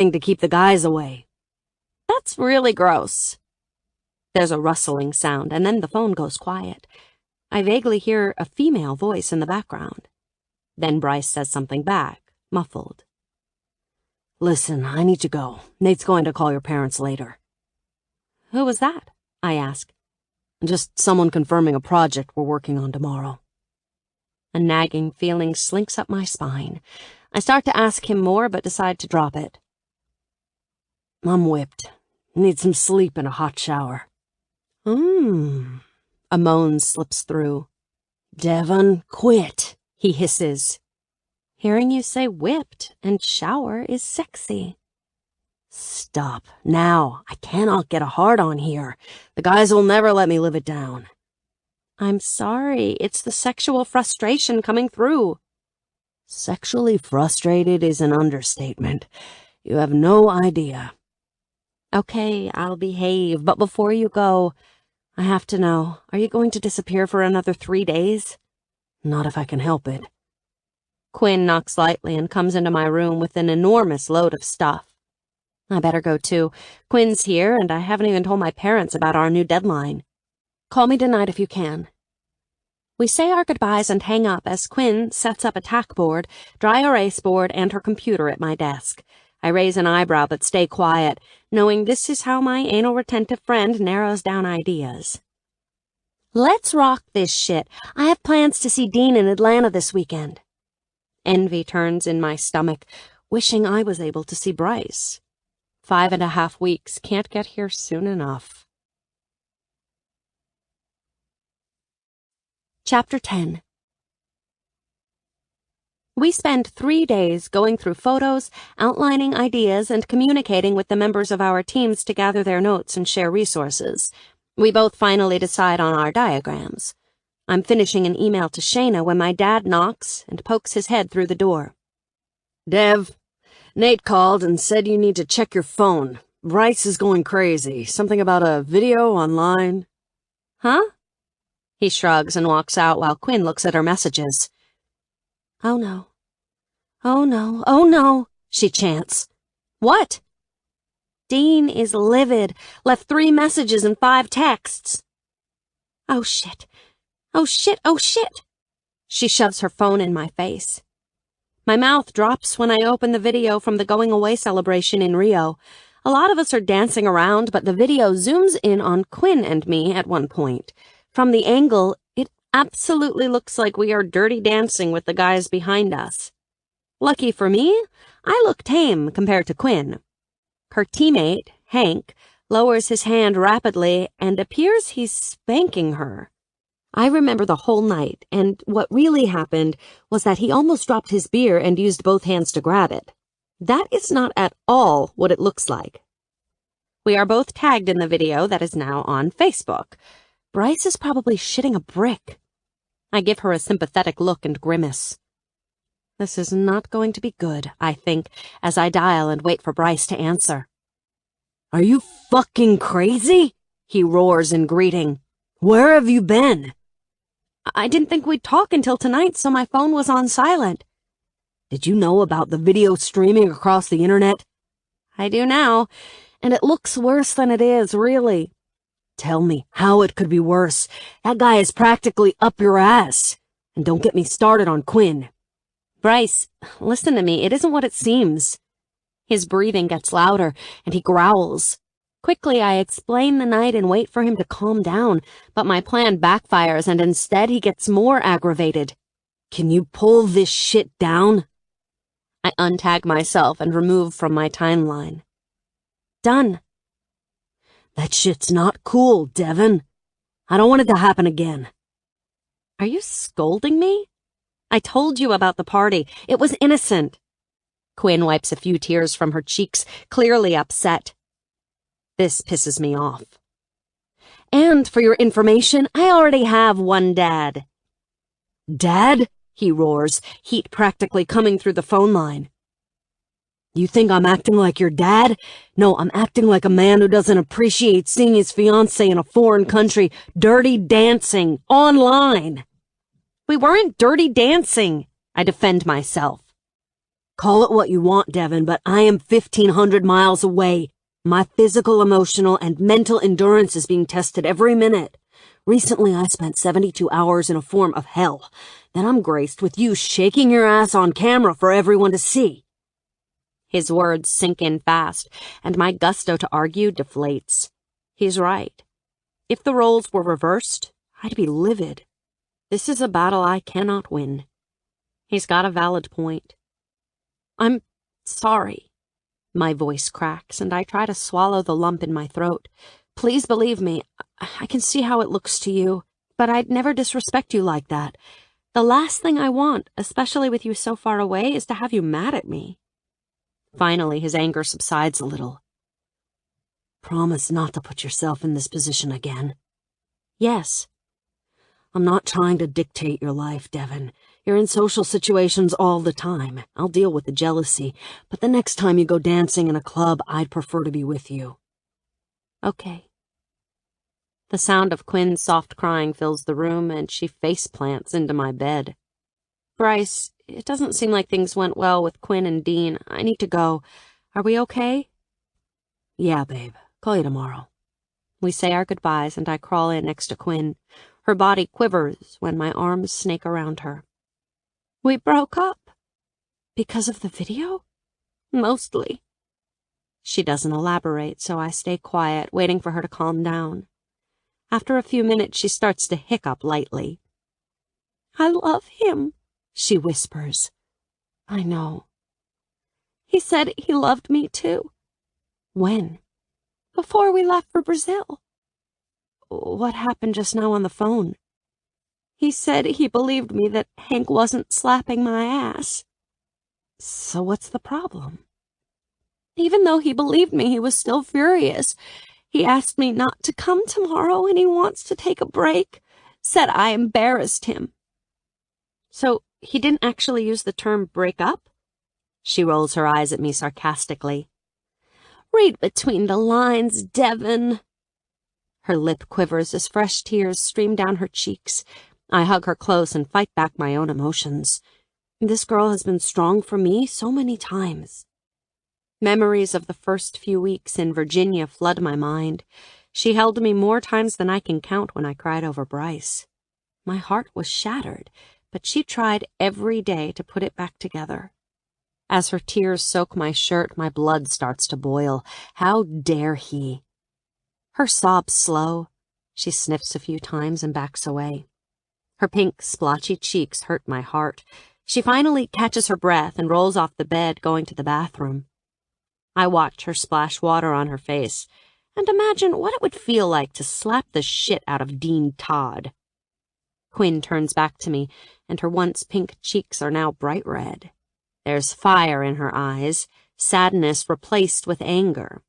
to keep the guys away. That's really gross. There's a rustling sound, and then the phone goes quiet. I vaguely hear a female voice in the background. Then Bryce says something back, muffled. Listen, I need to go. Nate's going to call your parents later. Who was that? I ask. Just someone confirming a project we're working on tomorrow. A nagging feeling slinks up my spine. I start to ask him more, but decide to drop it. I'm whipped. Need some sleep and a hot shower. A moan slips through. Devon, quit, he hisses. Hearing you say whipped and shower is sexy. Stop, now. I cannot get a hard-on here. The guys will never let me live it down. I'm sorry, it's the sexual frustration coming through. Sexually frustrated is an understatement. You have no idea. Okay, I'll behave, but before you go, I have to know, are you going to disappear for another 3 days? Not if I can help it. Quinn knocks lightly and comes into my room with an enormous load of stuff. I better go too. Quinn's here, and I haven't even told my parents about our new deadline. Call me tonight if you can. We say our goodbyes and hang up as Quinn sets up a tack board, dry erase board, and her computer at my desk. I raise an eyebrow but stay quiet, knowing this is how my anal-retentive friend narrows down ideas. Let's rock this shit. I have plans to see Dean in Atlanta this weekend. Envy turns in my stomach, wishing I was able to see Bryce. 5.5 weeks can't get here soon enough. Chapter 10. We spend 3 days going through photos, outlining ideas, and communicating with the members of our teams to gather their notes and share resources. We both finally decide on our diagrams. I'm finishing an email to Shayna when my dad knocks and pokes his head through the door. Dev, Nate called and said you need to check your phone. Bryce is going crazy. Something about a video online. Huh? He shrugs and walks out while Quinn looks at her messages. Oh no. Oh no. Oh no, she chants. What? Dean is livid. Left 3 messages and 5 texts. Oh shit. Oh shit. Oh shit. She shoves her phone in my face. My mouth drops when I open the video from the going away celebration in Rio. A lot of us are dancing around, but the video zooms in on Quinn and me at one point. From the angle, it absolutely looks like we are dirty dancing with the guys behind us. Lucky for me, I look tame compared to Quinn. Her teammate, Hank, lowers his hand rapidly and appears he's spanking her. I remember the whole night, and what really happened was that he almost dropped his beer and used both hands to grab it. That is not at all what it looks like. We are both tagged in the video that is now on Facebook. Bryce is probably shitting a brick. I give her a sympathetic look and grimace. This is not going to be good, I think, as I dial and wait for Bryce to answer. Are you fucking crazy? He roars in greeting. Where have you been? I didn't think we'd talk until tonight, so my phone was on silent. Did you know about the video streaming across the internet? I do now, and it looks worse than it is, really. Tell me how it could be worse. That guy is practically up your ass. And don't get me started on Quinn. Bryce, listen to me. It isn't what it seems. His breathing gets louder, and he growls. Quickly, I explain the night and wait for him to calm down, but my plan backfires, and instead he gets more aggravated. Can you pull this shit down? I untag myself and remove from my timeline. Done. That shit's not cool, Devon. I don't want it to happen again. Are you scolding me? I told you about the party. It was innocent. Quinn wipes a few tears from her cheeks, clearly upset. This pisses me off. And for your information, I already have one dad. Dad? He roars, heat practically coming through the phone line. You think I'm acting like your dad? No, I'm acting like a man who doesn't appreciate seeing his fiancée in a foreign country dirty dancing online. We weren't dirty dancing, I defend myself. Call it what you want, Devin, but I am 1,500 miles away. My physical, emotional, and mental endurance is being tested every minute. Recently, I spent 72 hours in a form of hell. Then I'm graced with you shaking your ass on camera for everyone to see. His words sink in fast, and my gusto to argue deflates. He's right. If the roles were reversed, I'd be livid. This is a battle I cannot win. He's got a valid point. I'm sorry. My voice cracks, and I try to swallow the lump in my throat. Please believe me, I can see how it looks to you, but I'd never disrespect you like that. The last thing I want, especially with you so far away, is to have you mad at me. Finally, his anger subsides a little. Promise not to put yourself in this position again. Yes. I'm not trying to dictate your life, Devin. You're in social situations all the time. I'll deal with the jealousy, but the next time you go dancing in a club, I'd prefer to be with you. Okay. The sound of Quinn's soft crying fills the room, and she face plants into my bed. Bryce, it doesn't seem like things went well with Quinn and Dean. I need to go. Are we okay? Yeah, babe. Call you tomorrow. We say our goodbyes, and I crawl in next to Quinn. Her body quivers when my arms snake around her. We broke up. Because of the video? Mostly. She doesn't elaborate, so I stay quiet, waiting for her to calm down. After a few minutes, she starts to hiccup lightly. I love him, she whispers. I know. He said he loved me too. When? Before we left for Brazil. What happened just now on the phone? He said he believed me that Hank wasn't slapping my ass. So what's the problem? Even though he believed me, he was still furious. He asked me not to come tomorrow, and he wants to take a break. Said I embarrassed him. So he didn't actually use the term break up? She rolls her eyes at me sarcastically. Read between the lines, Devin. Her lip quivers as fresh tears stream down her cheeks. I hug her close and fight back my own emotions. This girl has been strong for me so many times. Memories of the first few weeks in Virginia flood my mind. She held me more times than I can count when I cried over Bryce. My heart was shattered, but she tried every day to put it back together. As her tears soak my shirt, my blood starts to boil. How dare he? Her sobs slow. She sniffs a few times and backs away. Her pink, splotchy cheeks hurt my heart. She finally catches her breath and rolls off the bed, going to the bathroom. I watch her splash water on her face and imagine what it would feel like to slap the shit out of Dean Todd. Quinn turns back to me, and her once pink cheeks are now bright red. There's fire in her eyes, sadness replaced with anger.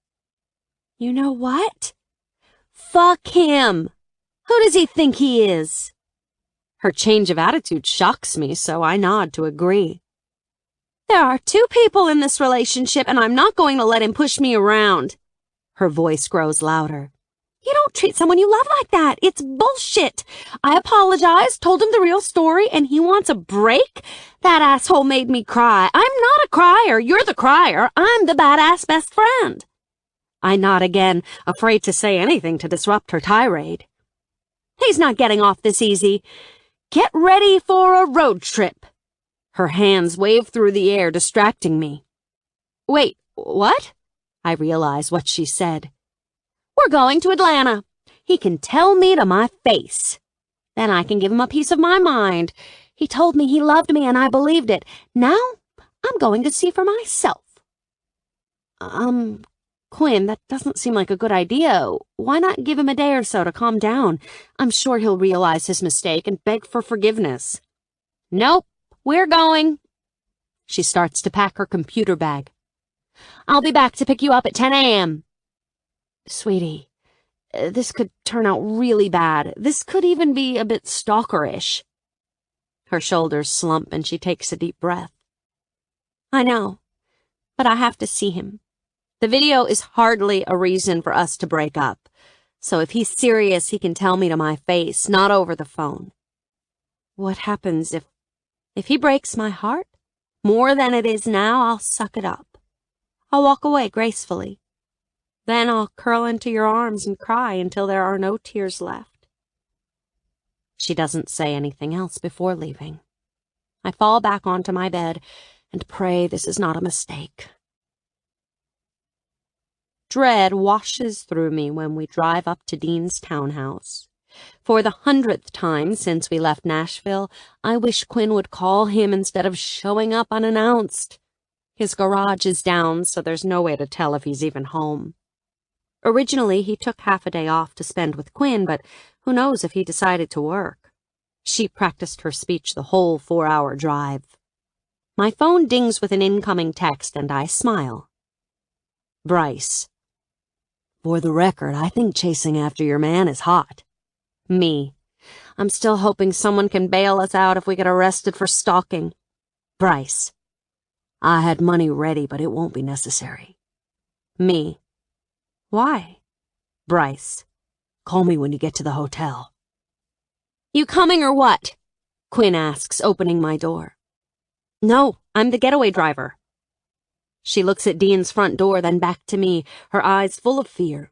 You know what? Fuck him! Who does he think he is? Her change of attitude shocks me, so I nod to agree. There are two people in this relationship, and I'm not going to let him push me around. Her voice grows louder. You don't treat someone you love like that. It's bullshit. I apologized, told him the real story, and he wants a break? That asshole made me cry. I'm not a crier. You're the crier. I'm the badass best friend. I nod again, afraid to say anything to disrupt her tirade. He's not getting off this easy. Get ready for a road trip. Her hands wave through the air, distracting me. Wait, what? I realize what she said. We're going to Atlanta. He can tell me to my face. Then I can give him a piece of my mind. He told me he loved me and I believed it. Now I'm going to see for myself. Quinn, that doesn't seem like a good idea. Why not give him a day or so to calm down? I'm sure he'll realize his mistake and beg for forgiveness. Nope, we're going. She starts to pack her computer bag. I'll be back to pick you up at 10 a.m. Sweetie, this could turn out really bad. This could even be a bit stalkerish. Her shoulders slump and she takes a deep breath. I know, but I have to see him. The video is hardly a reason for us to break up. So if he's serious, he can tell me to my face, not over the phone. What happens if he breaks my heart? More than it is now, I'll suck it up. I'll walk away gracefully. Then I'll curl into your arms and cry until there are no tears left. She doesn't say anything else before leaving. I fall back onto my bed and pray this is not a mistake. Dread washes through me when we drive up to Dean's townhouse. For the 100th time since we left Nashville, I wish Quinn would call him instead of showing up unannounced. His garage is down, so there's no way to tell if he's even home. Originally, he took half a day off to spend with Quinn, but who knows if he decided to work. She practiced her speech the whole 4-hour drive. My phone dings with an incoming text, and I smile. Bryce. For the record, I think chasing after your man is hot. Me. I'm still hoping someone can bail us out if we get arrested for stalking. Bryce. I had money ready, but it won't be necessary. Me. Why? Bryce. Call me when you get to the hotel. You coming or what? Quinn asks, opening my door. No, I'm the getaway driver. She looks at Dean's front door, then back to me, her eyes full of fear.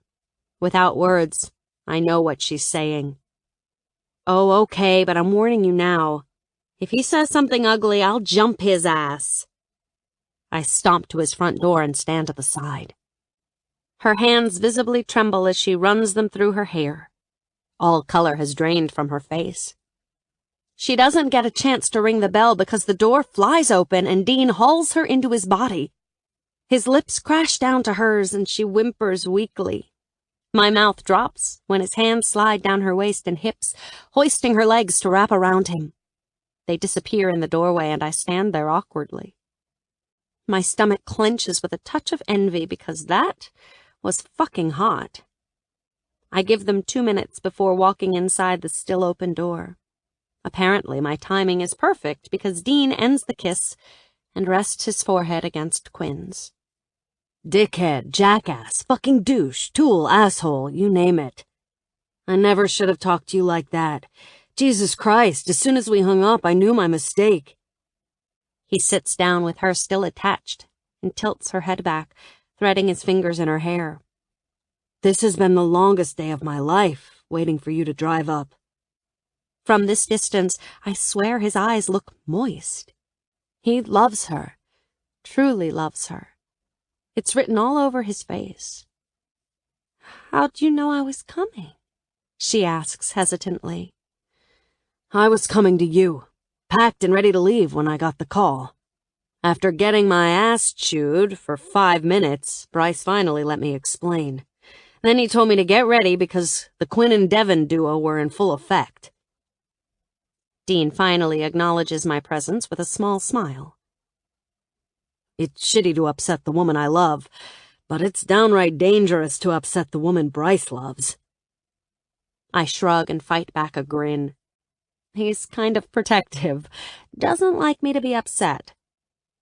Without words, I know what she's saying. Oh, okay, but I'm warning you now. If he says something ugly, I'll jump his ass. I stomp to his front door and stand to the side. Her hands visibly tremble as she runs them through her hair. All color has drained from her face. She doesn't get a chance to ring the bell because the door flies open and Dean hauls her into his body. His lips crash down to hers and she whimpers weakly. My mouth drops when his hands slide down her waist and hips, hoisting her legs to wrap around him. They disappear in the doorway and I stand there awkwardly. My stomach clenches with a touch of envy because that was fucking hot. I give them 2 minutes before walking inside the still open door. Apparently my timing is perfect because Dean ends the kiss and rests his forehead against Quinn's. Dickhead, jackass, fucking douche, tool, asshole, you name it. I never should have talked to you like that. Jesus Christ, as soon as we hung up, I knew my mistake. He sits down with her still attached and tilts her head back, threading his fingers in her hair. This has been the longest day of my life, waiting for you to drive up. From this distance, I swear his eyes look moist. He loves her, truly loves her. It's written all over his face. How'd you know I was coming? She asks hesitantly. I was coming to you, packed and ready to leave when I got the call. After getting my ass chewed for 5 minutes, Bryce finally let me explain. Then he told me to get ready because the Quinn and Devon duo were in full effect. Dean finally acknowledges my presence with a small smile. It's shitty to upset the woman I love, but it's downright dangerous to upset the woman Bryce loves. I shrug and fight back a grin. He's kind of protective, doesn't like me to be upset.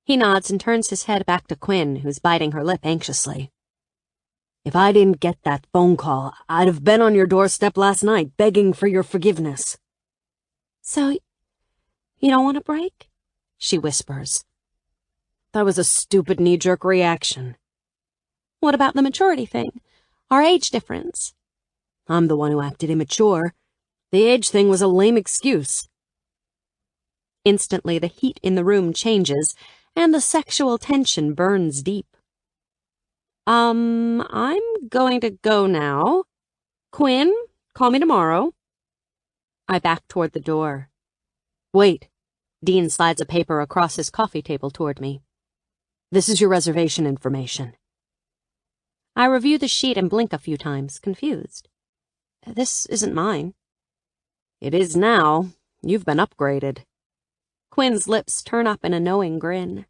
He nods and turns his head back to Quinn, who's biting her lip anxiously. If I didn't get that phone call, I'd have been on your doorstep last night begging for your forgiveness. So, you don't want a break? She whispers. That was a stupid knee-jerk reaction. What about the maturity thing? Our age difference? I'm the one who acted immature. The age thing was a lame excuse. Instantly, the heat in the room changes, and the sexual tension burns deep. I'm going to go now. Quinn, call me tomorrow. I back toward the door. Wait. Dean slides a paper across his coffee table toward me. This is your reservation information. I review the sheet and blink a few times, confused. This isn't mine. It is now. You've been upgraded. Quinn's lips turn up in a knowing grin.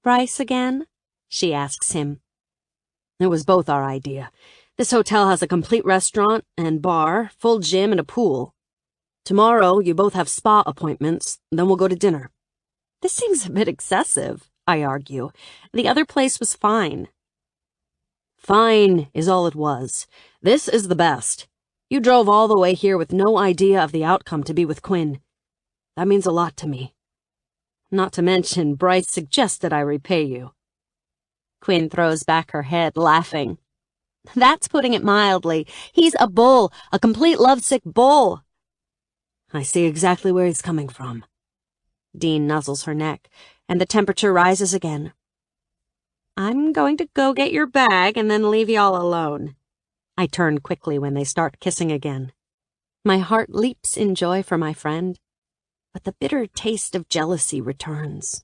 Bryce again? She asks him. It was both our idea. This hotel has a complete restaurant and bar, full gym, and a pool. Tomorrow, you both have spa appointments, then we'll go to dinner. This seems a bit excessive, I argue. The other place was fine. Fine is all it was. This is the best. You drove all the way here with no idea of the outcome to be with Quinn. That means a lot to me. Not to mention, Bryce suggested I repay you. Quinn throws back her head, laughing. That's putting it mildly. He's a bull, a complete lovesick bull. I see exactly where he's coming from. Dean nuzzles her neck, and the temperature rises again. I'm going to go get your bag and then leave y'all alone. I turn quickly when they start kissing again. My heart leaps in joy for my friend, but the bitter taste of jealousy returns.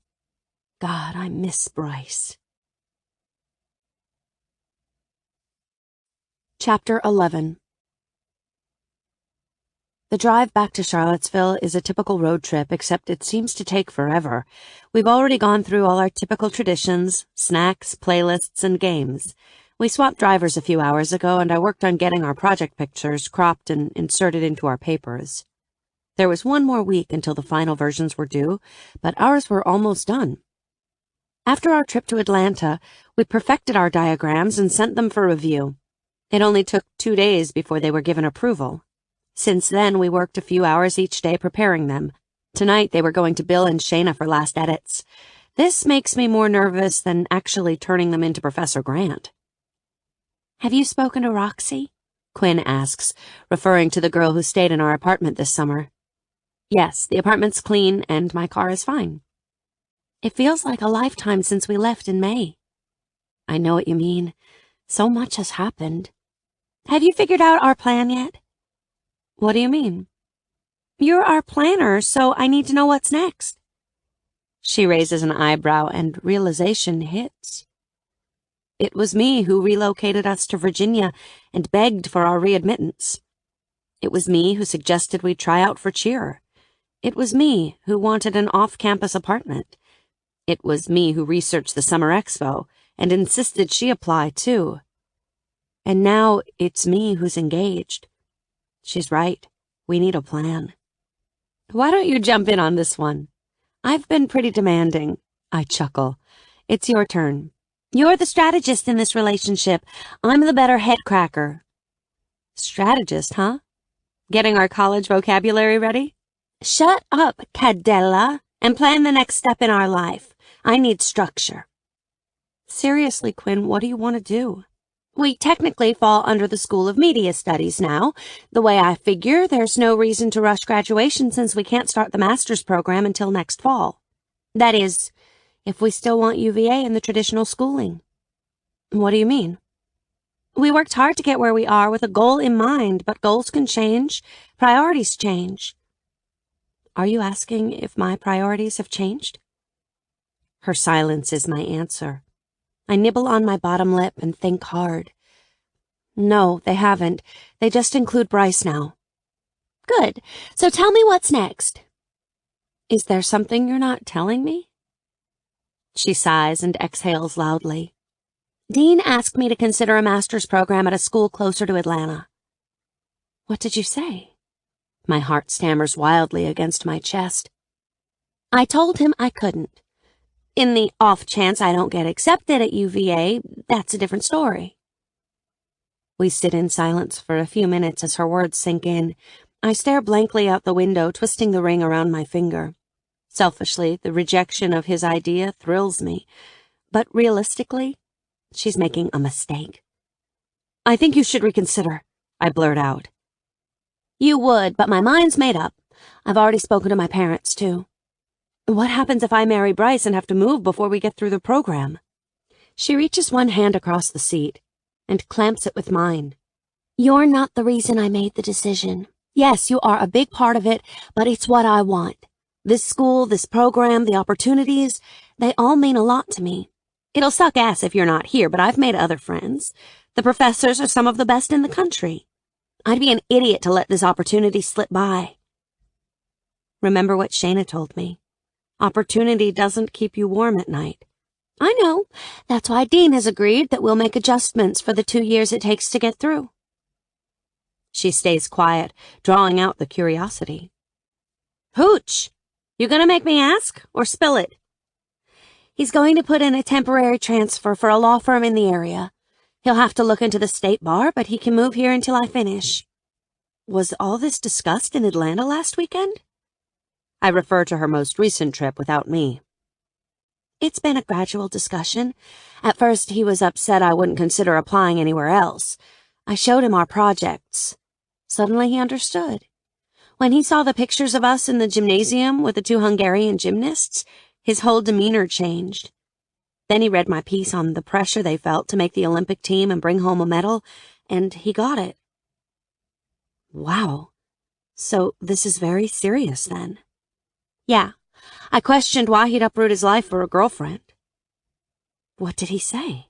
God, I miss Bryce. Chapter 11. The drive back to Charlottesville is a typical road trip, except it seems to take forever. We've already gone through all our typical traditions, snacks, playlists, and games. We swapped drivers a few hours ago, and I worked on getting our project pictures cropped and inserted into our papers. There was one more week until the final versions were due, but ours were almost done. After our trip to Atlanta, we perfected our diagrams and sent them for review. It only took 2 days before they were given approval. Since then, we worked a few hours each day preparing them. Tonight, they were going to Bill and Shayna for last edits. This makes me more nervous than actually turning them into Professor Grant. Have you spoken to Roxy? Quinn asks, referring to the girl who stayed in our apartment this summer. Yes, the apartment's clean and my car is fine. It feels like a lifetime since we left in May. I know what you mean. So much has happened. Have you figured out our plan yet? What do you mean? You're our planner, so I need to know what's next. She raises an eyebrow and realization hits. It was me who relocated us to Virginia and begged for our readmittance. It was me who suggested we try out for cheer. It was me who wanted an off-campus apartment. It was me who researched the Summer Expo and insisted she apply, too. And now it's me who's engaged. She's right. We need a plan. Why don't you jump in on this one? I've been pretty demanding. I chuckle. It's your turn. You're the strategist in this relationship. I'm the better head cracker. Strategist, huh? Getting our college vocabulary ready? Shut up, Cadella, and plan the next step in our life. I need structure. Seriously, Quinn, what do you want to do? We technically fall under the School of Media Studies now. The way I figure, there's no reason to rush graduation since we can't start the master's program until next fall. That is, if we still want UVA in the traditional schooling. What do you mean? We worked hard to get where we are with a goal in mind, but goals can change. Priorities change. Are you asking if my priorities have changed? Her silence is my answer. I nibble on my bottom lip and think hard. No, they haven't. They just include Bryce now. Good. So tell me what's next. Is there something you're not telling me? She sighs and exhales loudly. Dean asked me to consider a master's program at a school closer to Atlanta. What did you say? My heart stammers wildly against my chest. I told him I couldn't. In the off chance I don't get accepted at UVA, that's a different story. We sit in silence for a few minutes as her words sink in. I stare blankly out the window, twisting the ring around my finger. Selfishly, the rejection of his idea thrills me. But realistically, she's making a mistake. I think you should reconsider, I blurt out. You would, but my mind's made up. I've already spoken to my parents, too. What happens if I marry Bryce and have to move before we get through the program? She reaches one hand across the seat and clamps it with mine. You're not the reason I made the decision. Yes, you are a big part of it, but it's what I want. This school, this program, the opportunities, they all mean a lot to me. It'll suck ass if you're not here, but I've made other friends. The professors are some of the best in the country. I'd be an idiot to let this opportunity slip by. Remember what Shayna told me. Opportunity doesn't keep you warm at night. I know. That's why Dean has agreed that we'll make adjustments for the 2 years it takes to get through. She stays quiet, drawing out the curiosity. Hooch, you gonna make me ask or spill it? He's going to put in a temporary transfer for a law firm in the area. He'll have to look into the state bar, but he can move here until I finish. Was all this discussed in Atlanta last weekend? I refer to her most recent trip without me. It's been a gradual discussion. At first, he was upset I wouldn't consider applying anywhere else. I showed him our projects. Suddenly he understood. When he saw the pictures of us in the gymnasium with the 2 Hungarian gymnasts, his whole demeanor changed. Then he read my piece on the pressure they felt to make the Olympic team and bring home a medal, and he got it. Wow. So this is very serious, then? Yeah. I questioned why he'd uproot his life for a girlfriend. What did he say?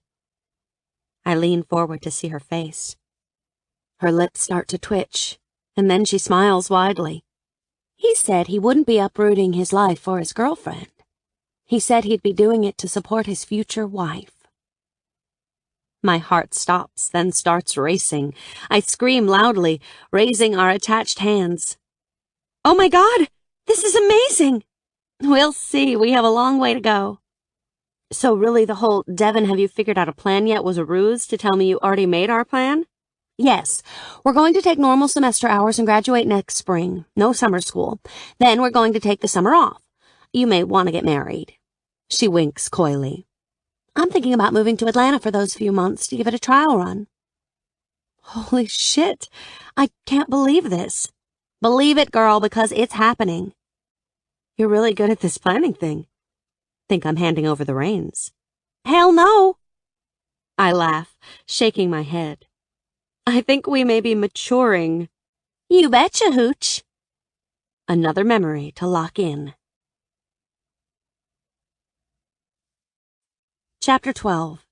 I leaned forward to see her face. Her lips start to twitch, and then she smiles widely. He said he wouldn't be uprooting his life for his girlfriend. He said he'd be doing it to support his future wife. My heart stops, then starts racing. I scream loudly, raising our attached hands. Oh my God! This is amazing! We'll see. We have a long way to go. So really the whole "Devin, have you figured out a plan yet" was a ruse to tell me you already made our plan? Yes. We're going to take normal semester hours and graduate next spring. No summer school. Then we're going to take the summer off. You may want to get married. She winks coyly. I'm thinking about moving to Atlanta for those few months to give it a trial run. Holy shit. I can't believe this. Believe it, girl, because it's happening. You're really good at this planning thing. Think I'm handing over the reins. Hell no! I laugh, shaking my head. I think we may be maturing. You betcha, Hooch. Another memory to lock in. Chapter 12.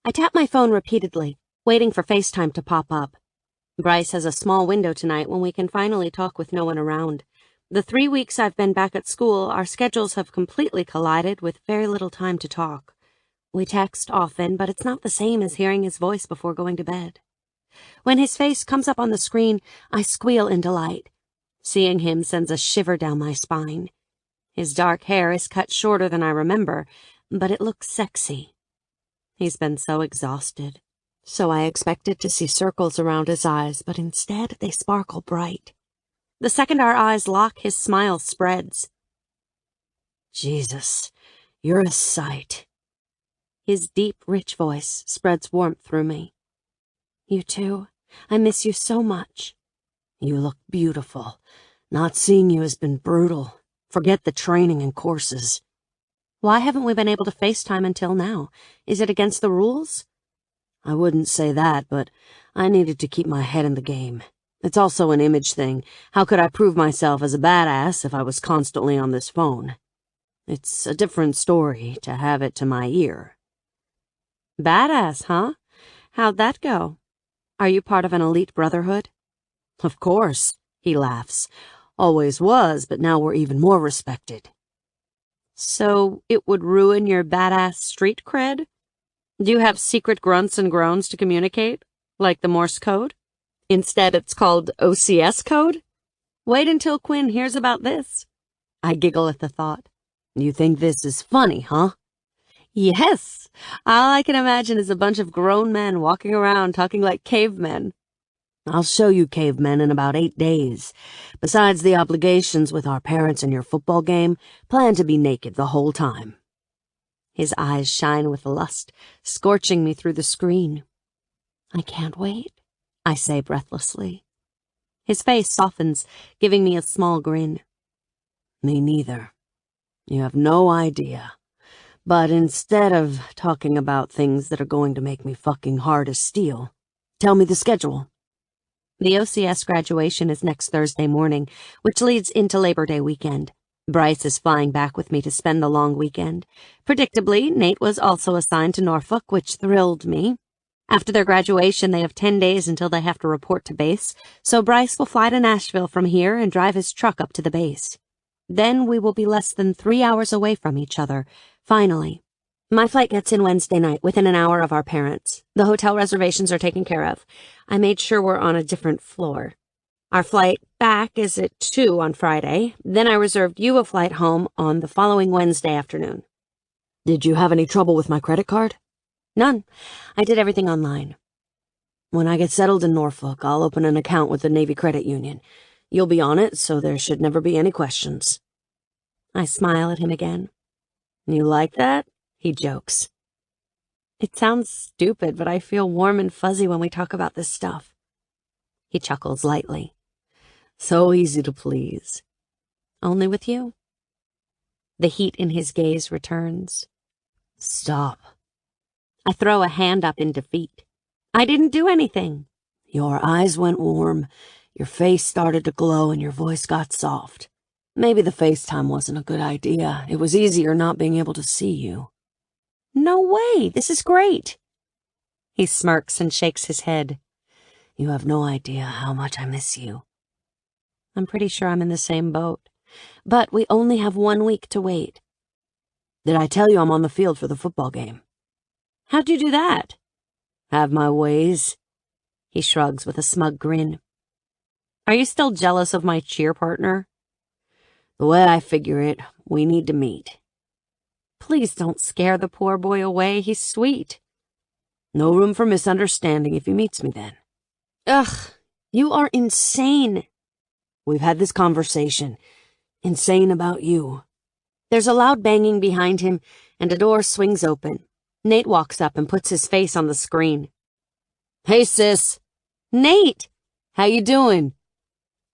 I tap my phone repeatedly, waiting for FaceTime to pop up. Bryce has a small window tonight when we can finally talk with no one around. The 3 weeks I've been back at school, our schedules have completely collided with very little time to talk. We text often, but it's not the same as hearing his voice before going to bed. When his face comes up on the screen, I squeal in delight. Seeing him sends a shiver down my spine. His dark hair is cut shorter than I remember, but it looks sexy. He's been so exhausted. So I expected to see circles around his eyes, but instead they sparkle bright. The second our eyes lock, his smile spreads. Jesus, you're a sight. His deep, rich voice spreads warmth through me. You too. I miss you so much. You look beautiful. Not seeing you has been brutal. Forget the training and courses. Why haven't we been able to FaceTime until now? Is it against the rules? I wouldn't say that, but I needed to keep my head in the game. It's also an image thing. How could I prove myself as a badass if I was constantly on this phone? It's a different story to have it to my ear. Badass, huh? How'd that go? Are you part of an elite brotherhood? Of course, he laughs. Always was, but now we're even more respected. So it would ruin your badass street cred? Do you have secret grunts and groans to communicate, like the Morse code? Instead, it's called OCS code? Wait until Quinn hears about this. I giggle at the thought. You think this is funny, huh? Yes. All I can imagine is a bunch of grown men walking around talking like cavemen. I'll show you cavemen in about 8 days. Besides the obligations with our parents and your football game, plan to be naked the whole time. His eyes shine with lust, scorching me through the screen. I can't wait, I say breathlessly. His face softens, giving me a small grin. Me neither. You have no idea. But instead of talking about things that are going to make me fucking hard as steel, tell me the schedule. The OCS graduation is next Thursday morning, which leads into Labor Day weekend. Bryce is flying back with me to spend the long weekend. Predictably, Nate was also assigned to Norfolk, which thrilled me. After their graduation, they have 10 days until they have to report to base, so Bryce will fly to Nashville from here and drive his truck up to the base. Then we will be less than 3 hours away from each other, finally. My flight gets in Wednesday night, within an hour of our parents. The hotel reservations are taken care of. I made sure we're on a different floor. Our flight back is at 2 on Friday. Then I reserved you a flight home on the following Wednesday afternoon. Did you have any trouble with my credit card? None. I did everything online. When I get settled in Norfolk, I'll open an account with the Navy Credit Union. You'll be on it, so there should never be any questions. I smile at him again. You like that? He jokes. It sounds stupid, but I feel warm and fuzzy when we talk about this stuff. He chuckles lightly. So easy to please. Only with you. The heat in his gaze returns. Stop. I throw a hand up in defeat. I didn't do anything. Your eyes went warm, your face started to glow, and your voice got soft. Maybe the FaceTime wasn't a good idea. It was easier not being able to see you. No way, this is great. He smirks and shakes his head. You have no idea how much I miss you. I'm pretty sure I'm in the same boat. But we only have 1 week to wait. Did I tell you I'm on the field for the football game? How'd you do that? Have my ways. He shrugs with a smug grin. Are you still jealous of my cheer partner? The way I figure it, we need to meet. Please don't scare the poor boy away. He's sweet. No room for misunderstanding if he meets me then. Ugh, you are insane. We've had this conversation. Insane about you. There's a loud banging behind him, and a door swings open. Nate walks up and puts his face on the screen. Hey, sis. Nate! How you doing?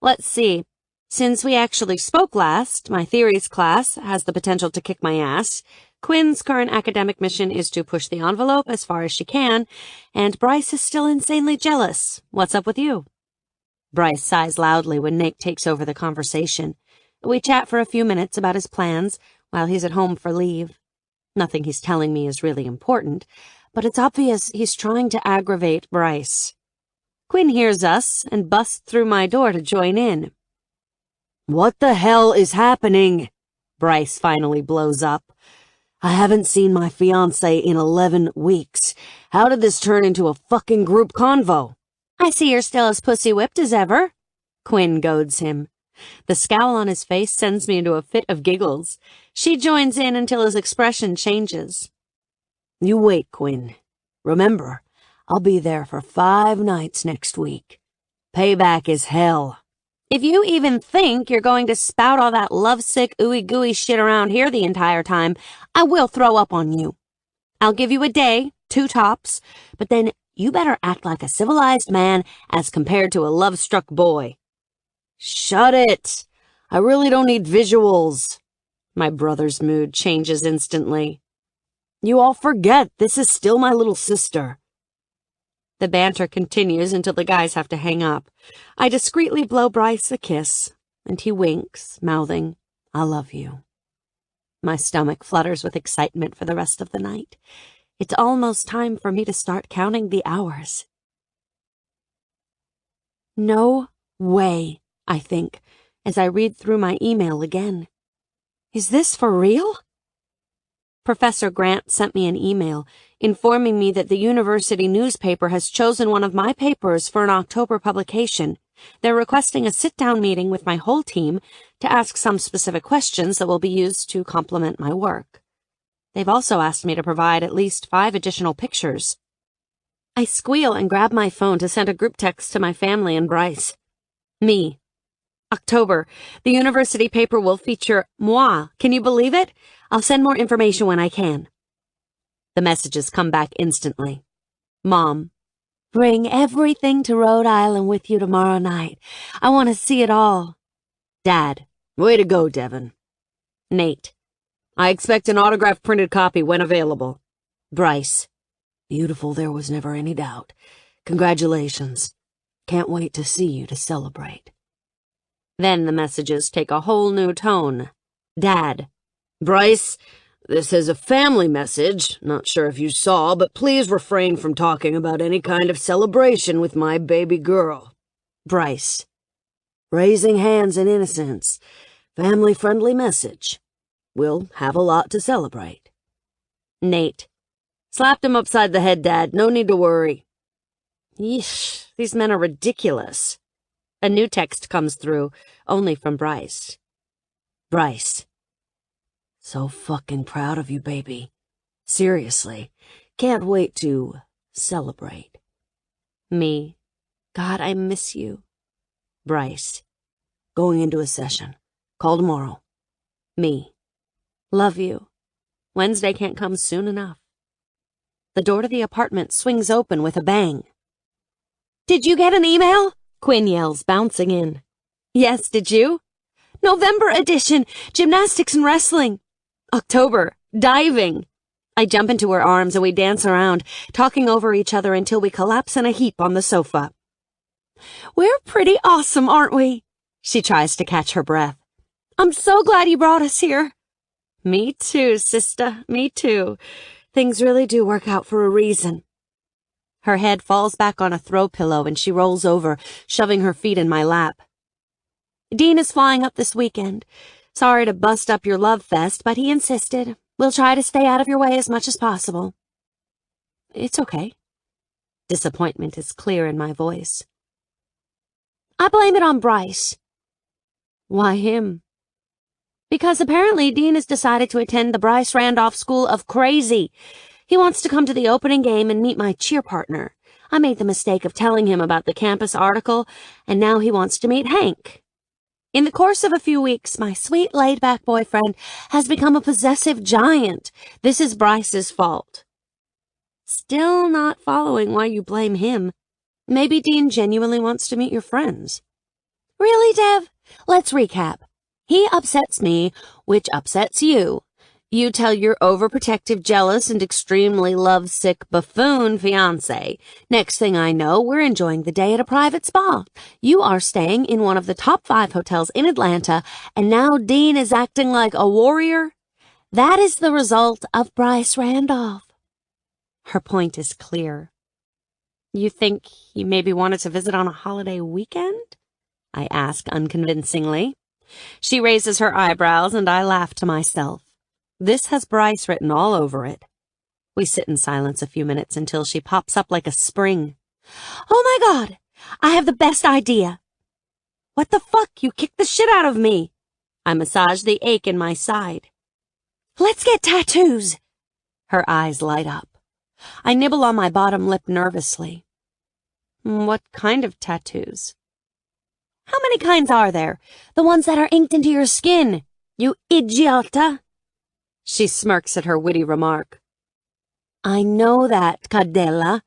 Let's see. Since we actually spoke last, my theories class has the potential to kick my ass. Quinn's current academic mission is to push the envelope as far as she can, and Bryce is still insanely jealous. What's up with you? Bryce sighs loudly when Nate takes over the conversation. We chat for a few minutes about his plans while he's at home for leave. Nothing he's telling me is really important, but it's obvious he's trying to aggravate Bryce. Quinn hears us and busts through my door to join in. What the hell is happening? Bryce finally blows up. I haven't seen my fiancé in 11 weeks. How did this turn into a fucking group convo? I see you're still as pussy-whipped as ever. Quinn goads him. The scowl on his face sends me into a fit of giggles. She joins in until his expression changes. You wait, Quinn. Remember, I'll be there for 5 nights next week. Payback is hell. If you even think you're going to spout all that lovesick, ooey-gooey shit around here the entire time, I will throw up on you. I'll give you a day, 2 tops, but then you better act like a civilized man as compared to a love-struck boy. Shut it! I really don't need visuals. My brother's mood changes instantly. You all forget this is still my little sister. The banter continues until the guys have to hang up. I discreetly blow Bryce a kiss, and he winks, mouthing, I love you. My stomach flutters with excitement for the rest of the night. It's almost time for me to start counting the hours. No way, I think, as I read through my email again. Is this for real? Professor Grant sent me an email informing me that the university newspaper has chosen one of my papers for an October publication. They're requesting a sit-down meeting with my whole team to ask some specific questions that will be used to complement my work. They've also asked me to provide at least 5 additional pictures. I squeal and grab my phone to send a group text to my family and Bryce. Me. October. The university paper will feature moi. Can you believe it? I'll send more information when I can. The messages come back instantly. Mom. Bring everything to Rhode Island with you tomorrow night. I want to see it all. Dad. Way to go, Devin. Nate. I expect an autographed printed copy when available. Bryce. Beautiful, there was never any doubt. Congratulations. Can't wait to see you to celebrate. Then the messages take a whole new tone. Dad. Bryce, this is a family message. Not sure if you saw, but please refrain from talking about any kind of celebration with my baby girl. Bryce. Raising hands in innocence. Family-friendly message. We'll have a lot to celebrate. Nate. Slapped him upside the head, Dad. No need to worry. Yeesh, these men are ridiculous. A new text comes through, only from Bryce. Bryce. So fucking proud of you, baby. Seriously. Can't wait to celebrate. Me. God, I miss you. Bryce. Going into a session. Call tomorrow. Me. Love you. Wednesday can't come soon enough. The door to the apartment swings open with a bang. Did you get an email? Quinn yells, bouncing in. Yes, did you? November edition, gymnastics and wrestling. October, diving. I jump into her arms and we dance around, talking over each other until we collapse in a heap on the sofa. We're pretty awesome, aren't we? She tries to catch her breath. I'm so glad you brought us here. Me too, sister, me too. Things really do work out for a reason. Her head falls back on a throw pillow and she rolls over, shoving her feet in my lap. Dean is flying up this weekend. Sorry to bust up your love fest, but he insisted. We'll try to stay out of your way as much as possible. It's okay. Disappointment is clear in my voice. I blame it on Bryce. Why him? Because apparently Dean has decided to attend the Bryce Randolph School of Crazy. He wants to come to the opening game and meet my cheer partner. I made the mistake of telling him about the campus article, and now he wants to meet Hank. In the course of a few weeks, my sweet, laid-back boyfriend has become a possessive giant. This is Bryce's fault. Still not following why you blame him. Maybe Dean genuinely wants to meet your friends. Really, Dev? Let's recap. He upsets me, which upsets you. You tell your overprotective, jealous, and extremely lovesick buffoon fiancé. Next thing I know, we're enjoying the day at a private spa. You are staying in one of the top 5 hotels in Atlanta, and now Dean is acting like a warrior? That is the result of Bryce Randolph. Her point is clear. You think he maybe wanted to visit on a holiday weekend? I ask unconvincingly. She raises her eyebrows, and I laugh to myself. This has Bryce written all over it. We sit in silence a few minutes until she pops up like a spring. Oh my God! I have the best idea! What the fuck? You kicked the shit out of me! I massage the ache in my side. Let's get tattoos! Her eyes light up. I nibble on my bottom lip nervously. What kind of tattoos? How many kinds are there? The ones that are inked into your skin, you idiota! She smirks at her witty remark. I know that, Cadella.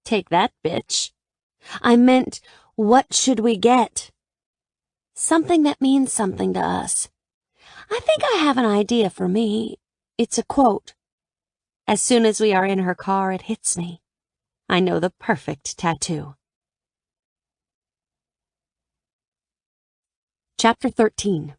Take that, bitch. I meant, what should we get? Something that means something to us. I think I have an idea for me. It's a quote. As soon as we are in her car, it hits me. I know the perfect tattoo. Chapter 13.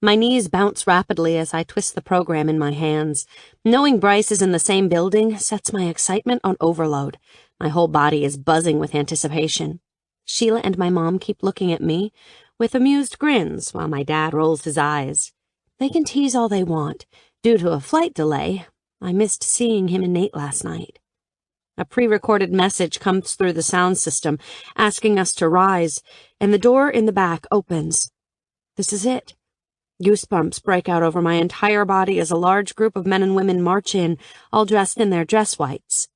My knees bounce rapidly as I twist the program in my hands. Knowing Bryce is in the same building sets my excitement on overload. My whole body is buzzing with anticipation. Sheila and my mom keep looking at me with amused grins while my dad rolls his eyes. They can tease all they want. Due to a flight delay, I missed seeing him and Nate last night. A pre-recorded message comes through the sound system, asking us to rise, and the door in the back opens. This is it. Goosebumps break out over my entire body as a large group of men and women march in, all dressed in their dress whites.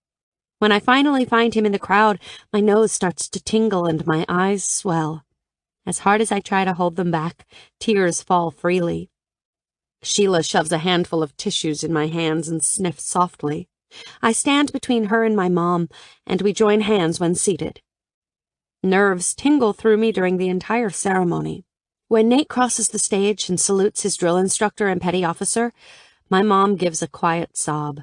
When I finally find him in the crowd, my nose starts to tingle and my eyes swell. As hard as I try to hold them back, tears fall freely. Sheila shoves a handful of tissues in my hands and sniffs softly. I stand between her and my mom, and we join hands when seated. Nerves tingle through me during the entire ceremony. When Nate crosses the stage and salutes his drill instructor and petty officer, my mom gives a quiet sob.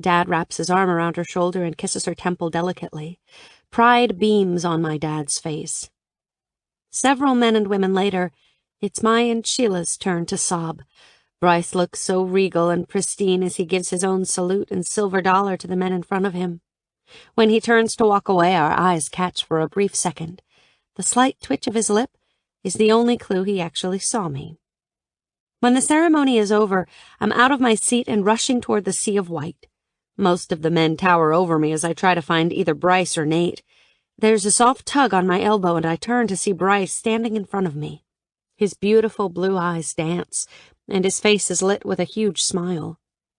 Dad wraps his arm around her shoulder and kisses her temple delicately. Pride beams on my dad's face. Several men and women later, it's my and Sheila's turn to sob. Bryce looks so regal and pristine as he gives his own salute and silver dollar to the men in front of him. When he turns to walk away, our eyes catch for a brief second. The slight twitch of his lip is the only clue he actually saw me. When the ceremony is over, I'm out of my seat and rushing toward the sea of white. Most of the men tower over me as I try to find either Bryce or Nate. There's a soft tug on my elbow, and I turn to see Bryce standing in front of me. His beautiful blue eyes dance, and his face is lit with a huge smile.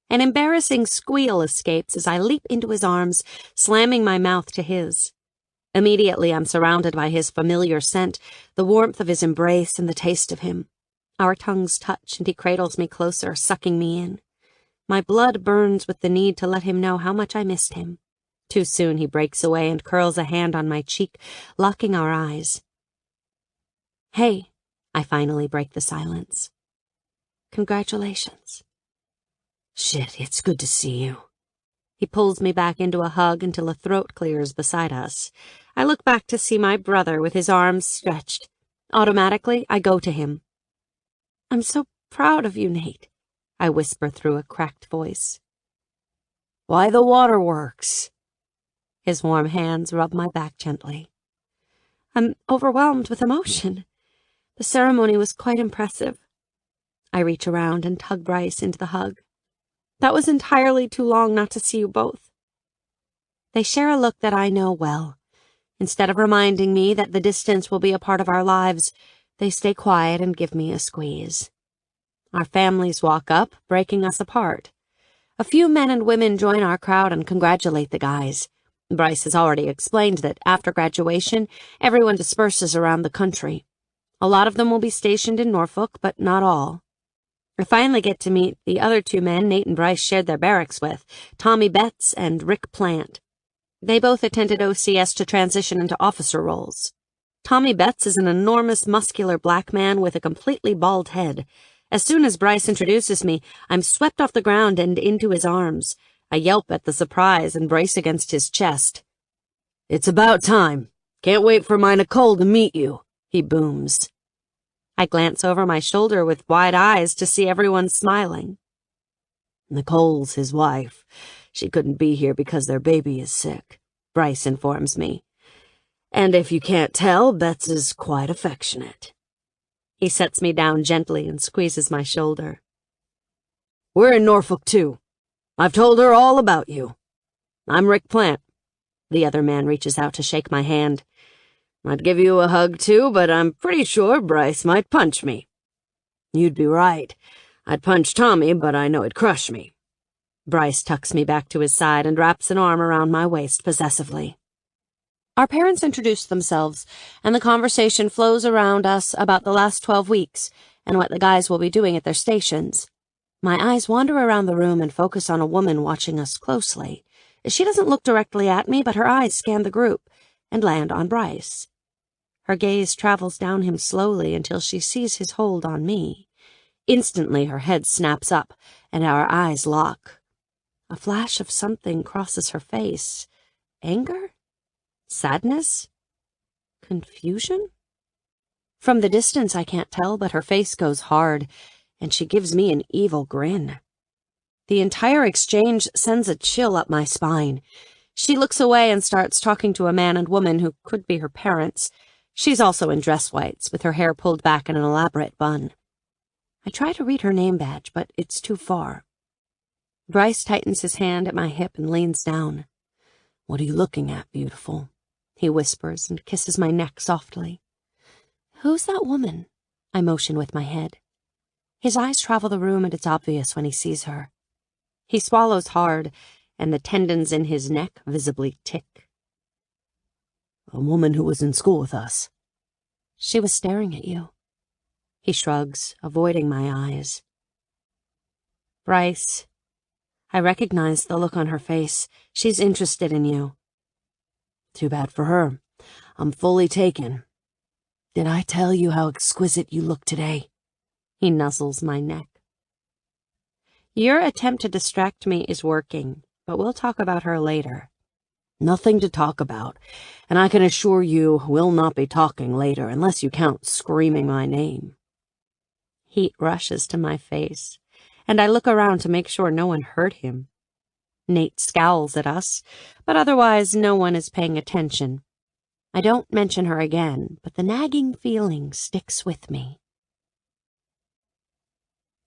An embarrassing squeal escapes as I leap into his arms, slamming my mouth to his. Immediately, I'm surrounded by his familiar scent, the warmth of his embrace and the taste of him. Our tongues touch, and he cradles me closer, sucking me in. My blood burns with the need to let him know how much I missed him. Too soon he breaks away and curls a hand on my cheek, locking our eyes. Hey, I finally break the silence. Congratulations. Shit, it's good to see you. He pulls me back into a hug until a throat clears beside us. I look back to see my brother with his arms stretched. Automatically, I go to him. I'm so proud of you, Nate, I whisper through a cracked voice. Why the waterworks? His warm hands rub my back gently. I'm overwhelmed with emotion. The ceremony was quite impressive. I reach around and tug Bryce into the hug. That was entirely too long not to see you both. They share a look that I know well. Instead of reminding me that the distance will be a part of our lives, they stay quiet and give me a squeeze. Our families walk up, breaking us apart. A few men and women join our crowd and congratulate the guys. Bryce has already explained that after graduation, everyone disperses around the country. A lot of them will be stationed in Norfolk, but not all. I finally get to meet the other two men Nate and Bryce shared their barracks with, Tommy Betts and Rick Plant. They both attended OCS to transition into officer roles. Tommy Betts is an enormous, muscular black man with a completely bald head. As soon as Bryce introduces me, I'm swept off the ground and into his arms. I yelp at the surprise and brace against his chest. It's about time. Can't wait for my Nicole to meet you, he booms. I glance over my shoulder with wide eyes to see everyone smiling. Nicole's his wife. She couldn't be here because their baby is sick, Bryce informs me. And if you can't tell, Betts is quite affectionate. He sets me down gently and squeezes my shoulder. We're in Norfolk, too. I've told her all about you. I'm Rick Plant. The other man reaches out to shake my hand. I'd give you a hug, too, but I'm pretty sure Bryce might punch me. You'd be right. I'd punch Tommy, but I know he'd crush me. Bryce tucks me back to his side and wraps an arm around my waist possessively. Our parents introduce themselves, and the conversation flows around us about the last 12 weeks and what the guys will be doing at their stations. My eyes wander around the room and focus on a woman watching us closely. She doesn't look directly at me, but her eyes scan the group and land on Bryce. Her gaze travels down him slowly until she sees his hold on me. Instantly, her head snaps up, and our eyes lock. A flash of something crosses her face. Anger? Sadness? Confusion? From the distance, I can't tell, but her face goes hard, and she gives me an evil grin. The entire exchange sends a chill up my spine. She looks away and starts talking to a man and woman who could be her parents. She's also in dress whites, with her hair pulled back in an elaborate bun. I try to read her name badge, but it's too far. Bryce tightens his hand at my hip and leans down. What are you looking at, beautiful? He whispers and kisses my neck softly. Who's that woman? I motion with my head. His eyes travel the room, and it's obvious when he sees her. He swallows hard, and the tendons in his neck visibly tick. A woman who was in school with us. She was staring at you. He shrugs, avoiding my eyes. Bryce. I recognize the look on her face. She's interested in you. Too bad for her. I'm fully taken. Did I tell you how exquisite you look today? He nuzzles my neck. Your attempt to distract me is working, but we'll talk about her later. Nothing to talk about, and I can assure you we'll not be talking later unless you count screaming my name. Heat rushes to my face, and I look around to make sure no one heard him. Nate scowls at us, but otherwise no one is paying attention. I don't mention her again, but the nagging feeling sticks with me.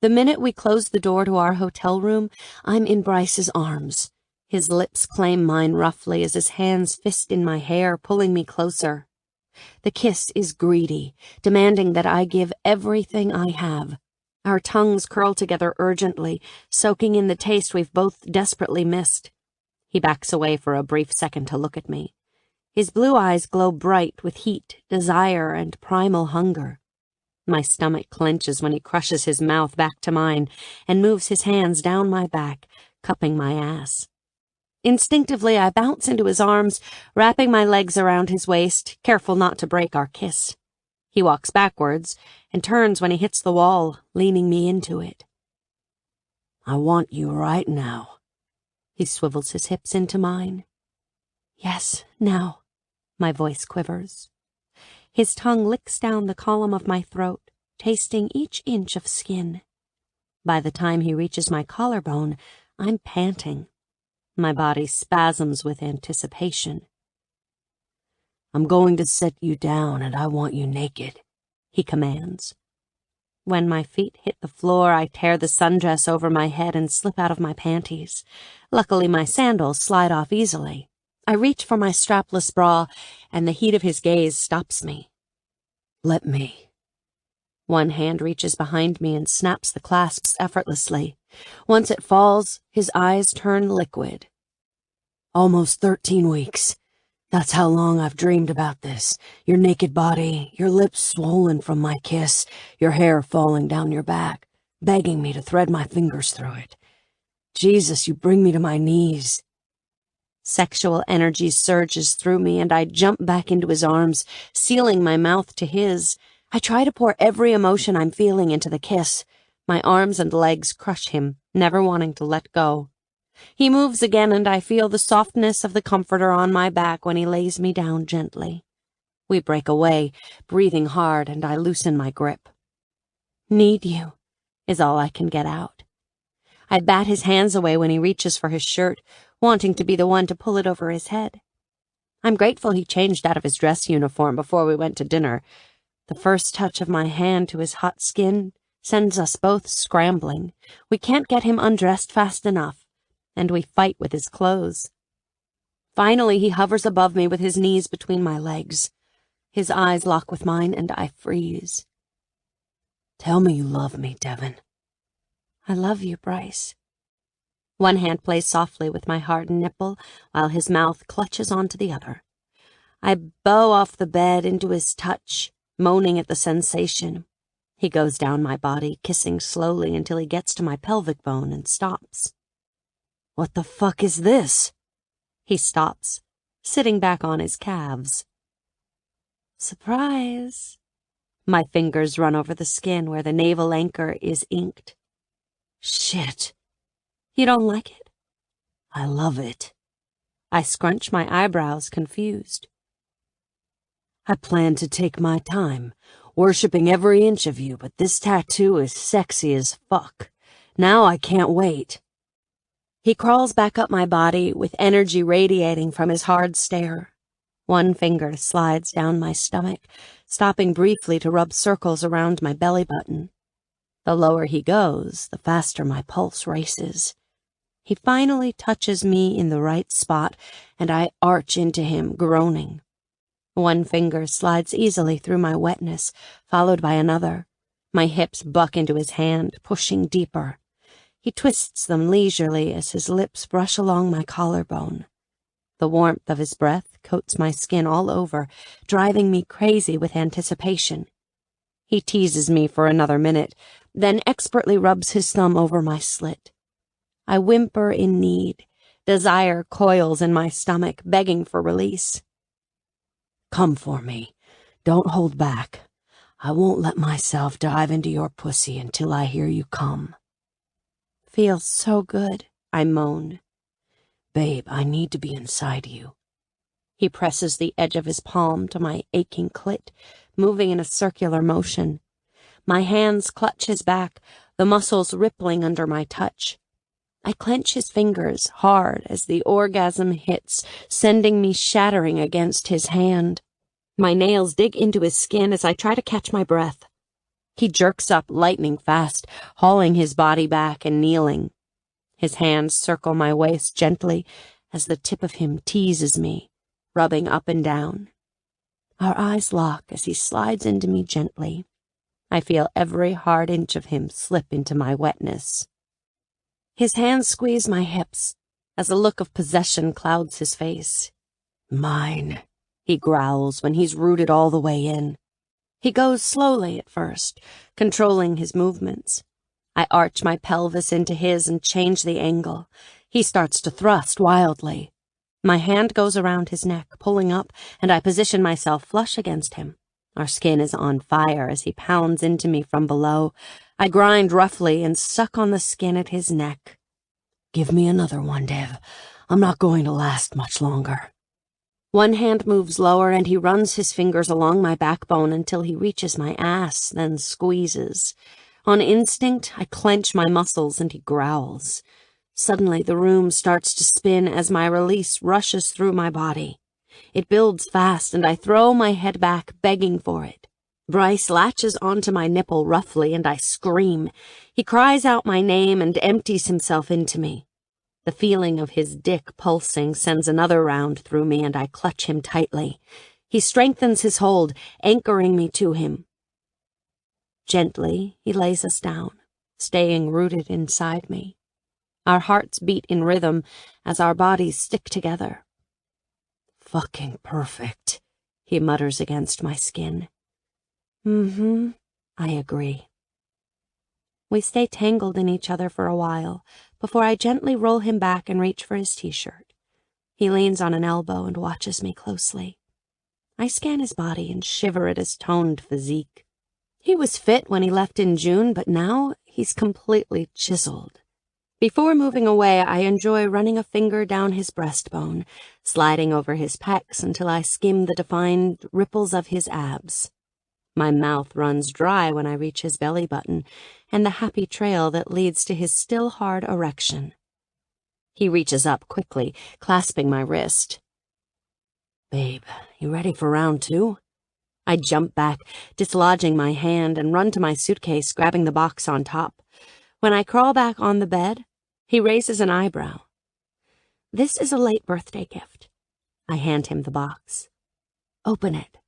The minute we close the door to our hotel room, I'm in Bryce's arms. His lips claim mine roughly as his hands fist in my hair, pulling me closer. The kiss is greedy, demanding that I give everything I have. Our tongues curl together urgently, soaking in the taste we've both desperately missed. He backs away for a brief second to look at me. His blue eyes glow bright with heat, desire, and primal hunger. My stomach clenches when he crushes his mouth back to mine and moves his hands down my back, cupping my ass. Instinctively, I bounce into his arms, wrapping my legs around his waist, careful not to break our kiss. He walks backwards and turns when he hits the wall, leaning me into it. I want you right now. He swivels his hips into mine. Yes, now. My voice quivers. His tongue licks down the column of my throat, tasting each inch of skin. By the time he reaches my collarbone, I'm panting. My body spasms with anticipation. I'm going to set you down and I want you naked, he commands. When my feet hit the floor, I tear the sundress over my head and slip out of my panties. Luckily, my sandals slide off easily. I reach for my strapless bra, and the heat of his gaze stops me. Let me. One hand reaches behind me and snaps the clasps effortlessly. Once it falls, his eyes turn liquid. Almost 13 weeks. That's how long I've dreamed about this. Your naked body, your lips swollen from my kiss, your hair falling down your back, begging me to thread my fingers through it. Jesus, you bring me to my knees. Sexual energy surges through me, and I jump back into his arms, sealing my mouth to his. I try to pour every emotion I'm feeling into the kiss. My arms and legs crush him, never wanting to let go. He moves again, and I feel the softness of the comforter on my back when he lays me down gently. We break away, breathing hard, and I loosen my grip. Need you, is all I can get out. I bat his hands away when he reaches for his shirt, wanting to be the one to pull it over his head. I'm grateful he changed out of his dress uniform before we went to dinner. The first touch of my hand to his hot skin sends us both scrambling. We can't get him undressed fast enough, and we fight with his clothes. Finally, he hovers above me with his knees between my legs. His eyes lock with mine, and I freeze. Tell me you love me, Devon. I love you, Bryce. One hand plays softly with my hardened nipple, while his mouth clutches onto the other. I bow off the bed into his touch, moaning at the sensation. He goes down my body, kissing slowly until he gets to my pelvic bone and stops. What the fuck is this? He stops, sitting back on his calves. Surprise. My fingers run over the skin where the navel anchor is inked. Shit. You don't like it? I love it. I scrunch my eyebrows, confused. I plan to take my time, worshipping every inch of you, but this tattoo is sexy as fuck. Now I can't wait. He crawls back up my body with energy radiating from his hard stare. One finger slides down my stomach, stopping briefly to rub circles around my belly button. The lower he goes, the faster my pulse races. He finally touches me in the right spot, and I arch into him, groaning. One finger slides easily through my wetness, followed by another. My hips buck into his hand, pushing deeper. He twists them leisurely as his lips brush along my collarbone. The warmth of his breath coats my skin all over, driving me crazy with anticipation. He teases me for another minute, then expertly rubs his thumb over my slit. I whimper in need. Desire coils in my stomach, begging for release. Come for me. Don't hold back. I won't let myself dive into your pussy until I hear you come. Feels so good, I moan. Babe, I need to be inside you. He presses the edge of his palm to my aching clit, moving in a circular motion. My hands clutch his back, the muscles rippling under my touch. I clench his fingers hard as the orgasm hits, sending me shattering against his hand. My nails dig into his skin as I try to catch my breath. He jerks up lightning fast, hauling his body back and kneeling. His hands circle my waist gently as the tip of him teases me, rubbing up and down. Our eyes lock as he slides into me gently. I feel every hard inch of him slip into my wetness. His hands squeeze my hips as a look of possession clouds his face. Mine, he growls when he's rooted all the way in. He goes slowly at first, controlling his movements. I arch my pelvis into his and change the angle. He starts to thrust wildly. My hand goes around his neck, pulling up, and I position myself flush against him. Our skin is on fire as he pounds into me from below. I grind roughly and suck on the skin at his neck. Give me another one, Dev. I'm not going to last much longer. One hand moves lower and he runs his fingers along my backbone until he reaches my ass, then squeezes. On instinct, I clench my muscles and he growls. Suddenly, the room starts to spin as my release rushes through my body. It builds fast and I throw my head back, begging for it. Bryce latches onto my nipple roughly and I scream. He cries out my name and empties himself into me. The feeling of his dick pulsing sends another round through me and I clutch him tightly. He strengthens his hold, anchoring me to him. Gently, he lays us down, staying rooted inside me. Our hearts beat in rhythm as our bodies stick together. Fucking perfect, he mutters against my skin. I agree. We stay tangled in each other for a while, before I gently roll him back and reach for his t-shirt. He leans on an elbow and watches me closely. I scan his body and shiver at his toned physique. He was fit when he left in June, but now he's completely chiseled. Before moving away, I enjoy running a finger down his breastbone, sliding over his pecs until I skim the defined ripples of his abs. My mouth runs dry when I reach his belly button and the happy trail that leads to his still hard erection. He reaches up quickly, clasping my wrist. Babe, you ready for round 2? I jump back, dislodging my hand, and run to my suitcase, grabbing the box on top. When I crawl back on the bed, he raises an eyebrow. This is a late birthday gift. I hand him the box. Open it.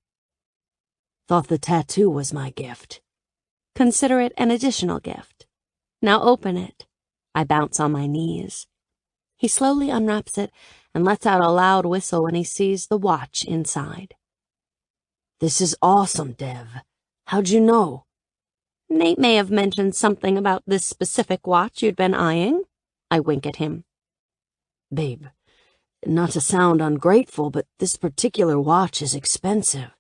Thought the tattoo was my gift. Consider it an additional gift. Now open it. I bounce on my knees. He slowly unwraps it and lets out a loud whistle when he sees the watch inside. This is awesome, Dev. How'd you know? Nate may have mentioned something about this specific watch you'd been eyeing. I wink at him. Babe, not to sound ungrateful, but this particular watch is expensive.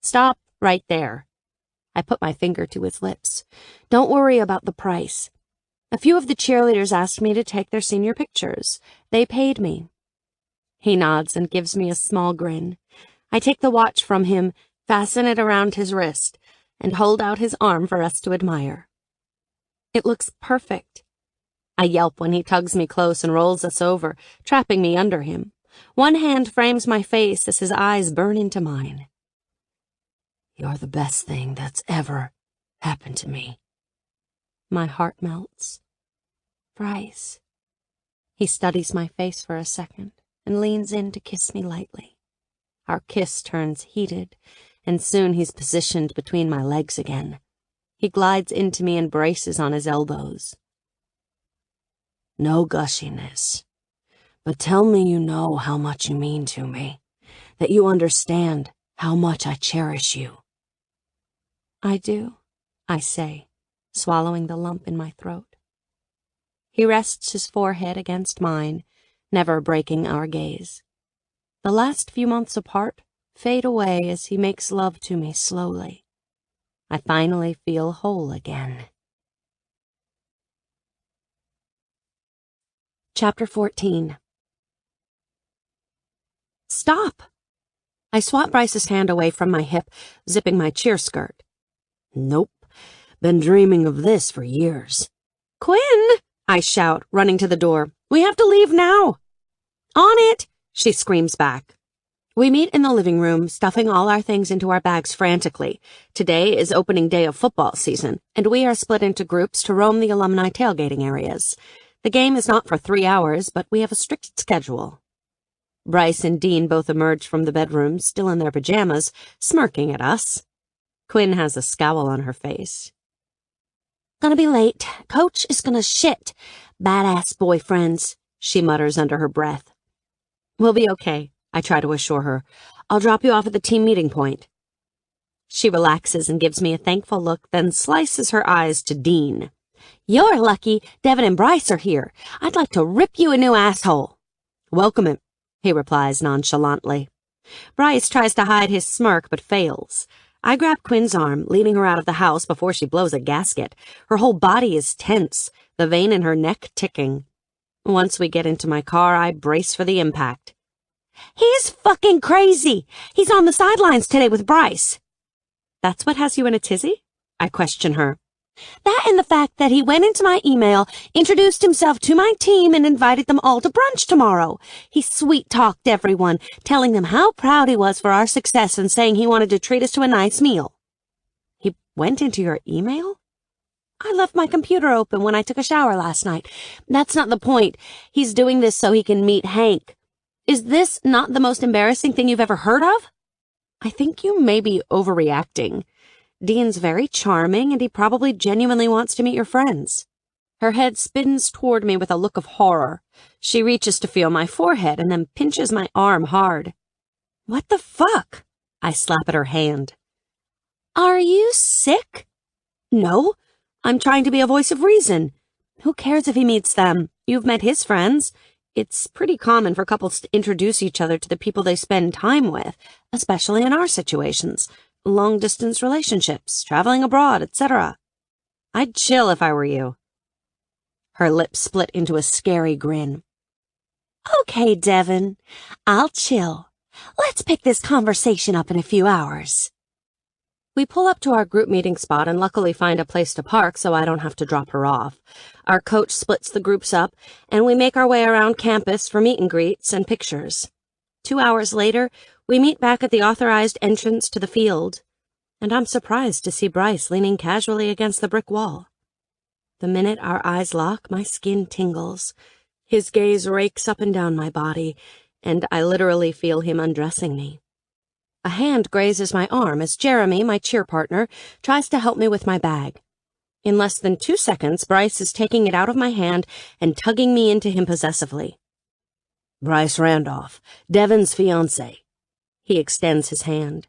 Stop right there. I put my finger to his lips. Don't worry about the price. A few of the cheerleaders asked me to take their senior pictures. They paid me. He nods and gives me a small grin. I take the watch from him, fasten it around his wrist, and hold out his arm for us to admire. It looks perfect. I yelp when he tugs me close and rolls us over, trapping me under him. One hand frames my face as his eyes burn into mine. You're the best thing that's ever happened to me. My heart melts. Bryce. He studies my face for a second and leans in to kiss me lightly. Our kiss turns heated, and soon he's positioned between my legs again. He glides into me and braces on his elbows. No gushiness, but tell me you know how much you mean to me, that you understand how much I cherish you. I do, I say, swallowing the lump in my throat. He rests his forehead against mine, never breaking our gaze. The last few months apart fade away as he makes love to me slowly. I finally feel whole again. Chapter 14. Stop! I swat Bryce's hand away from my hip, zipping my cheer skirt. Nope. Been dreaming of this for years. Quinn! I shout, running to the door. We have to leave now! On it! She screams back. We meet in the living room, stuffing all our things into our bags frantically. Today is opening day of football season, and we are split into groups to roam the alumni tailgating areas. The game is not for 3 hours, but we have a strict schedule. Bryce and Dean both emerge from the bedroom, still in their pajamas, smirking at us. Quinn has a scowl on her face. Gonna be late. Coach is gonna shit. Badass boyfriends, she mutters under her breath. We'll be okay, I try to assure her. I'll drop you off at the team meeting point. She relaxes and gives me a thankful look, then slices her eyes to Dean. You're lucky Devin and Bryce are here. I'd like to rip you a new asshole. Welcome him, he replies nonchalantly. Bryce tries to hide his smirk but fails. I grab Quinn's arm, leading her out of the house before she blows a gasket. Her whole body is tense, the vein in her neck ticking. Once we get into my car, I brace for the impact. He's fucking crazy! He's on the sidelines today with Bryce. That's what has you in a tizzy? I question her. That and the fact that he went into my email, introduced himself to my team, and invited them all to brunch tomorrow. He sweet-talked everyone, telling them how proud he was for our success and saying he wanted to treat us to a nice meal. He went into your email? I left my computer open when I took a shower last night. That's not the point. He's doing this so he can meet Hank. Is this not the most embarrassing thing you've ever heard of? I think you may be overreacting. Dean's very charming, and he probably genuinely wants to meet your friends. Her head spins toward me with a look of horror. She reaches to feel my forehead and then pinches my arm hard. What the fuck? I slap at her hand. Are you sick? No, I'm trying to be a voice of reason. Who cares if he meets them? You've met his friends. It's pretty common for couples to introduce each other to the people they spend time with, especially in our situations. Long-distance relationships, traveling abroad, etc. I'd chill if I were you. Her lips split into a scary grin. Okay, Devin, I'll chill. Let's pick this conversation up in a few hours. We pull up to our group meeting spot and luckily find a place to park so I don't have to drop her off. Our coach splits the groups up, and we make our way around campus for meet and greets and pictures. 2 hours later, we meet back at the authorized entrance to the field, and I'm surprised to see Bryce leaning casually against the brick wall. The minute our eyes lock, my skin tingles. His gaze rakes up and down my body, and I literally feel him undressing me. A hand grazes my arm as Jeremy, my cheer partner, tries to help me with my bag. In less than 2 seconds, Bryce is taking it out of my hand and tugging me into him possessively. Bryce Randolph, Devin's fiancé. He extends his hand.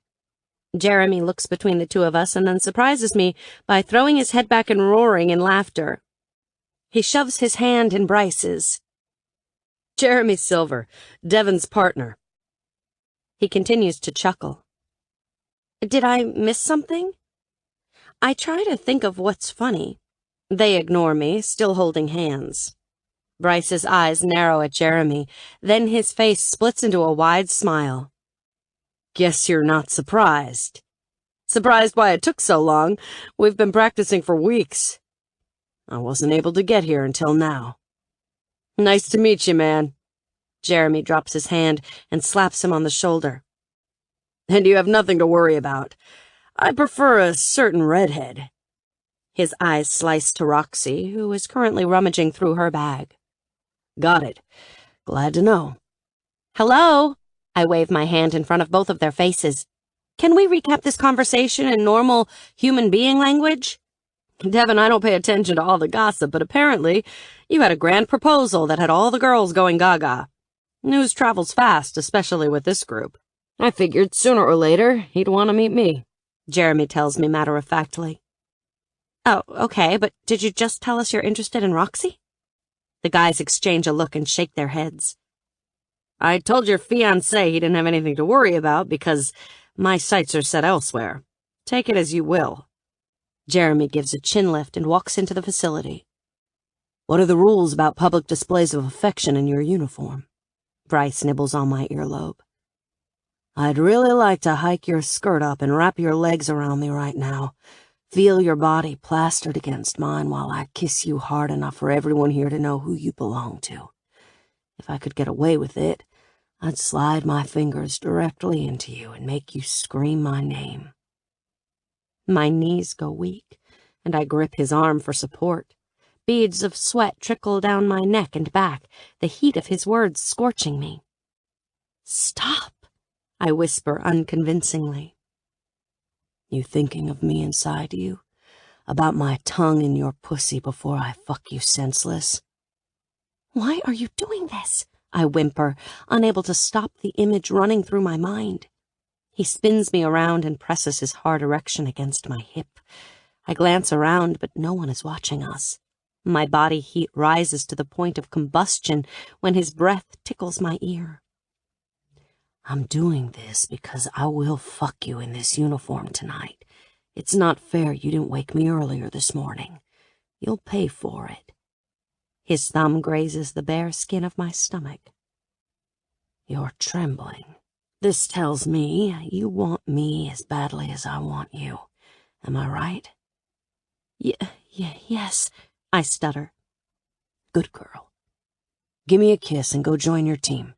Jeremy looks between the two of us and then surprises me by throwing his head back and roaring in laughter. He shoves his hand in Bryce's. Jeremy Silver, Devin's partner. He continues to chuckle. Did I miss something? I try to think of what's funny. They ignore me, still holding hands. Bryce's eyes narrow at Jeremy, then his face splits into a wide smile. Guess you're not surprised. Surprised why it took so long? We've been practicing for weeks. I wasn't able to get here until now. Nice to meet you, man. Jeremy drops his hand and slaps him on the shoulder. And you have nothing to worry about. I prefer a certain redhead. His eyes slice to Roxy, who is currently rummaging through her bag. Got it. Glad to know. Hello? I wave my hand in front of both of their faces. Can we recap this conversation in normal human being language? Devin, I don't pay attention to all the gossip, but apparently you had a grand proposal that had all the girls going gaga. News travels fast, especially with this group. I figured sooner or later he'd want to meet me, Jeremy tells me matter-of-factly. Oh, okay, but did you just tell us you're interested in Roxy? The guys exchange a look and shake their heads. I told your fiancé he didn't have anything to worry about because my sights are set elsewhere. Take it as you will. Jeremy gives a chin lift and walks into the facility. What are the rules about public displays of affection in your uniform? Bryce nibbles on my earlobe. I'd really like to hike your skirt up and wrap your legs around me right now. Feel your body plastered against mine while I kiss you hard enough for everyone here to know who you belong to. If I could get away with it, I'd slide my fingers directly into you and make you scream my name. My knees go weak, and I grip his arm for support. Beads of sweat trickle down my neck and back, the heat of his words scorching me. Stop, I whisper unconvincingly. You thinking of me inside you? About my tongue in your pussy before I fuck you senseless? Why are you doing this? I whimper, unable to stop the image running through my mind. He spins me around and presses his hard erection against my hip. I glance around, but no one is watching us. My body heat rises to the point of combustion when his breath tickles my ear. I'm doing this because I will fuck you in this uniform tonight. It's not fair you didn't wake me earlier this morning. You'll pay for it. His thumb grazes the bare skin of my stomach. You're trembling. This tells me you want me as badly as I want you. Am I right? Yes, I stutter. Good girl. Give me a kiss and go join your team.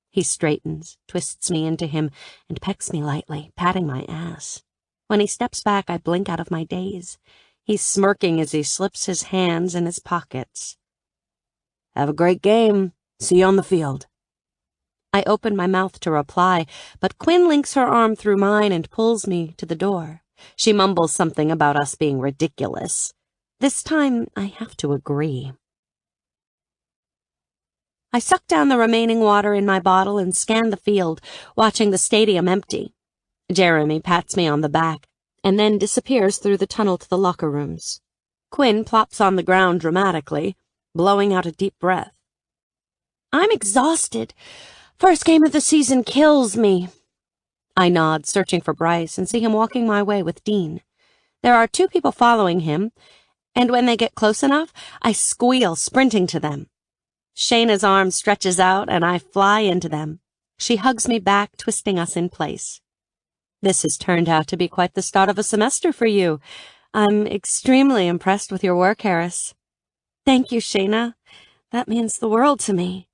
He straightens, twists me into him, and pecks me lightly, patting my ass. When he steps back, I blink out of my daze. He's smirking as he slips his hands in his pockets. Have a great game. See you on the field. I open my mouth to reply, but Quinn links her arm through mine and pulls me to the door. She mumbles something about us being ridiculous. This time, I have to agree. I suck down the remaining water in my bottle and scan the field, watching the stadium empty. Jeremy pats me on the back, and then disappears through the tunnel to the locker rooms. Quinn plops on the ground dramatically, blowing out a deep breath. I'm exhausted. First game of the season kills me. I nod, searching for Bryce, and see him walking my way with Dean. There are 2 people following him, and when they get close enough, I squeal, sprinting to them. Shayna's arm stretches out, and I fly into them. She hugs me back, twisting us in place. This has turned out to be quite the start of a semester for you. I'm extremely impressed with your work, Harris. Thank you, Shayna. That means the world to me.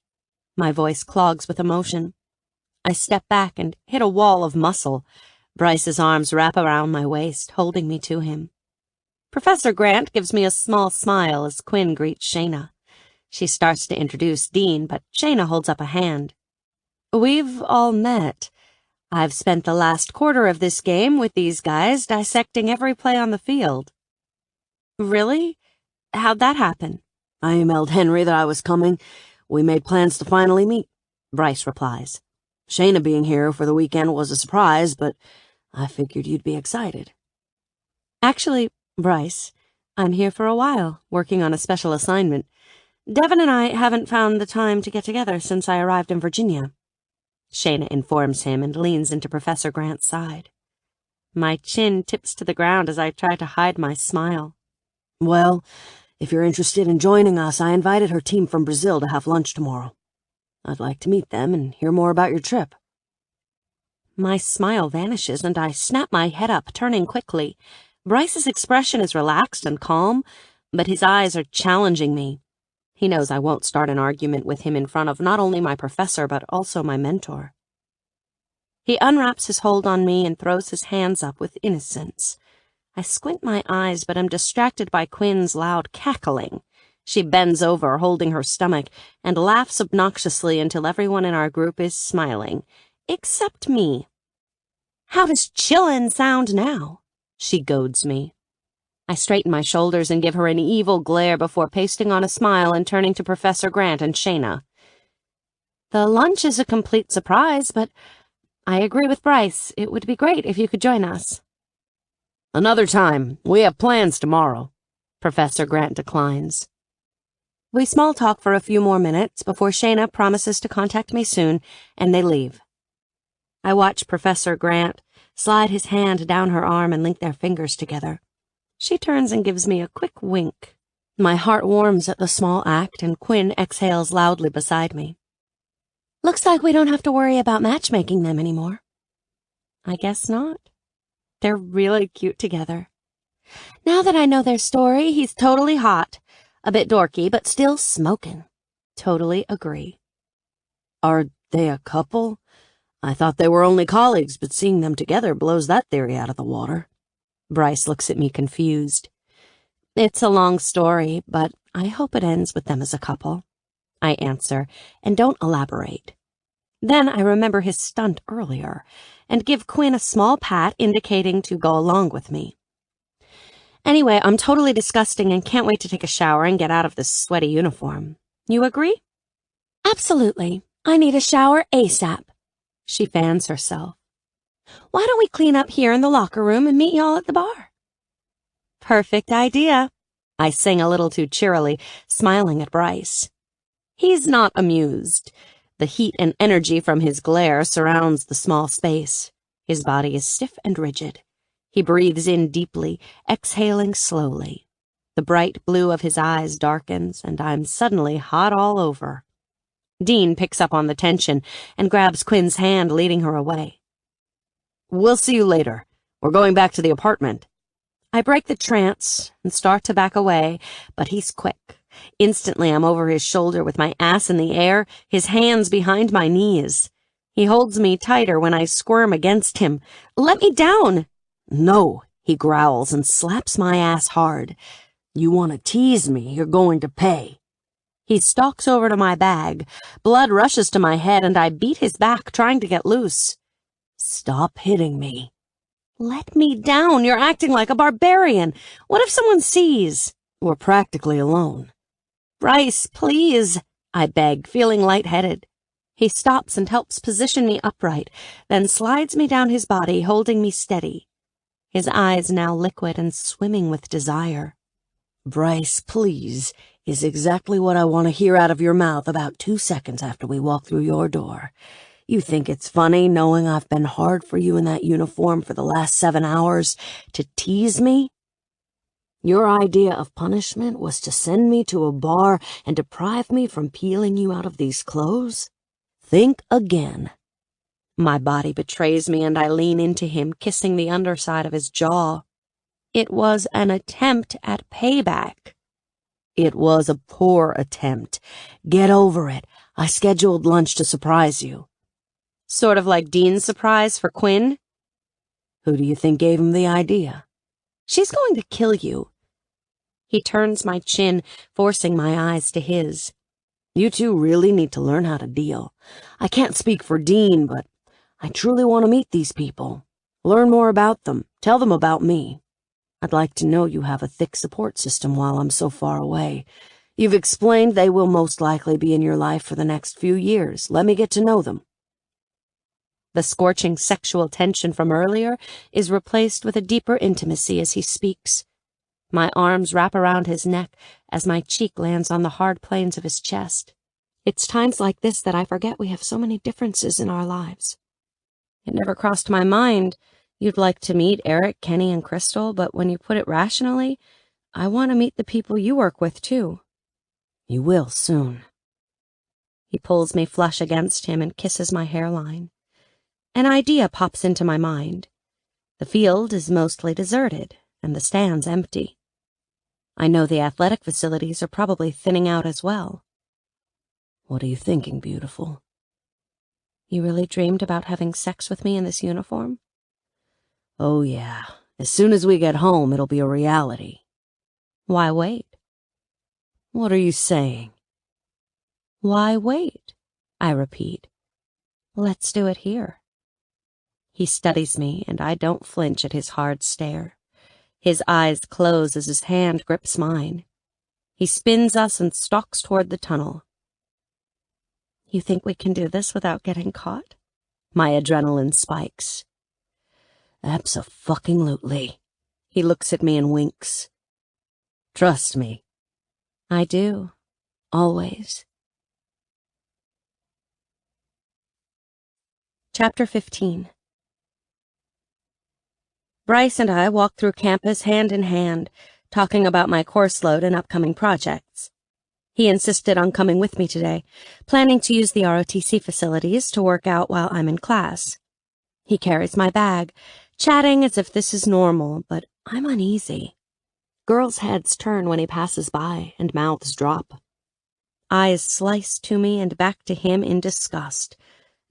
My voice clogs with emotion. I step back and hit a wall of muscle. Bryce's arms wrap around my waist, holding me to him. Professor Grant gives me a small smile as Quinn greets Shayna. She starts to introduce Dean, but Shayna holds up a hand. We've all met. I've spent the last quarter of this game with these guys dissecting every play on the field. Really? How'd that happen? I emailed Henry that I was coming. We made plans to finally meet, Bryce replies. Shayna being here for the weekend was a surprise, but I figured you'd be excited. Actually, Bryce, I'm here for a while, working on a special assignment. Devin and I haven't found the time to get together since I arrived in Virginia. Shayna informs him and leans into Professor Grant's side. My chin tips to the ground as I try to hide my smile. Well, if you're interested in joining us, I invited her team from Brazil to have lunch tomorrow. I'd like to meet them and hear more about your trip. My smile vanishes and I snap my head up, turning quickly. Bryce's expression is relaxed and calm, but his eyes are challenging me. He knows I won't start an argument with him in front of not only my professor, but also my mentor. He unwraps his hold on me and throws his hands up with innocence. I squint my eyes, but am distracted by Quinn's loud cackling. She bends over, holding her stomach, and laughs obnoxiously until everyone in our group is smiling, except me. How does chillin' sound now? She goads me. I straighten my shoulders and give her an evil glare before pasting on a smile and turning to Professor Grant and Shayna. The lunch is a complete surprise, but I agree with Bryce. It would be great if you could join us. Another time. We have plans tomorrow. Professor Grant declines. We small talk for a few more minutes before Shayna promises to contact me soon, and they leave. I watch Professor Grant slide his hand down her arm and link their fingers together. She turns and gives me a quick wink. My heart warms at the small act, and Quinn exhales loudly beside me. Looks like we don't have to worry about matchmaking them anymore. I guess not. They're really cute together. Now that I know their story, he's totally hot. A bit dorky, but still smokin'. Totally agree. Are they a couple? I thought they were only colleagues, but seeing them together blows that theory out of the water. Bryce looks at me confused. It's a long story, but I hope it ends with them as a couple. I answer, and don't elaborate. Then I remember his stunt earlier, and give Quinn a small pat indicating to go along with me. Anyway, I'm totally disgusting and can't wait to take a shower and get out of this sweaty uniform. You agree? Absolutely. I need a shower ASAP. She fans herself. Why don't we clean up here in the locker room and meet y'all at the bar? Perfect idea. I sing a little too cheerily, smiling at Bryce. He's not amused. The heat and energy from his glare surrounds the small space. His body is stiff and rigid. He breathes in deeply, exhaling slowly. The bright blue of his eyes darkens, and I'm suddenly hot all over. Dean picks up on the tension and grabs Quinn's hand, leading her away. We'll see you later. We're going back to the apartment. I break the trance and start to back away, but he's quick. Instantly, I'm over his shoulder with my ass in the air, his hands behind my knees. He holds me tighter when I squirm against him. Let me down! No, he growls and slaps my ass hard. You want to tease me, you're going to pay. He stalks over to my bag. Blood rushes to my head, and I beat his back, trying to get loose. Stop hitting me. Let me down. You're acting like a barbarian. What if someone sees? We're practically alone. Bryce, please, I beg, feeling lightheaded. He stops and helps position me upright, then slides me down his body, holding me steady. His eyes now liquid and swimming with desire. Bryce, please, is exactly what I want to hear out of your mouth about 2 seconds after we walk through your door. You think it's funny knowing I've been hard for you in that uniform for the last 7 hours to tease me? Your idea of punishment was to send me to a bar and deprive me from peeling you out of these clothes? Think again. My body betrays me and I lean into him, kissing the underside of his jaw. It was an attempt at payback. It was a poor attempt. Get over it. I scheduled lunch to surprise you. Sort of like Dean's surprise for Quinn? Who do you think gave him the idea? She's going to kill you. He turns my chin, forcing my eyes to his. You two really need to learn how to deal. I can't speak for Dean, but I truly want to meet these people. Learn more about them. Tell them about me. I'd like to know you have a thick support system while I'm so far away. You've explained they will most likely be in your life for the next few years. Let me get to know them. The scorching sexual tension from earlier is replaced with a deeper intimacy as he speaks. My arms wrap around his neck as my cheek lands on the hard planes of his chest. It's times like this that I forget we have so many differences in our lives. It never crossed my mind you'd like to meet Eric, Kenny, and Crystal, but when you put it rationally, I want to meet the people you work with, too. You will soon. He pulls me flush against him and kisses my hairline. An idea pops into my mind. The field is mostly deserted, and the stands empty. I know the athletic facilities are probably thinning out as well. What are you thinking, beautiful? You really dreamed about having sex with me in this uniform? Oh, yeah. As soon as we get home, it'll be a reality. Why wait? What are you saying? Why wait? I repeat. Let's do it here. He studies me, and I don't flinch at his hard stare. His eyes close as his hand grips mine. He spins us and stalks toward the tunnel. You think we can do this without getting caught? My adrenaline spikes. Abso-fucking-lutely. He looks at me and winks. Trust me. I do. Always. Chapter 15. Bryce and I walked through campus hand in hand, talking about my course load and upcoming projects. He insisted on coming with me today, planning to use the ROTC facilities to work out while I'm in class. He carries my bag, chatting as if this is normal, but I'm uneasy. Girls' heads turn when he passes by, and mouths drop. Eyes slice to me and back to him in disgust.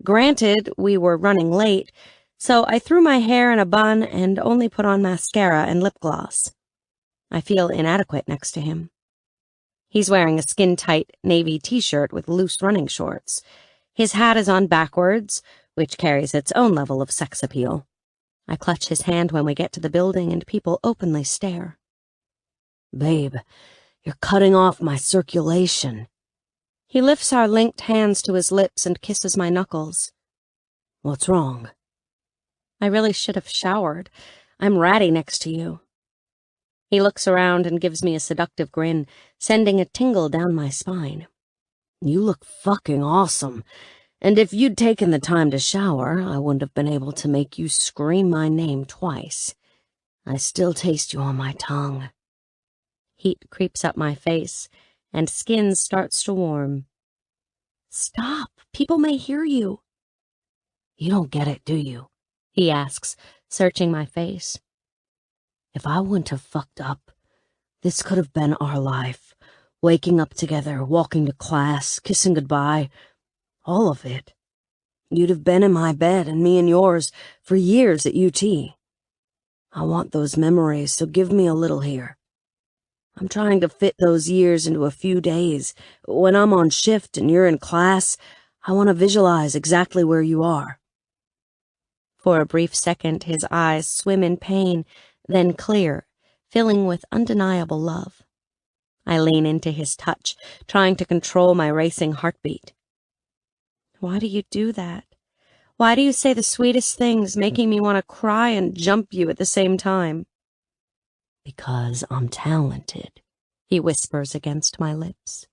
Granted, we were running late, so I threw my hair in a bun and only put on mascara and lip gloss. I feel inadequate next to him. He's wearing a skin-tight navy t-shirt with loose running shorts. His hat is on backwards, which carries its own level of sex appeal. I clutch his hand when we get to the building and people openly stare. Babe, you're cutting off my circulation. He lifts our linked hands to his lips and kisses my knuckles. What's wrong? I really should have showered. I'm ratty next to you. He looks around and gives me a seductive grin, sending a tingle down my spine. You look fucking awesome. And if you'd taken the time to shower, I wouldn't have been able to make you scream my name twice. I still taste you on my tongue. Heat creeps up my face, and skin starts to warm. Stop! People may hear you. You don't get it, do you? He asks, searching my face. If I wouldn't have fucked up, this could have been our life. Waking up together, walking to class, kissing goodbye. All of it. You'd have been in my bed and me in yours for years at UT. I want those memories, so give me a little here. I'm trying to fit those years into a few days. When I'm on shift and you're in class, I want to visualize exactly where you are. For a brief second, his eyes swim in pain, then clear, filling with undeniable love. I lean into his touch, trying to control my racing heartbeat. Why do you do that? Why do you say the sweetest things, making me want to cry and jump you at the same time? Because I'm talented, he whispers against my lips.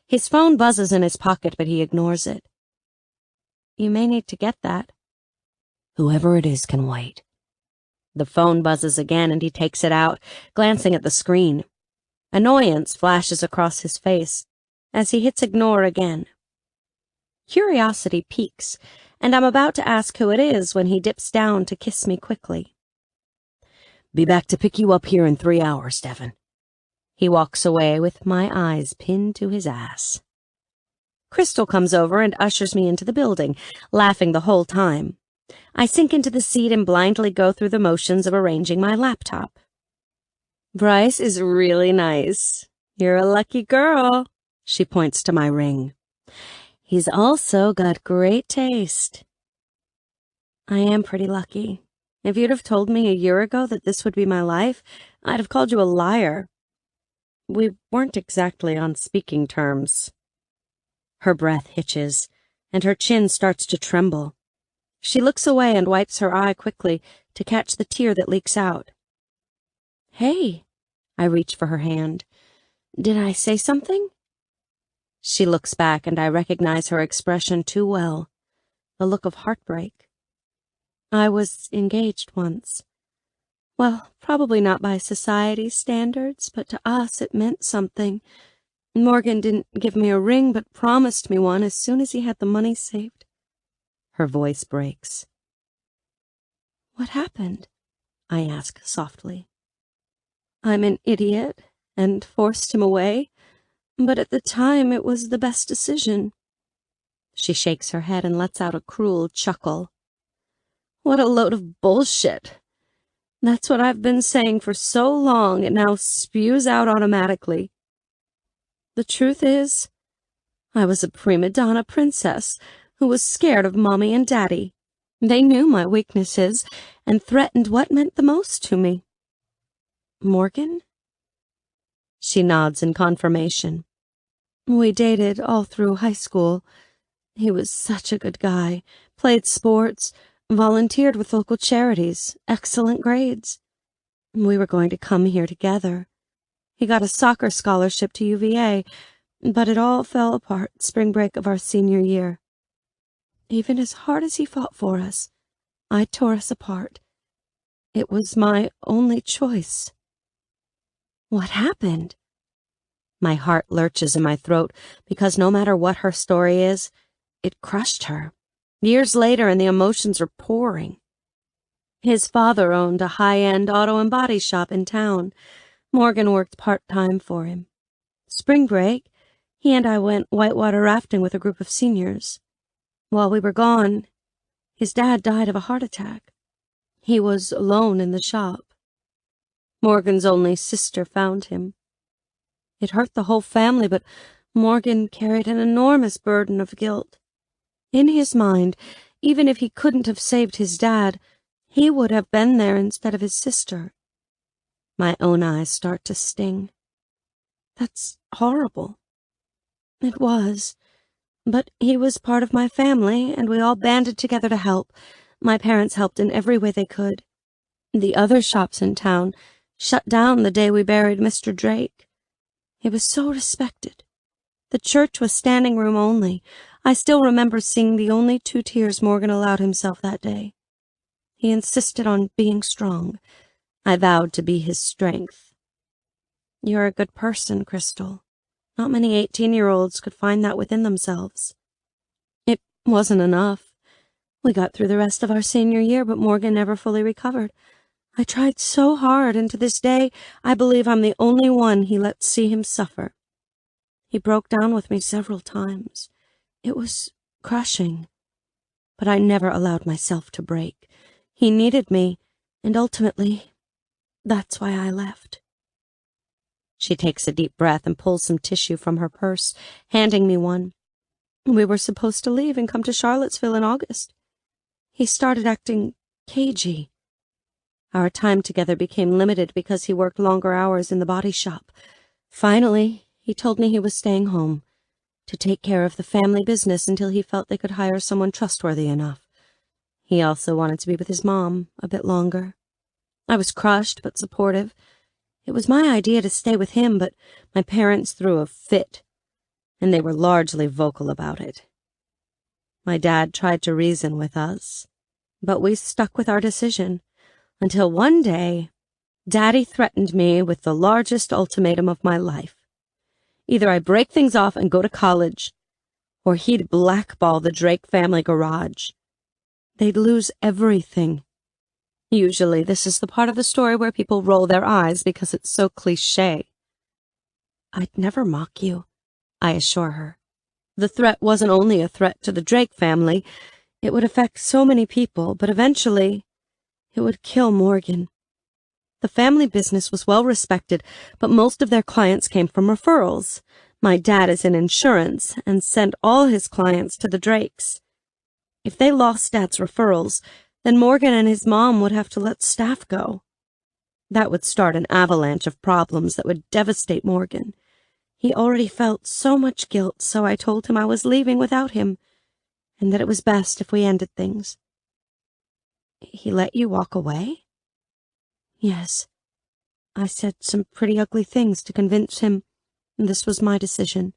His phone buzzes in his pocket, but he ignores it. You may need to get that. Whoever it is can wait. The phone buzzes again, and he takes it out, glancing at the screen. Annoyance flashes across his face as he hits ignore again. Curiosity piques, and I'm about to ask who it is when he dips down to kiss me quickly. Be back to pick you up here in 3 hours, Devin. He walks away with my eyes pinned to his ass. Crystal comes over and ushers me into the building, laughing the whole time. I sink into the seat and blindly go through the motions of arranging my laptop. Bryce is really nice. You're a lucky girl. She points to my ring. He's also got great taste. I am pretty lucky. If you'd have told me a year ago that this would be my life, I'd have called you a liar. We weren't exactly on speaking terms. Her breath hitches, and her chin starts to tremble. She looks away and wipes her eye quickly to catch the tear that leaks out. Hey, I reach for her hand. Did I say something? She looks back, and I recognize her expression too well, the look of heartbreak. I was engaged once. Well, probably not by society's standards, but to us it meant something. Morgan didn't give me a ring, but promised me one as soon as he had the money saved. Her voice breaks. What happened? I ask softly. I'm an idiot and forced him away, but at the time it was the best decision. She shakes her head and lets out a cruel chuckle. What a load of bullshit. That's what I've been saying for so long, it now spews out automatically. The truth is, I was a prima donna princess who was scared of Mommy and Daddy. They knew my weaknesses and threatened what meant the most to me. Morgan? She nods in confirmation. We dated all through high school. He was such a good guy, played sports, volunteered with local charities, excellent grades. We were going to come here together. He got a soccer scholarship to UVA, but it all fell apart spring break of our senior year. Even as hard as he fought for us, I tore us apart. It was my only choice. What happened? My heart lurches in my throat because no matter what her story is, it crushed her. Years later, and the emotions are pouring. His father owned a high-end auto and body shop in town. Morgan worked part-time for him. Spring break, he and I went whitewater rafting with a group of seniors. While we were gone, his dad died of a heart attack. He was alone in the shop. Morgan's only sister found him. It hurt the whole family, but Morgan carried an enormous burden of guilt. In his mind, even if he couldn't have saved his dad, he would have been there instead of his sister. My own eyes start to sting. That's horrible. It was, But he was part of my family, and we all banded together to help. My parents helped in every way they could. The other shops in town shut down the day we buried Mr. Drake. He was so respected. The church was standing room only. I still remember seeing the only 2 tears Morgan allowed himself that day. He insisted on being strong. I vowed to be his strength. You're a good person, Crystal. Not many 18-year-olds could find that within themselves. It wasn't enough. We got through the rest of our senior year, but Morgan never fully recovered. I tried so hard, and to this day, I believe I'm the only one he let see him suffer. He broke down with me several times. It was crushing. But I never allowed myself to break. He needed me, and ultimately, that's why I left. She takes a deep breath and pulls some tissue from her purse, handing me one. We were supposed to leave and come to Charlottesville in August. He started acting cagey. Our time together became limited because he worked longer hours in the body shop. Finally, he told me he was staying home to take care of the family business until he felt they could hire someone trustworthy enough. He also wanted to be with his mom a bit longer. I was crushed but supportive. It was my idea to stay with him, but my parents threw a fit, and they were largely vocal about it. My dad tried to reason with us, but we stuck with our decision, until one day, Daddy threatened me with the largest ultimatum of my life. Either I break things off and go to college, or he'd blackball the Drake family garage. They'd lose everything. Usually this is the part of the story where people roll their eyes because it's so cliché. I'd never mock you, I assure her. The threat wasn't only a threat to the Drake family. It would affect so many people, but eventually it would kill Morgan. The family business was well respected, but most of their clients came from referrals. My dad is in insurance and sent all his clients to the Drakes. If they lost Dad's referrals, then Morgan and his mom would have to let staff go. That would start an avalanche of problems that would devastate Morgan. He already felt so much guilt, so I told him I was leaving without him, and that it was best if we ended things. He let you walk away? Yes. I said some pretty ugly things to convince him this was my decision.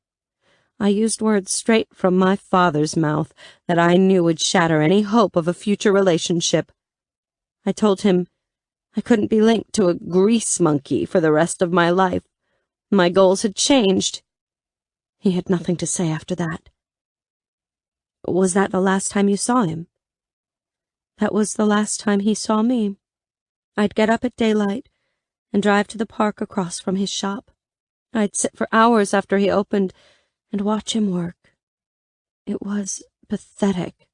I used words straight from my father's mouth that I knew would shatter any hope of a future relationship. I told him I couldn't be linked to a grease monkey for the rest of my life. My goals had changed. He had nothing to say after that. Was that the last time you saw him? That was the last time he saw me. I'd get up at daylight and drive to the park across from his shop. I'd sit for hours after he opened and watch him work. It was pathetic.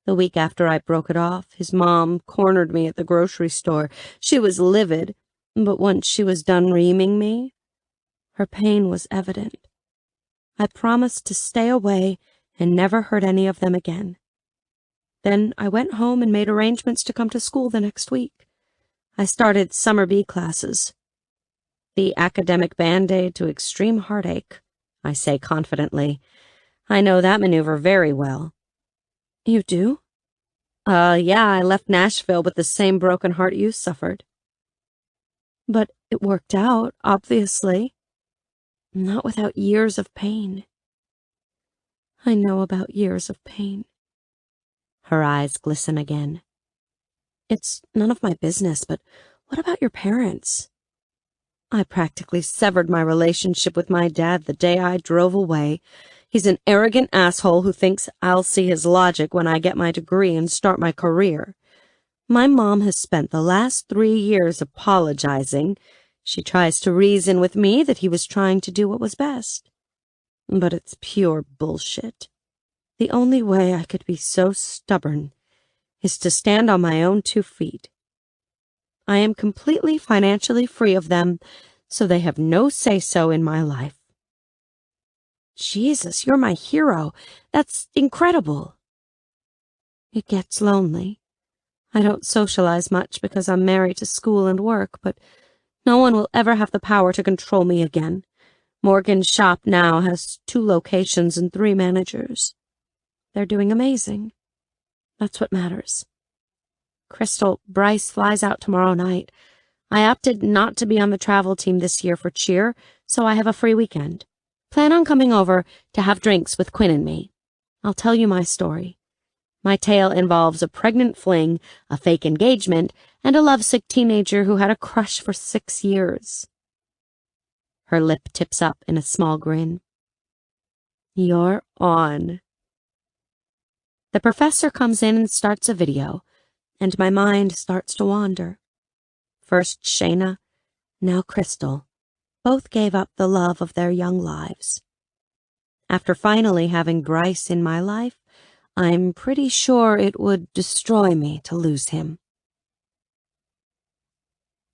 The week after I broke it off, his mom cornered me at the grocery store. She was livid, but once she was done reaming me, her pain was evident. I promised to stay away and never hurt any of them again. Then I went home and made arrangements to come to school the next week. I started summer B classes. The academic band-aid to extreme heartache, I say confidently. I know that maneuver very well. You do? Yeah, I left Nashville with the same broken heart you suffered. But it worked out, obviously. Not without years of pain. I know about years of pain. Her eyes glisten again. It's none of my business, but what about your parents? I practically severed my relationship with my dad the day I drove away. He's an arrogant asshole who thinks I'll see his logic when I get my degree and start my career. My mom has spent the last 3 years apologizing. She tries to reason with me that he was trying to do what was best. But it's pure bullshit. The only way I could be so stubborn is to stand on my own 2 feet. I am completely financially free of them, so they have no say-so in my life. Jesus, you're my hero. That's incredible. It gets lonely. I don't socialize much because I'm married to school and work, but no one will ever have the power to control me again. Morgan's shop now has 2 locations and 3 managers. They're doing amazing. That's what matters. Crystal, Bryce flies out tomorrow night. I opted not to be on the travel team this year for cheer, so I have a free weekend. Plan on coming over to have drinks with Quinn and me. I'll tell you my story. My tale involves a pregnant fling, a fake engagement, and a lovesick teenager who had a crush for 6 years. Her lip tips up in a small grin. You're on. The professor comes in and starts a video, and my mind starts to wander. First Shayna, now Crystal, both gave up the love of their young lives. After finally having Bryce in my life, I'm pretty sure it would destroy me to lose him.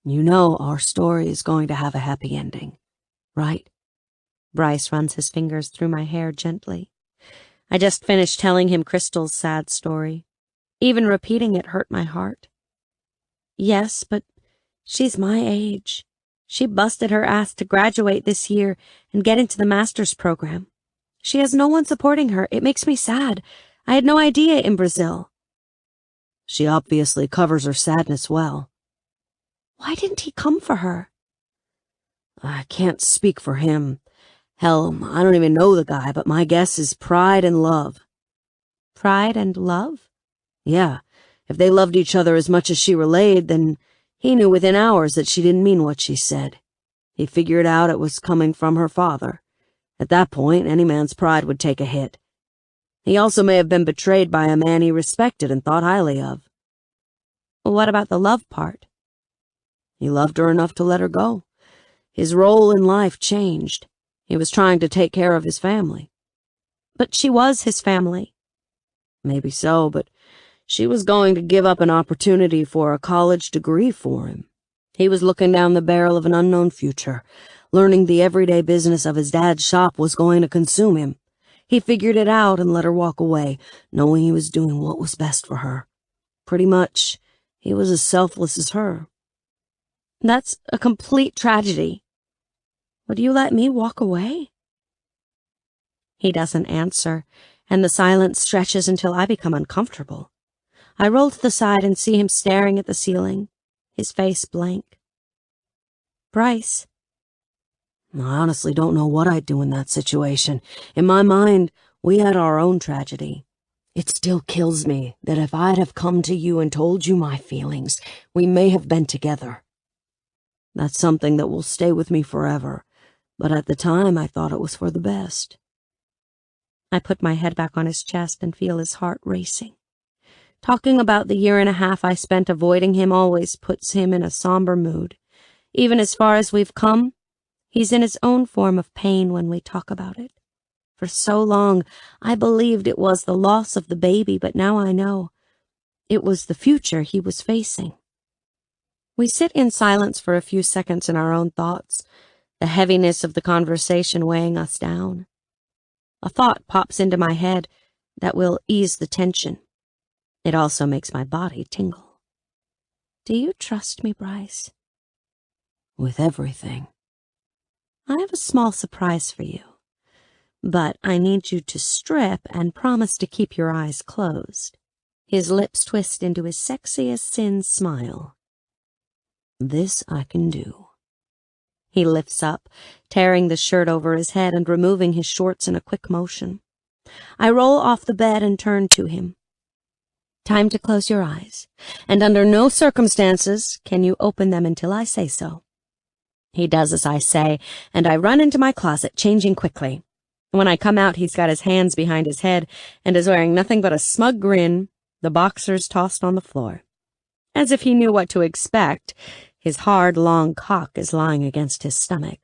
You know our story is going to have a happy ending, right? Bryce runs his fingers through my hair gently. I just finished telling him Crystal's sad story. Even repeating it hurt my heart. Yes, but she's my age. She busted her ass to graduate this year and get into the master's program. She has no one supporting her. It makes me sad. I had no idea in Brazil. She obviously covers her sadness well. Why didn't he come for her? I can't speak for him. Hell, I don't even know the guy, but my guess is pride and love. Pride and love? Yeah, if they loved each other as much as she relayed, then he knew within hours that she didn't mean what she said. He figured out it was coming from her father. At that point, any man's pride would take a hit. He also may have been betrayed by a man he respected and thought highly of. What about the love part? He loved her enough to let her go. His role in life changed. He was trying to take care of his family. But she was his family. Maybe so, but she was going to give up an opportunity for a college degree for him. He was looking down the barrel of an unknown future. Learning the everyday business of his dad's shop was going to consume him. He figured it out and let her walk away, knowing he was doing what was best for her. Pretty much, he was as selfless as her. That's a complete tragedy. Would you let me walk away? He doesn't answer, and the silence stretches until I become uncomfortable. I roll to the side and see him staring at the ceiling, his face blank. Bryce. I honestly don't know what I'd do in that situation. In my mind, we had our own tragedy. It still kills me that if I'd have come to you and told you my feelings, we may have been together. That's something that will stay with me forever, but at the time I thought it was for the best. I put my head back on his chest and feel his heart racing. Talking about the 1.5 years I spent avoiding him always puts him in a somber mood. Even as far as we've come, he's in his own form of pain when we talk about it. For so long, I believed it was the loss of the baby, but now I know it was the future he was facing. We sit in silence for a few seconds in our own thoughts, the heaviness of the conversation weighing us down. A thought pops into my head that will ease the tension. It also makes my body tingle. Do you trust me, Bryce? With everything. I have a small surprise for you, but I need you to strip and promise to keep your eyes closed. His lips twist into his sexiest sin smile. This I can do. He lifts up, tearing the shirt over his head and removing his shorts in a quick motion. I roll off the bed and turn to him. Time to close your eyes, and under no circumstances can you open them until I say so. He does as I say, and I run into my closet, changing quickly. When I come out, he's got his hands behind his head and is wearing nothing but a smug grin, the boxers tossed on the floor. As if he knew what to expect, his hard, long cock is lying against his stomach.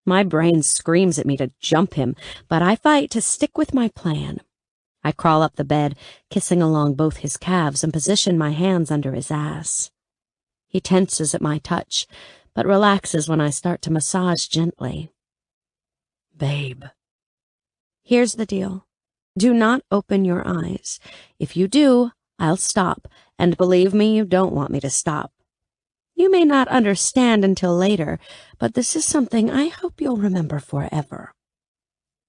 My brain screams at me to jump him, but I fight to stick with my plan. I crawl up the bed, kissing along both his calves, and position my hands under his ass. He tenses at my touch, but relaxes when I start to massage gently. Babe. Here's the deal. Do not open your eyes. If you do, I'll stop, and believe me, you don't want me to stop. You may not understand until later, but this is something I hope you'll remember forever."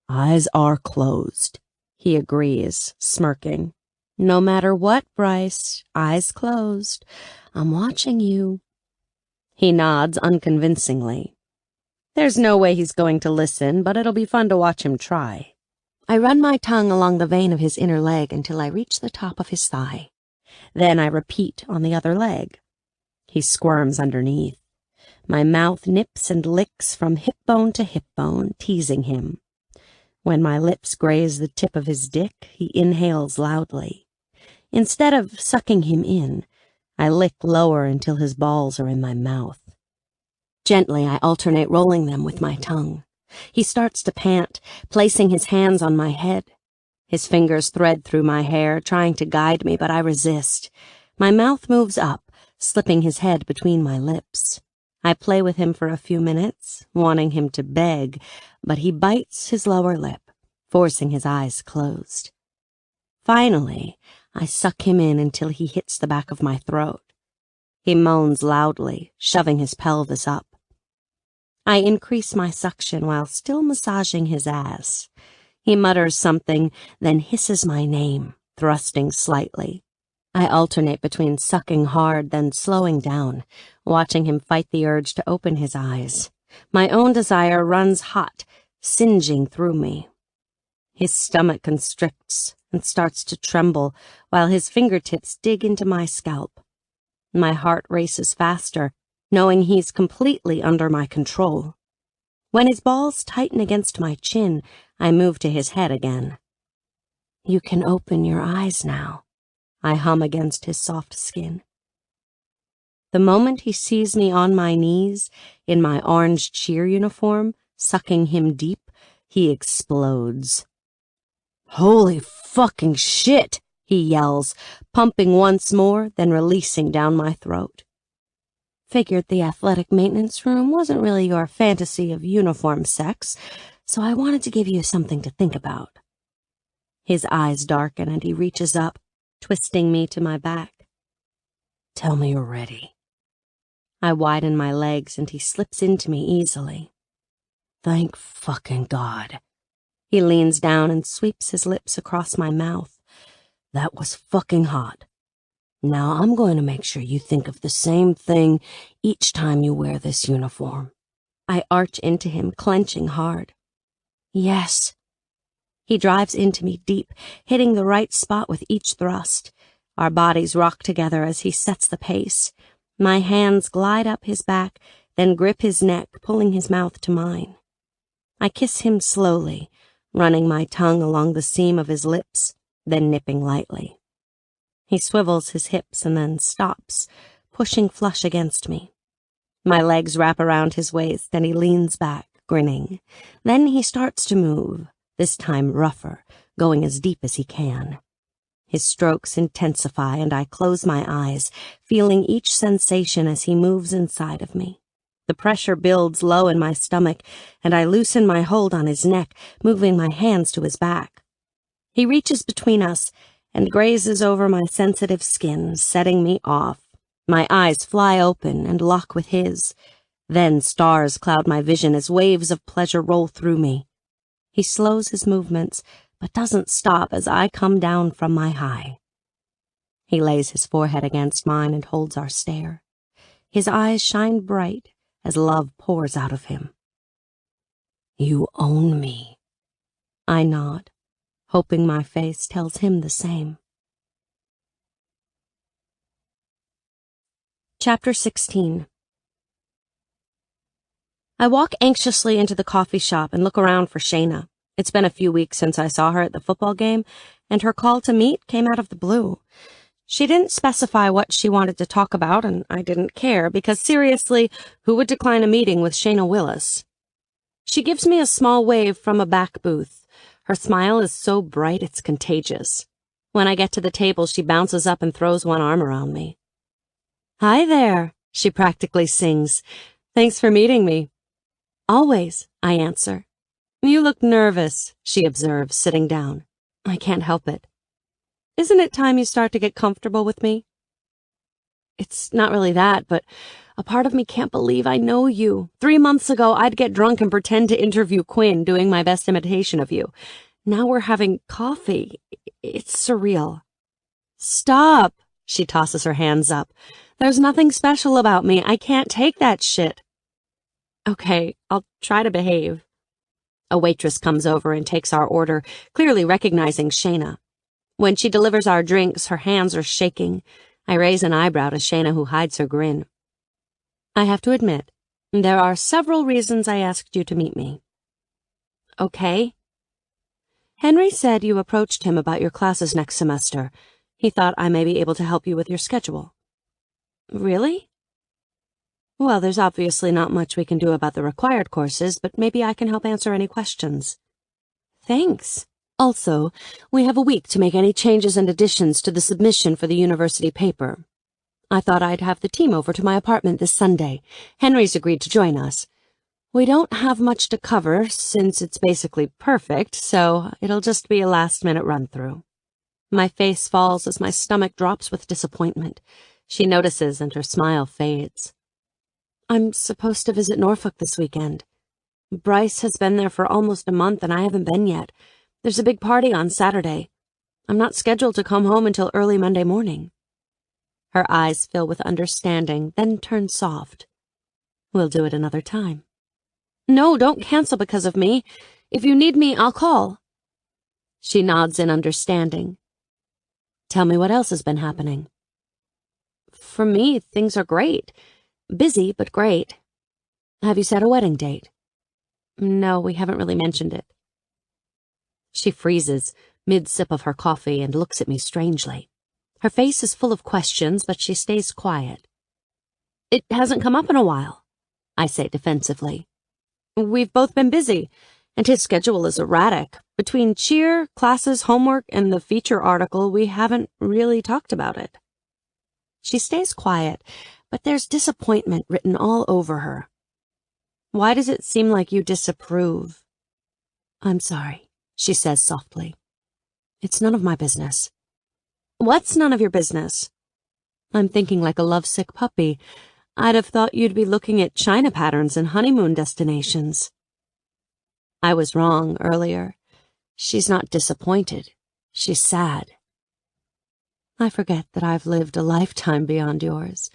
"Eyes are closed," he agrees, smirking. "No matter what, Bryce, eyes closed. I'm watching you." He nods unconvincingly. There's no way he's going to listen, but it'll be fun to watch him try. I run my tongue along the vein of his inner leg until I reach the top of his thigh. Then I repeat on the other leg. He squirms underneath. My mouth nips and licks from hip bone to hip bone, teasing him. When my lips graze the tip of his dick, he inhales loudly. Instead of sucking him in, I lick lower until his balls are in my mouth. Gently, I alternate rolling them with my tongue. He starts to pant, placing his hands on my head. His fingers thread through my hair, trying to guide me, but I resist. My mouth moves up, slipping his head between my lips. I play with him for a few minutes, wanting him to beg, but he bites his lower lip, forcing his eyes closed. Finally, I suck him in until he hits the back of my throat. He moans loudly, shoving his pelvis up. I increase my suction while still massaging his ass. He mutters something, then hisses my name, thrusting slightly. I alternate between sucking hard, then slowing down, watching him fight the urge to open his eyes. My own desire runs hot, singeing through me. His stomach constricts and starts to tremble, while his fingertips dig into my scalp. My heart races faster, knowing he's completely under my control. When his balls tighten against my chin, I move to his head again. "You can open your eyes now," I hum against his soft skin. The moment he sees me on my knees, in my orange cheer uniform, sucking him deep, he explodes. "Holy fucking shit!" he yells, pumping once more, then releasing down my throat. "Figured the athletic maintenance room wasn't really your fantasy of uniform sex, so I wanted to give you something to think about." His eyes darken and he reaches up, twisting me to my back. "Tell me you're ready." I widen my legs and he slips into me easily. "Thank fucking God." He leans down and sweeps his lips across my mouth. "That was fucking hot. Now I'm going to make sure you think of the same thing each time you wear this uniform." I arch into him, clenching hard. "Yes." He drives into me deep, hitting the right spot with each thrust. Our bodies rock together as he sets the pace. My hands glide up his back, then grip his neck, pulling his mouth to mine. I kiss him slowly, running my tongue along the seam of his lips, then nipping lightly. He swivels his hips and then stops, pushing flush against me. My legs wrap around his waist and he leans back, grinning. Then he starts to move, this time rougher, going as deep as he can. His strokes intensify and I close my eyes, feeling each sensation as he moves inside of me. The pressure builds low in my stomach, and I loosen my hold on his neck, moving my hands to his back. He reaches between us and grazes over my sensitive skin, setting me off. My eyes fly open and lock with his. Then stars cloud my vision as waves of pleasure roll through me. He slows his movements, but doesn't stop as I come down from my high. He lays his forehead against mine and holds our stare. His eyes shine bright as love pours out of him. "You own me." I nod, hoping my face tells him the same. Chapter 16. I walk anxiously into the coffee shop and look around for Shayna. It's been a few weeks since I saw her at the football game, and her call to meet came out of the blue. She didn't specify what she wanted to talk about, and I didn't care, because seriously, who would decline a meeting with Shayna Willis? She gives me a small wave from a back booth. Her smile is so bright it's contagious. When I get to the table, she bounces up and throws one arm around me. "Hi there," she practically sings. "Thanks for meeting me." "Always," I answer. "You look nervous," she observes, sitting down. "I can't help it." "Isn't it time you start to get comfortable with me?" "It's not really that, but A part of me can't believe I know you. 3 months ago, I'd get drunk and pretend to interview Quinn, doing my best imitation of you. Now we're having coffee. It's surreal. Stop, she tosses her hands up. There's nothing special about me. I can't take that shit. Okay, I'll try to behave. A waitress comes over and takes our order, clearly recognizing Shayna. When she delivers our drinks, her hands are shaking. I raise an eyebrow to Shayna, who hides her grin. I have to admit, there are several reasons I asked you to meet me. Okay? Henry said you approached him about your classes next semester. He thought I may be able to help you with your schedule. Really? Well, there's obviously not much we can do about the required courses, but maybe I can help answer any questions. Thanks. Also, we have a week to make any changes and additions to the submission for the university paper. I thought I'd have the team over to my apartment this Sunday. Henry's agreed to join us. We don't have much to cover since it's basically perfect, so it'll just be a last-minute run-through. My face falls as my stomach drops with disappointment. She notices and her smile fades. I'm supposed to visit Norfolk this weekend. Bryce has been there for almost a month and I haven't been yet. There's a big party on Saturday. I'm not scheduled to come home until early Monday morning. Her eyes fill with understanding, then turn soft. We'll do it another time. No, don't cancel because of me. If you need me, I'll call. She nods in understanding. Tell me what else has been happening. For me, things are great. Busy, but great. Have you set a wedding date? No, we haven't really mentioned it. She freezes, mid-sip of her coffee, and looks at me strangely. Her face is full of questions, but she stays quiet. It hasn't come up in a while, I say defensively. We've both been busy, and his schedule is erratic. Between cheer, classes, homework, and the feature article, we haven't really talked about it. She stays quiet, but there's disappointment written all over her. Why does it seem like you disapprove? I'm sorry, she says softly. It's none of my business. What's none of your business? I'm thinking like a lovesick puppy. I'd have thought you'd be looking at china patterns and honeymoon destinations. I was wrong earlier. She's not disappointed. She's sad. I forget that I've lived a lifetime beyond yours.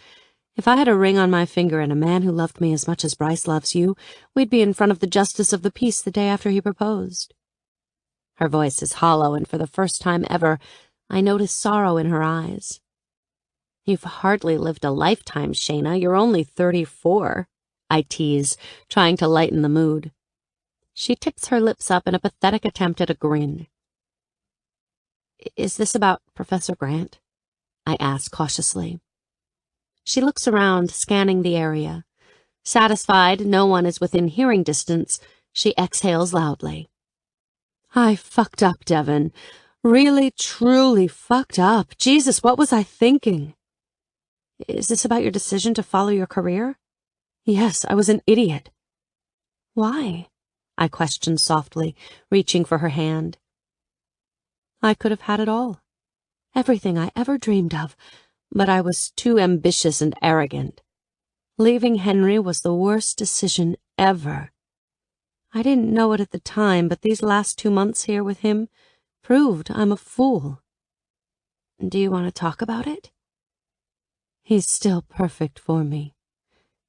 If I had a ring on my finger and a man who loved me as much as Bryce loves you, we'd be in front of the Justice of the Peace the day after he proposed. Her voice is hollow, and for the first time ever, I notice sorrow in her eyes. You've hardly lived a lifetime, Shayna. You're only 34, I tease, trying to lighten the mood. She tips her lips up in a pathetic attempt at a grin. Is this about Professor Grant? I ask cautiously. She looks around, scanning the area. Satisfied no one is within hearing distance, she exhales loudly. I fucked up, Devon. Really, truly fucked up. Jesus, what was I thinking? Is this about your decision to follow your career? Yes, I was an idiot. Why? I questioned softly, reaching for her hand. I could have had it all. Everything I ever dreamed of, but I was too ambitious and arrogant. Leaving Henry was the worst decision ever. I didn't know it at the time, but these last 2 months here with him proved I'm a fool. Do you want to talk about it? He's still perfect for me.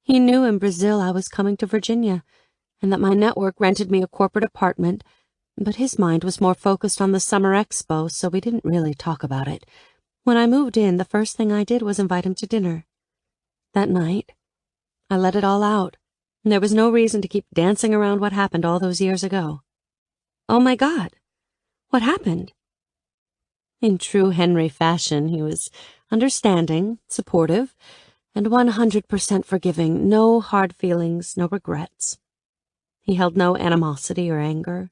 He knew in Brazil I was coming to Virginia, and that my network rented me a corporate apartment, but his mind was more focused on the summer expo, so we didn't really talk about it. When I moved in, the first thing I did was invite him to dinner. That night, I let it all out, and there was no reason to keep dancing around what happened all those years ago. Oh my God, what happened? In true Henry fashion, he was understanding, supportive, and 100% forgiving, no hard feelings, no regrets. He held no animosity or anger.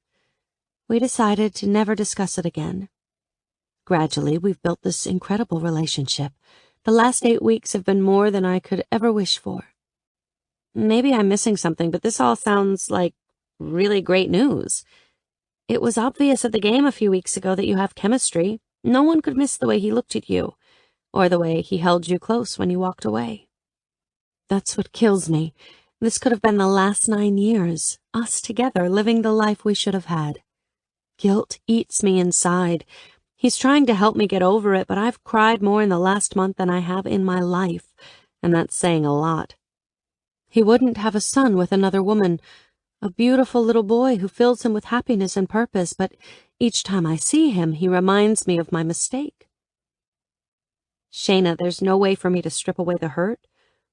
We decided to never discuss it again. Gradually, we've built this incredible relationship. The last 8 weeks have been more than I could ever wish for. Maybe I'm missing something, but this all sounds like really great news. It was obvious at the game a few weeks ago that you have chemistry. No one could miss the way he looked at you, or the way he held you close when you walked away. That's what kills me. This could have been the last 9 years, us together living the life we should have had. Guilt eats me inside. He's trying to help me get over it, but I've cried more in the last month than I have in my life, and that's saying a lot. He wouldn't have a son with another woman, a beautiful little boy who fills him with happiness and purpose, but each time I see him, he reminds me of my mistake. Shayna, there's no way for me to strip away the hurt,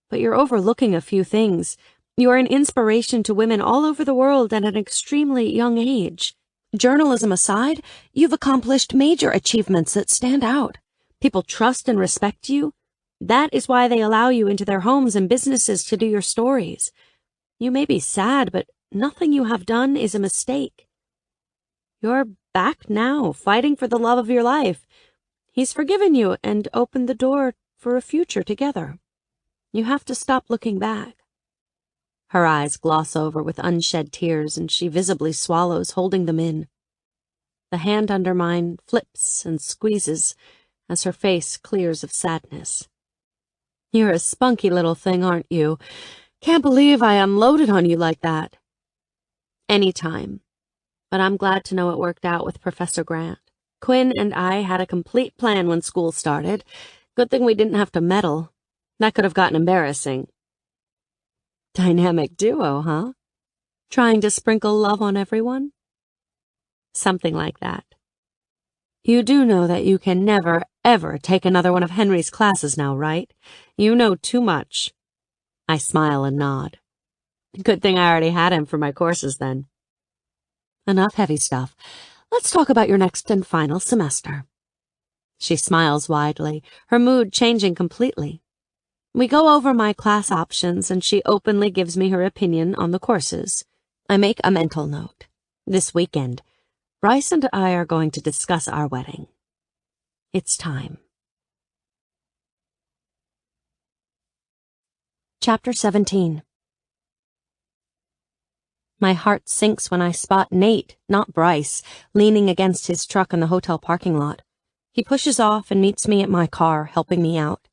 but you're overlooking a few things. You're an inspiration to women all over the world at an extremely young age. Journalism aside, you've accomplished major achievements that stand out. People trust and respect you. That is why they allow you into their homes and businesses to do your stories. You may be sad, but nothing you have done is a mistake. You're back now, fighting for the love of your life. He's forgiven you and opened the door for a future together. You have to stop looking back. Her eyes gloss over with unshed tears, and she visibly swallows, holding them in. The hand under mine flips and squeezes as her face clears of sadness. You're a spunky little thing, aren't you? Can't believe I unloaded on you like that. Anytime. But I'm glad to know it worked out with Professor Grant. Quinn and I had a complete plan when school started. Good thing we didn't have to meddle. That could have gotten embarrassing. Dynamic duo, huh? Trying to sprinkle love on everyone? Something like that. You do know that you can never, ever take another one of Henry's classes now, right? You know too much. I smile and nod. Good thing I already had him for my courses then. Enough heavy stuff. Let's talk about your next and final semester. She smiles widely, her mood changing completely. We go over my class options, and she openly gives me her opinion on the courses. I make a mental note. This weekend, Bryce and I are going to discuss our wedding. It's time. Chapter 17. My heart sinks when I spot Nate, not Bryce, leaning against his truck in the hotel parking lot. He pushes off and meets me at my car, helping me out.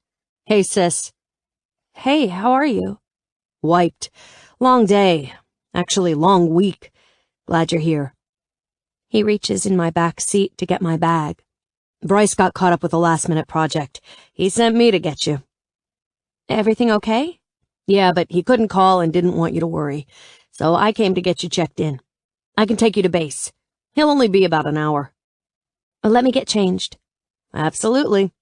Hey, sis. Hey, how are you? Wiped. Long day. Actually, long week. Glad you're here. He reaches in my back seat to get my bag. Bryce got caught up with a last-minute project. He sent me to get you. Everything okay? Yeah, but he couldn't call and didn't want you to worry. So I came to get you checked in. I can take you to base. He'll only be about an hour. Let me get changed. Absolutely.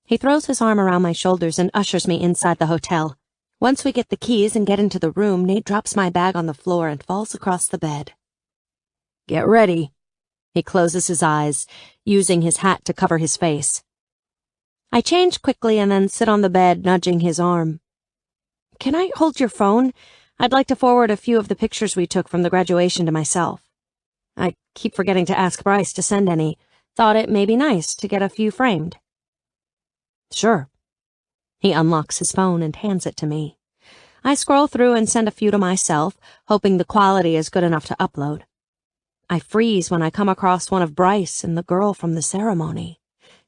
He throws his arm around my shoulders and ushers me inside the hotel. Once we get the keys and get into the room, Nate drops my bag on the floor and falls across the bed. Get ready. He closes his eyes, using his hat to cover his face. I change quickly and then sit on the bed, nudging his arm. Can I hold your phone? I'd like to forward a few of the pictures we took from the graduation to myself. I keep forgetting to ask Bryce to send any. Thought it may be nice to get a few framed. Sure. He unlocks his phone and hands it to me. I scroll through and send a few to myself, hoping the quality is good enough to upload. I freeze when I come across one of Bryce and the girl from the ceremony.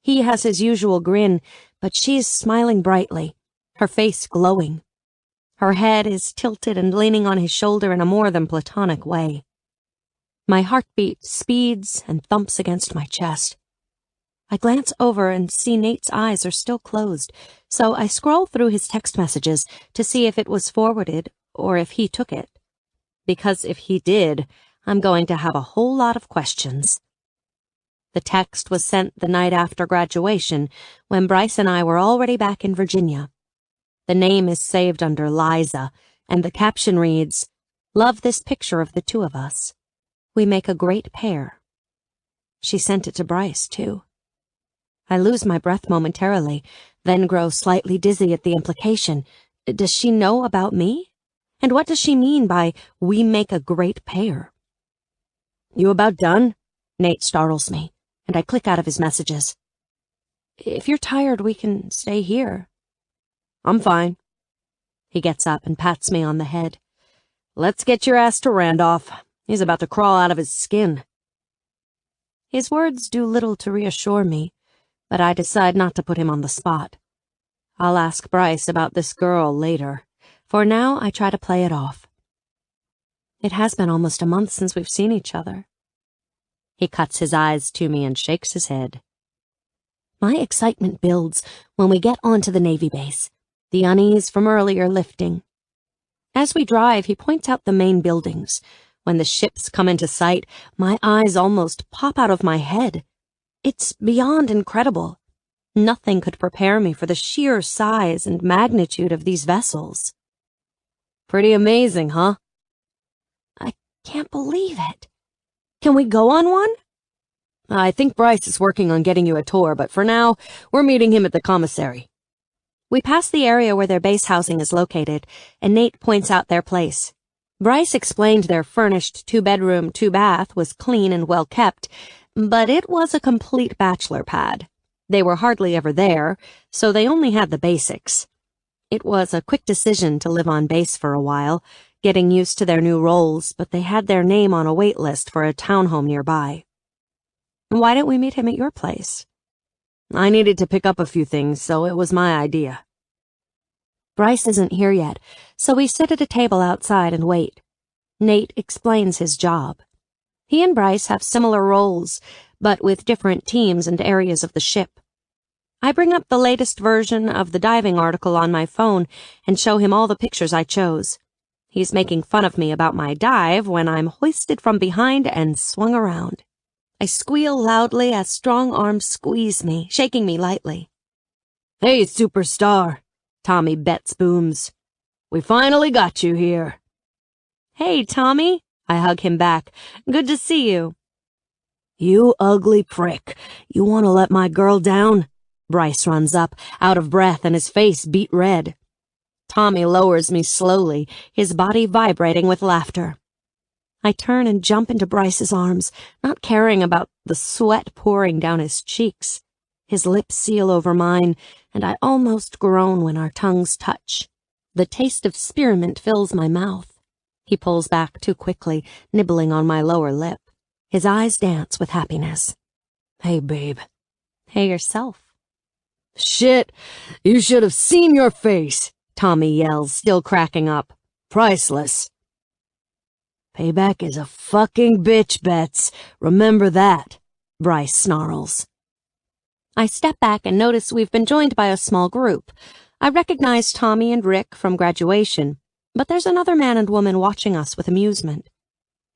He has his usual grin, but she's smiling brightly, her face glowing. Her head is tilted and leaning on his shoulder in a more than platonic way. My heartbeat speeds and thumps against my chest. I glance over and see Nate's eyes are still closed, so I scroll through his text messages to see if it was forwarded or if he took it. Because if he did, I'm going to have a whole lot of questions. The text was sent the night after graduation, when Bryce and I were already back in Virginia. The name is saved under Liza, and the caption reads, "Love this picture of the two of us. We make a great pair." She sent it to Bryce, too. I lose my breath momentarily, then grow slightly dizzy at the implication. Does she know about me? And what does she mean by, "we make a great pair"? You about done? Nate startles me, and I click out of his messages. If you're tired, we can stay here. I'm fine. He gets up and pats me on the head. Let's get your ass to Randolph. He's about to crawl out of his skin. His words do little to reassure me, but I decide not to put him on the spot. I'll ask Bryce about this girl later. For now, I try to play it off. It has been almost a month since we've seen each other. He cuts his eyes to me and shakes his head. My excitement builds when we get onto the Navy base, the unease from earlier lifting. As we drive, he points out the main buildings. When the ships come into sight, my eyes almost pop out of my head. It's beyond incredible. Nothing could prepare me for the sheer size and magnitude of these vessels. Pretty amazing, huh? I can't believe it. Can we go on one? I think Bryce is working on getting you a tour, but for now, we're meeting him at the commissary. We pass the area where their base housing is located, and Nate points out their place. Bryce explained their furnished 2-bedroom, 2-bath was clean and well kept, but it was a complete bachelor pad. They were hardly ever there, so they only had the basics. It was a quick decision to live on base for a while, getting used to their new roles, but they had their name on a wait list for a townhome nearby. Why didn't we meet him at your place? I needed to pick up a few things, so it was my idea. Bryce isn't here yet, so we sit at a table outside and wait. Nate explains his job. He and Bryce have similar roles, but with different teams and areas of the ship. I bring up the latest version of the diving article on my phone and show him all the pictures I chose. He's making fun of me about my dive when I'm hoisted from behind and swung around. I squeal loudly as strong arms squeeze me, shaking me lightly. Hey, superstar, Tommy Betts booms. We finally got you here. Hey, Tommy, I hug him back. Good to see you. You ugly prick. You want to let my girl down? Bryce runs up, out of breath and his face beet red. Tommy lowers me slowly, his body vibrating with laughter. I turn and jump into Bryce's arms, not caring about the sweat pouring down his cheeks. His lips seal over mine, and I almost groan when our tongues touch. The taste of spearmint fills my mouth. He pulls back too quickly, nibbling on my lower lip. His eyes dance with happiness. Hey, babe. Hey, yourself. Shit, you should have seen your face, Tommy yells, still cracking up. Priceless. Payback is a fucking bitch, Betts. Remember that, Bryce snarls. I step back and notice we've been joined by a small group. I recognize Tommy and Rick from graduation, but there's another man and woman watching us with amusement.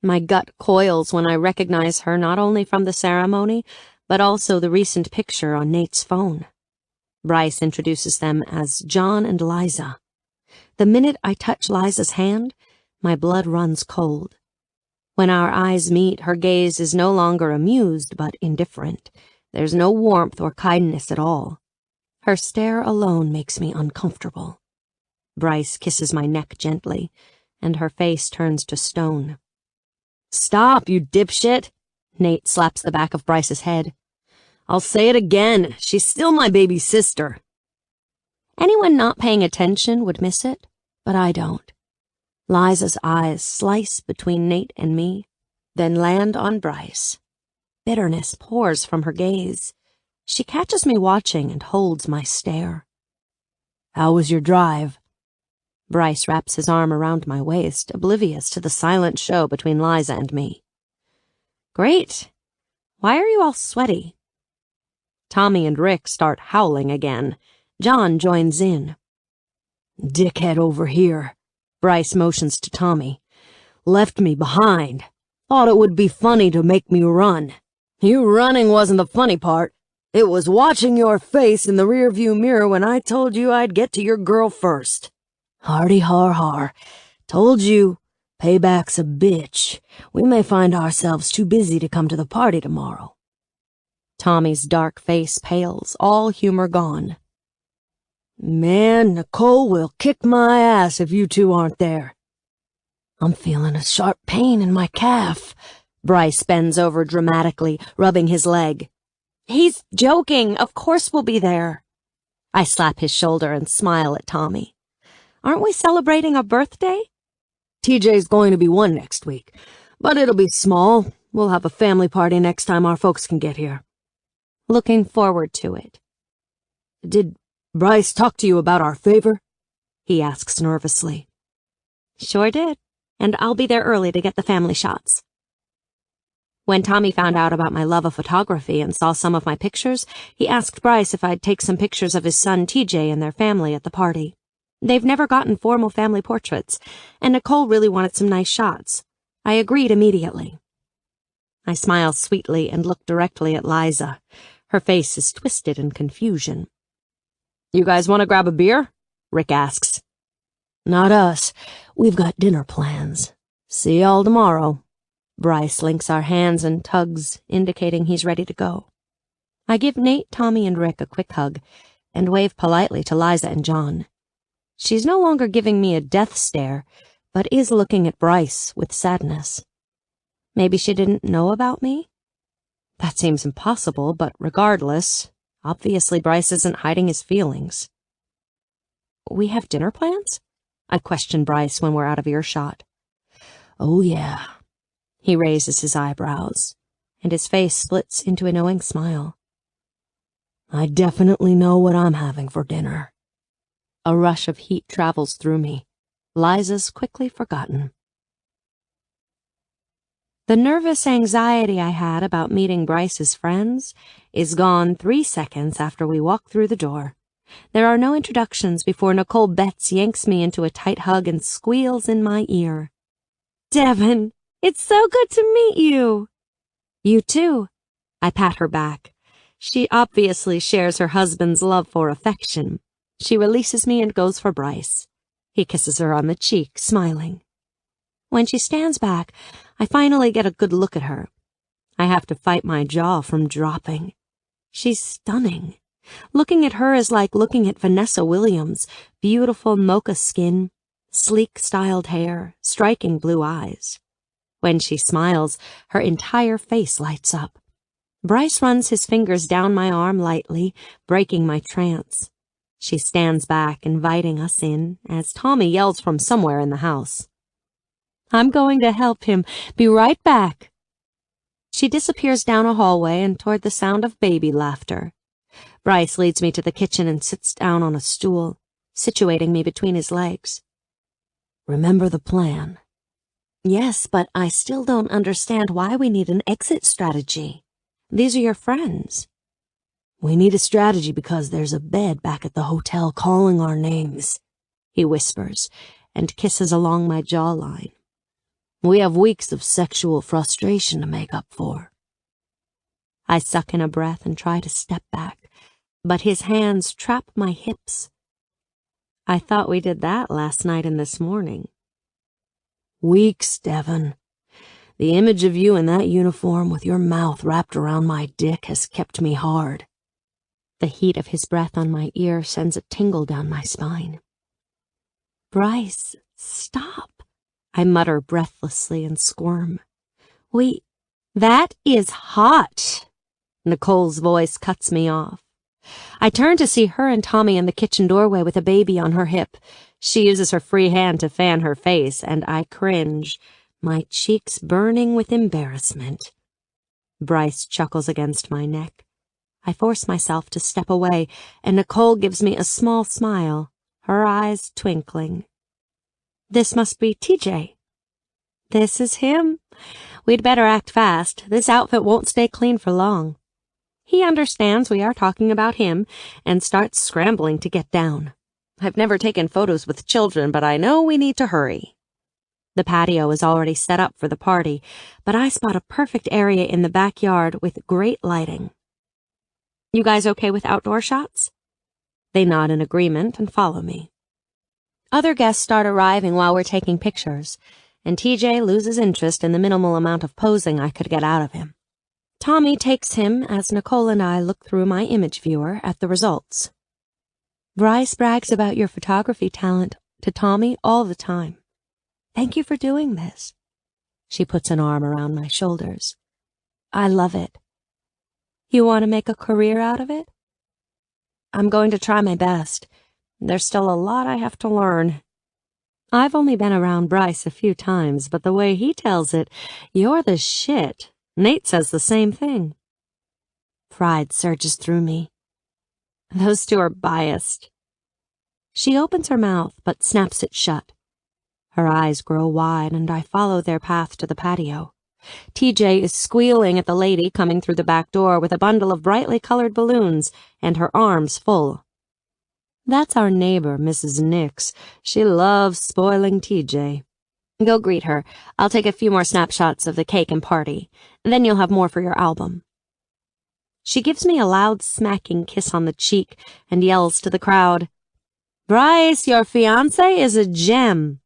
My gut coils when I recognize her not only from the ceremony, but also the recent picture on Nate's phone. Bryce introduces them as John and Liza. The minute I touch Liza's hand, my blood runs cold. When our eyes meet, her gaze is no longer amused, but indifferent. There's no warmth or kindness at all. Her stare alone makes me uncomfortable. Bryce kisses my neck gently, and her face turns to stone. Stop, you dipshit! Nate slaps the back of Bryce's head. I'll say it again. She's still my baby sister. Anyone not paying attention would miss it, but I don't. Liza's eyes slice between Nate and me, then land on Bryce. Bitterness pours from her gaze. She catches me watching and holds my stare. How was your drive? Bryce wraps his arm around my waist, oblivious to the silent show between Liza and me. Great. Why are you all sweaty? Tommy and Rick start howling again. John joins in. Dickhead over here. Bryce motions to Tommy. Left me behind. Thought it would be funny to make me run. You running wasn't the funny part. It was watching your face in the rearview mirror when I told you I'd get to your girl first. Hardy har har. Told you. Payback's a bitch. We may find ourselves too busy to come to the party tomorrow. Tommy's dark face pales, all humor gone. Man, Nicole will kick my ass if you two aren't there. I'm feeling a sharp pain in my calf. Bryce bends over dramatically, rubbing his leg. He's joking. Of course we'll be there. I slap his shoulder and smile at Tommy. Aren't we celebrating a birthday? TJ's going to be 1 next week, but it'll be small. We'll have a family party next time our folks can get here. Looking forward to it. Did Bryce talk to you about our favor? he asks nervously. Sure did, and I'll be there early to get the family shots. When Tommy found out about my love of photography and saw some of my pictures, he asked Bryce if I'd take some pictures of his son TJ and their family at the party. They've never gotten formal family portraits, and Nicole really wanted some nice shots. I agreed immediately. I smile sweetly and look directly at Liza. Her face is twisted in confusion. You guys want to grab a beer? Rick asks. Not us. We've got dinner plans. See y'all tomorrow. Bryce links our hands and tugs, indicating he's ready to go. I give Nate, Tommy, and Rick a quick hug and wave politely to Liza and John. She's no longer giving me a death stare, but is looking at Bryce with sadness. Maybe she didn't know about me? That seems impossible, but regardless, obviously Bryce isn't hiding his feelings. We have dinner plans? I question Bryce when we're out of earshot. Oh, yeah. He raises his eyebrows, and his face splits into a knowing smile. I definitely know what I'm having for dinner. A rush of heat travels through me. Liza's quickly forgotten. The nervous anxiety I had about meeting Bryce's friends is gone 3 seconds after we walk through the door. There are no introductions before Nicole Betts yanks me into a tight hug and squeals in my ear. Devin, it's so good to meet you. You too. I pat her back. She obviously shares her husband's love for affection. She releases me and goes for Bryce. He kisses her on the cheek, smiling. When she stands back, I finally get a good look at her. I have to fight my jaw from dropping. She's stunning. Looking at her is like looking at Vanessa Williams, beautiful mocha skin, sleek styled hair, striking blue eyes. When she smiles, her entire face lights up. Bryce runs his fingers down my arm lightly, breaking my trance. She stands back, inviting us in, as Tommy yells from somewhere in the house. I'm going to help him. Be right back. She disappears down a hallway and toward the sound of baby laughter. Bryce leads me to the kitchen and sits down on a stool, situating me between his legs. Remember the plan? Yes, but I still don't understand why we need an exit strategy. These are your friends. We need a strategy because there's a bed back at the hotel calling our names, he whispers, and kisses along my jawline. We have weeks of sexual frustration to make up for. I suck in a breath and try to step back, but his hands trap my hips. I thought we did that last night and this morning. Weeks, Devin. The image of you in that uniform with your mouth wrapped around my dick has kept me hard. The heat of his breath on my ear sends a tingle down my spine. Bryce, stop, I mutter breathlessly and squirm. That is hot. Nicole's voice cuts me off. I turn to see her and Tommy in the kitchen doorway with a baby on her hip. She uses her free hand to fan her face, and I cringe, my cheeks burning with embarrassment. Bryce chuckles against my neck. I force myself to step away, and Nicole gives me a small smile, her eyes twinkling. This must be TJ. This is him. We'd better act fast. This outfit won't stay clean for long. He understands we are talking about him and starts scrambling to get down. I've never taken photos with children, but I know we need to hurry. The patio is already set up for the party, but I spot a perfect area in the backyard with great lighting. You guys okay with outdoor shots? They nod in agreement and follow me. Other guests start arriving while we're taking pictures, and TJ loses interest in the minimal amount of posing I could get out of him. Tommy takes him as Nicole and I look through my image viewer at the results. Bryce brags about your photography talent to Tommy all the time. Thank you for doing this. She puts an arm around my shoulders. I love it. You want to make a career out of it? I'm going to try my best. There's still a lot I have to learn. I've only been around Bryce a few times, but the way he tells it, you're the shit. Nate says the same thing. Pride surges through me. Those two are biased. She opens her mouth, but snaps it shut. Her eyes grow wide, and I follow their path to the patio. TJ is squealing at the lady coming through the back door with a bundle of brightly colored balloons and her arms full. That's our neighbor, Mrs. Nix. She loves spoiling TJ. Go greet her. I'll take a few more snapshots of the cake and party. Then you'll have more for your album. She gives me a loud smacking kiss on the cheek and yells to the crowd, "Bryce, your fiancé is a gem."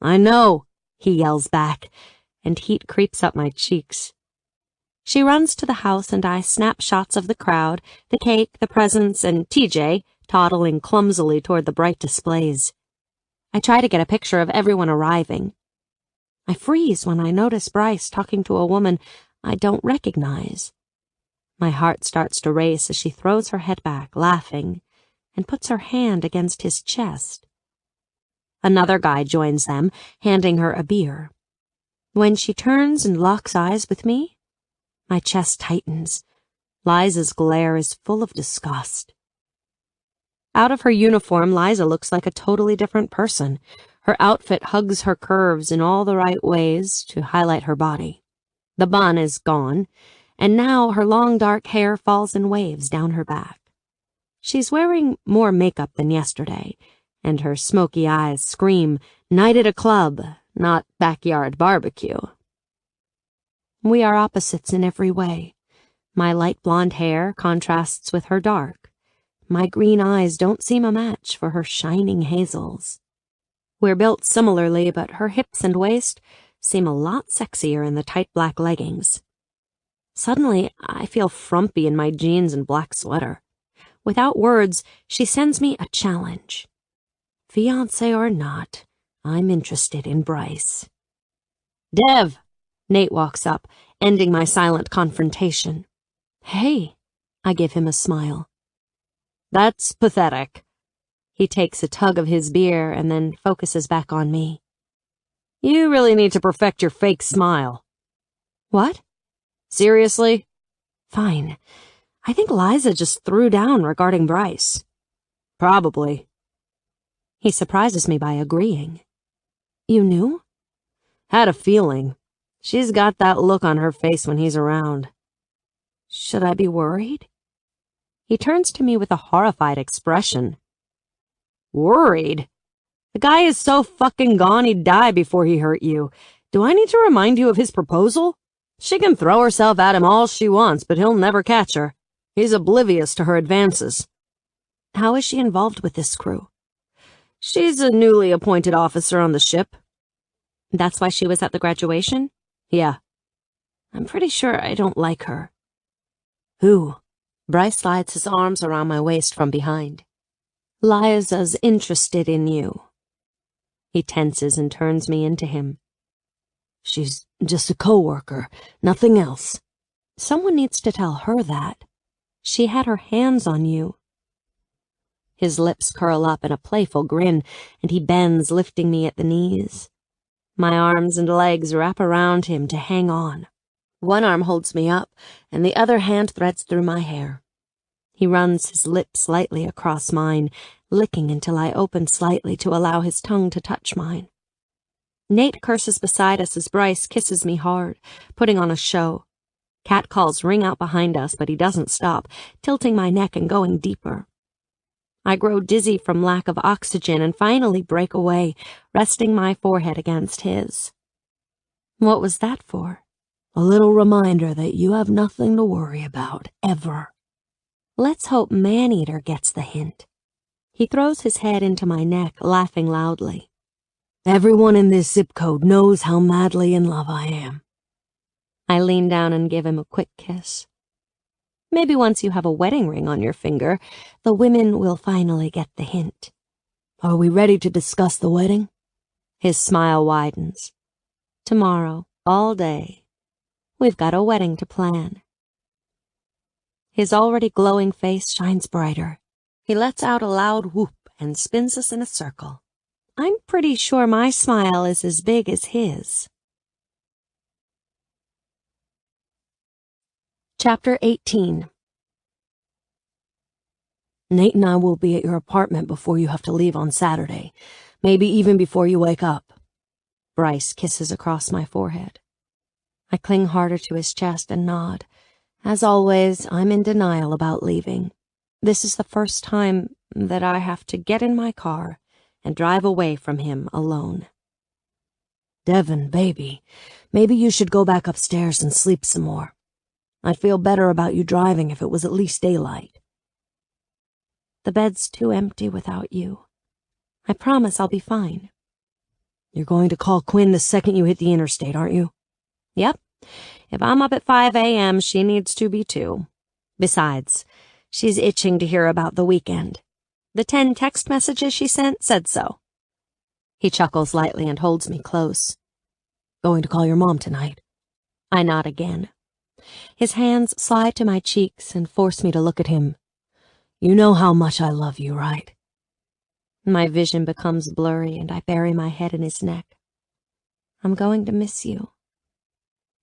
"I know," he yells back, and heat creeps up my cheeks. She runs to the house and I snap shots of the crowd, the cake, the presents, and TJ toddling clumsily toward the bright displays. I try to get a picture of everyone arriving. I freeze when I notice Bryce talking to a woman I don't recognize. My heart starts to race as she throws her head back, laughing, and puts her hand against his chest. Another guy joins them, handing her a beer. When she turns and locks eyes with me, my chest tightens. Liza's glare is full of disgust. Out of her uniform, Liza looks like a totally different person. Her outfit hugs her curves in all the right ways to highlight her body. The bun is gone, and now her long dark hair falls in waves down her back. She's wearing more makeup than yesterday, and her smoky eyes scream, "Night at a club, not backyard barbecue." We are opposites in every way. My light blonde hair contrasts with her dark. My green eyes don't seem a match for her shining hazels. We're built similarly, but her hips and waist seem a lot sexier in the tight black leggings. Suddenly, I feel frumpy in my jeans and black sweater. Without words, she sends me a challenge. Fiancé or not, I'm interested in Bryce. "Dev!" Nate walks up, ending my silent confrontation. "Hey," I give him a smile. "That's pathetic." He takes a tug of his beer and then focuses back on me. "You really need to perfect your fake smile." "What?" "Seriously?" "Fine. I think Liza just threw down regarding Bryce." "Probably." He surprises me by agreeing. "You knew?" "Had a feeling. She's got that look on her face when he's around." "Should I be worried?" He turns to me with a horrified expression. "Worried? The guy is so fucking gone he'd die before he hurt you. Do I need to remind you of his proposal? She can throw herself at him all she wants, but he'll never catch her. He's oblivious to her advances." "How is she involved with this crew?" "She's a newly appointed officer on the ship." "That's why she was at the graduation?" "Yeah." "I'm pretty sure I don't like her." "Who?" Bryce slides his arms around my waist from behind. "Liza's interested in you." He tenses and turns me into him. "She's just a co-worker, nothing else." "Someone needs to tell her that. She had her hands on you." His lips curl up in a playful grin, and he bends, lifting me at the knees. My arms and legs wrap around him to hang on. One arm holds me up, and the other hand threads through my hair. He runs his lips lightly across mine, licking until I open slightly to allow his tongue to touch mine. Nate curses beside us as Bryce kisses me hard, putting on a show. Catcalls ring out behind us, but he doesn't stop, tilting my neck and going deeper. I grow dizzy from lack of oxygen and finally break away, resting my forehead against his. "What was that for?" "A little reminder that you have nothing to worry about, ever." Let's hope Maneater gets the hint. He throws his head into my neck, laughing loudly. "Everyone in this zip code knows how madly in love I am." I lean down and give him a quick kiss. Maybe once you have a wedding ring on your finger, the women will finally get the hint. "Are we ready to discuss the wedding?" His smile widens. "Tomorrow, all day. We've got a wedding to plan." His already glowing face shines brighter. He lets out a loud whoop and spins us in a circle. I'm pretty sure my smile is as big as his. Chapter 18. Nate and I will be at your apartment before you have to leave on Saturday, maybe even before you wake up. Bryce kisses across my forehead. I cling harder to his chest and nod. As always, I'm in denial about leaving. This is the first time that I have to get in my car and drive away from him alone. Devin, baby, maybe you should go back upstairs and sleep some more. I'd feel better about you driving if it was at least daylight. The bed's too empty without you. I promise I'll be fine. You're going to call Quinn the second you hit the interstate, aren't you? Yep. If I'm up at 5 a.m., she needs to be too. Besides, she's itching to hear about the weekend. The 10 text messages she sent said so. He chuckles lightly and holds me close. Going to call your mom tonight? I nod again. His hands slide to my cheeks and force me to look at him. You know how much I love you, right? My vision becomes blurry and I bury my head in his neck. I'm going to miss you.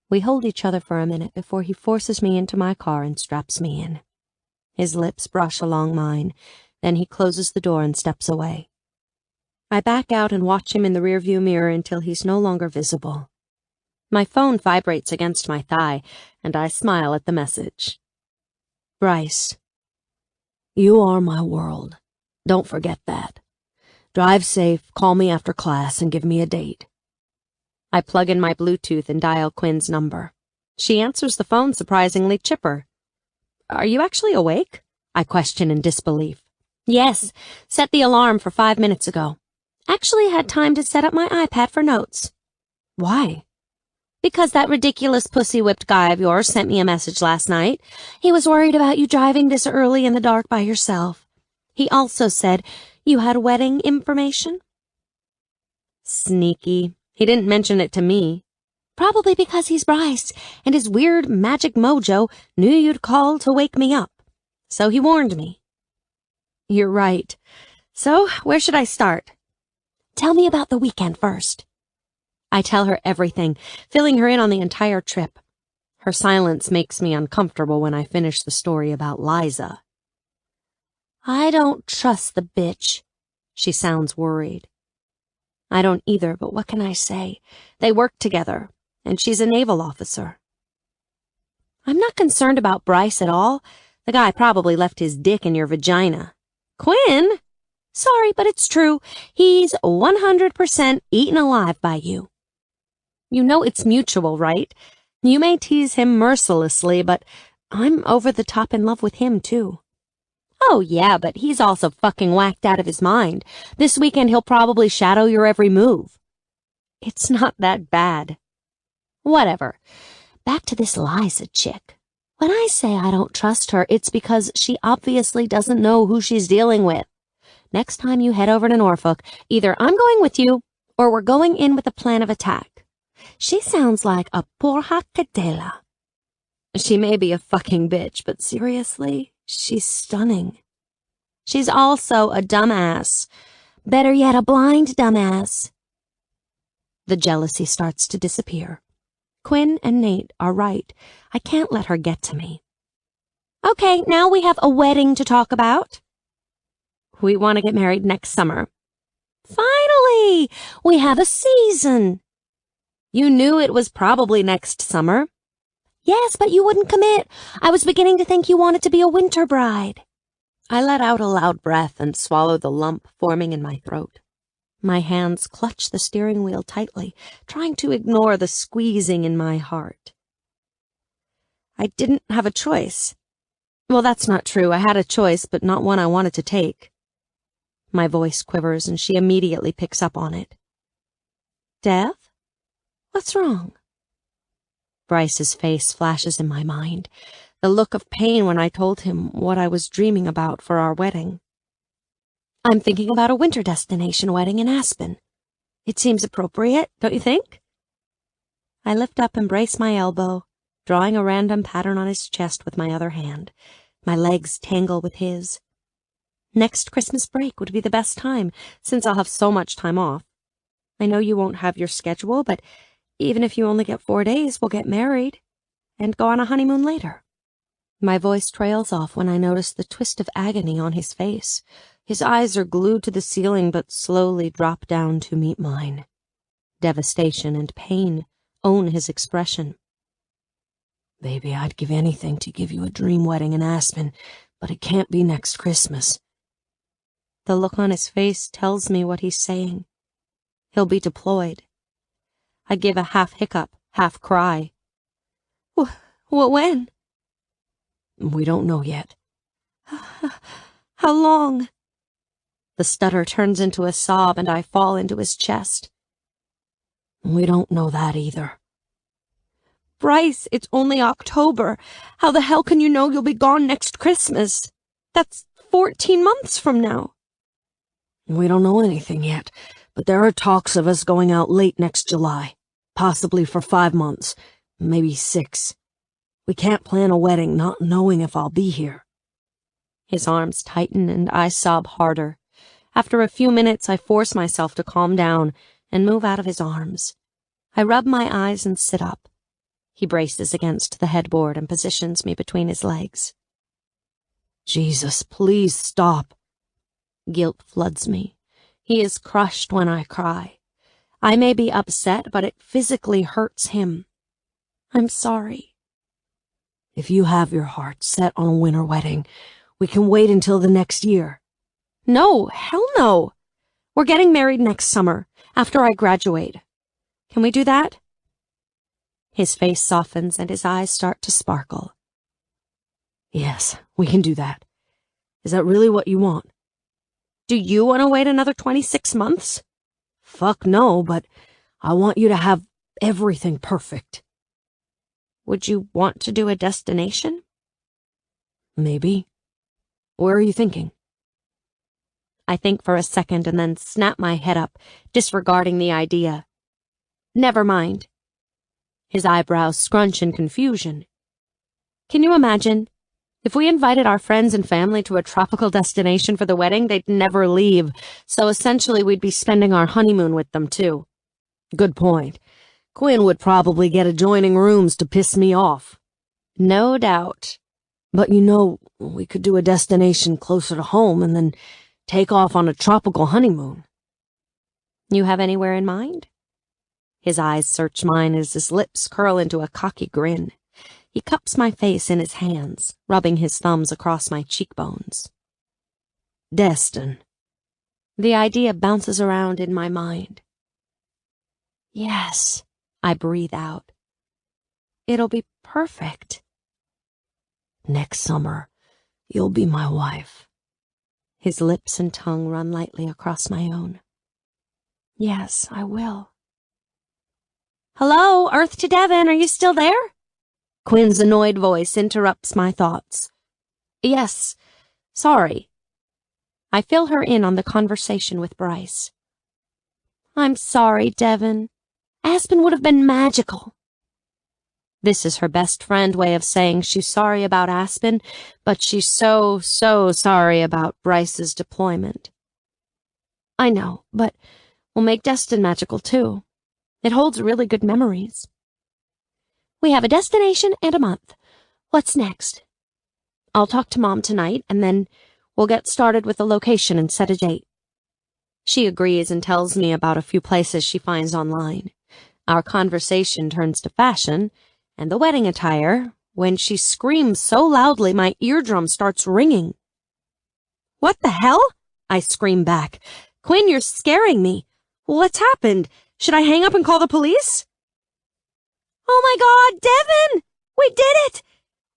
We hold each other for a minute before he forces me into my car and straps me in. His lips brush along mine, then he closes the door and steps away. I back out and watch him in the rearview mirror until he's no longer visible. My phone vibrates against my thigh, and I smile at the message. Bryce, you are my world. Don't forget that. Drive safe, call me after class, and give me a date. I plug in my Bluetooth and dial Quinn's number. She answers the phone surprisingly chipper. Are you actually awake? I question in disbelief. Yes, set the alarm for 5 minutes ago. Actually had time to set up my iPad for notes. Why? Because that ridiculous pussy-whipped guy of yours sent me a message last night. He was worried about you driving this early in the dark by yourself. He also said you had wedding information. Sneaky. He didn't mention it to me. Probably because he's Bryce, and his weird magic mojo knew you'd call to wake me up. So he warned me. You're right. So, where should I start? Tell me about the weekend first. I tell her everything, filling her in on the entire trip. Her silence makes me uncomfortable when I finish the story about Liza. I don't trust the bitch. She sounds worried. I don't either, but what can I say? They work together, and she's a naval officer. I'm not concerned about Bryce at all. The guy probably left his dick in your vagina. Quinn? Sorry, but it's true. He's 100% eaten alive by you. You know it's mutual, right? You may tease him mercilessly, but I'm over the top in love with him, too. Oh, yeah, but he's also fucking whacked out of his mind. This weekend he'll probably shadow your every move. It's not that bad. Whatever. Back to this Liza chick. When I say I don't trust her, it's because she obviously doesn't know who she's dealing with. Next time you head over to Norfolk, either I'm going with you, or we're going in with a plan of attack. She sounds like a porja cadela. She may be a fucking bitch, but seriously, she's stunning. She's also a dumbass. Better yet, a blind dumbass. The jealousy starts to disappear. Quinn and Nate are right. I can't let her get to me. Okay, now we have a wedding to talk about. We want to get married next summer. Finally! We have a season. You knew it was probably next summer. Yes, but you wouldn't commit. I was beginning to think you wanted to be a winter bride. I let out a loud breath and swallowed the lump forming in my throat. My hands clutched the steering wheel tightly, trying to ignore the squeezing in my heart. I didn't have a choice. Well, that's not true. I had a choice, but not one I wanted to take. My voice quivers, and she immediately picks up on it. Death? What's wrong? Bryce's face flashes in my mind, the look of pain when I told him what I was dreaming about for our wedding. I'm thinking about a winter destination wedding in Aspen. It seems appropriate, don't you think? I lift up and brace my elbow, drawing a random pattern on his chest with my other hand. My legs tangle with his. Next Christmas break would be the best time, since I'll have so much time off. I know you won't have your schedule, but even if you only get 4 days, we'll get married and go on a honeymoon later. My voice trails off when I notice the twist of agony on his face. His eyes are glued to the ceiling but slowly drop down to meet mine. Devastation and pain own his expression. Baby, I'd give anything to give you a dream wedding in Aspen, but it can't be next Christmas. The look on his face tells me what he's saying. He'll be deployed. I give a half hiccup, half cry. When? We don't know yet. How long? The stutter turns into a sob and I fall into his chest. We don't know that either. Bryce, it's only October. How the hell can you know you'll be gone next Christmas? That's 14 months from now. We don't know anything yet, but there are talks of us going out late next July, possibly for 5 months, maybe 6. We can't plan a wedding not knowing if I'll be here. His arms tighten and I sob harder. After a few minutes, I force myself to calm down and move out of his arms. I rub my eyes and sit up. He braces against the headboard and positions me between his legs. Jesus, please stop. Guilt floods me. He is crushed when I cry. I may be upset, but it physically hurts him. I'm sorry. If you have your heart set on a winter wedding, we can wait until the next year. No, hell no. We're getting married next summer, after I graduate. Can we do that? His face softens and his eyes start to sparkle. Yes, we can do that. Is that really what you want? Do you want to wait another 26 months? Fuck no, but I want you to have everything perfect. Would you want to do a destination? Maybe. Where are you thinking? I think for a second and then snap my head up, disregarding the idea. Never mind. His eyebrows scrunch in confusion. Can you imagine? If we invited our friends and family to a tropical destination for the wedding, they'd never leave, so essentially we'd be spending our honeymoon with them, too. Good point. Quinn would probably get adjoining rooms to piss me off. No doubt. But you know, we could do a destination closer to home and then take off on a tropical honeymoon. You have anywhere in mind? His eyes search mine as his lips curl into a cocky grin. He cups my face in his hands, rubbing his thumbs across my cheekbones. Destin. The idea bounces around in my mind. Yes, I breathe out. It'll be perfect. Next summer, you'll be my wife. His lips and tongue run lightly across my own. Yes, I will. Hello, Earth to Devon, are you still there? Quinn's annoyed voice interrupts my thoughts. Yes, sorry. I fill her in on the conversation with Bryce. I'm sorry, Devon. Aspen would have been magical. This is her best friend way of saying she's sorry about Aspen, but she's so sorry about Bryce's deployment. I know, but we'll make Destin magical too. It holds really good memories. We have a destination and a month. What's next? I'll talk to Mom tonight, and then we'll get started with the location and set a date. She agrees and tells me about a few places she finds online. Our conversation turns to fashion and the wedding attire when she screams so loudly my eardrum starts ringing. What the hell? I scream back. Quinn, you're scaring me. What's happened? Should I hang up and call the police? Oh my God, Devon! We did it!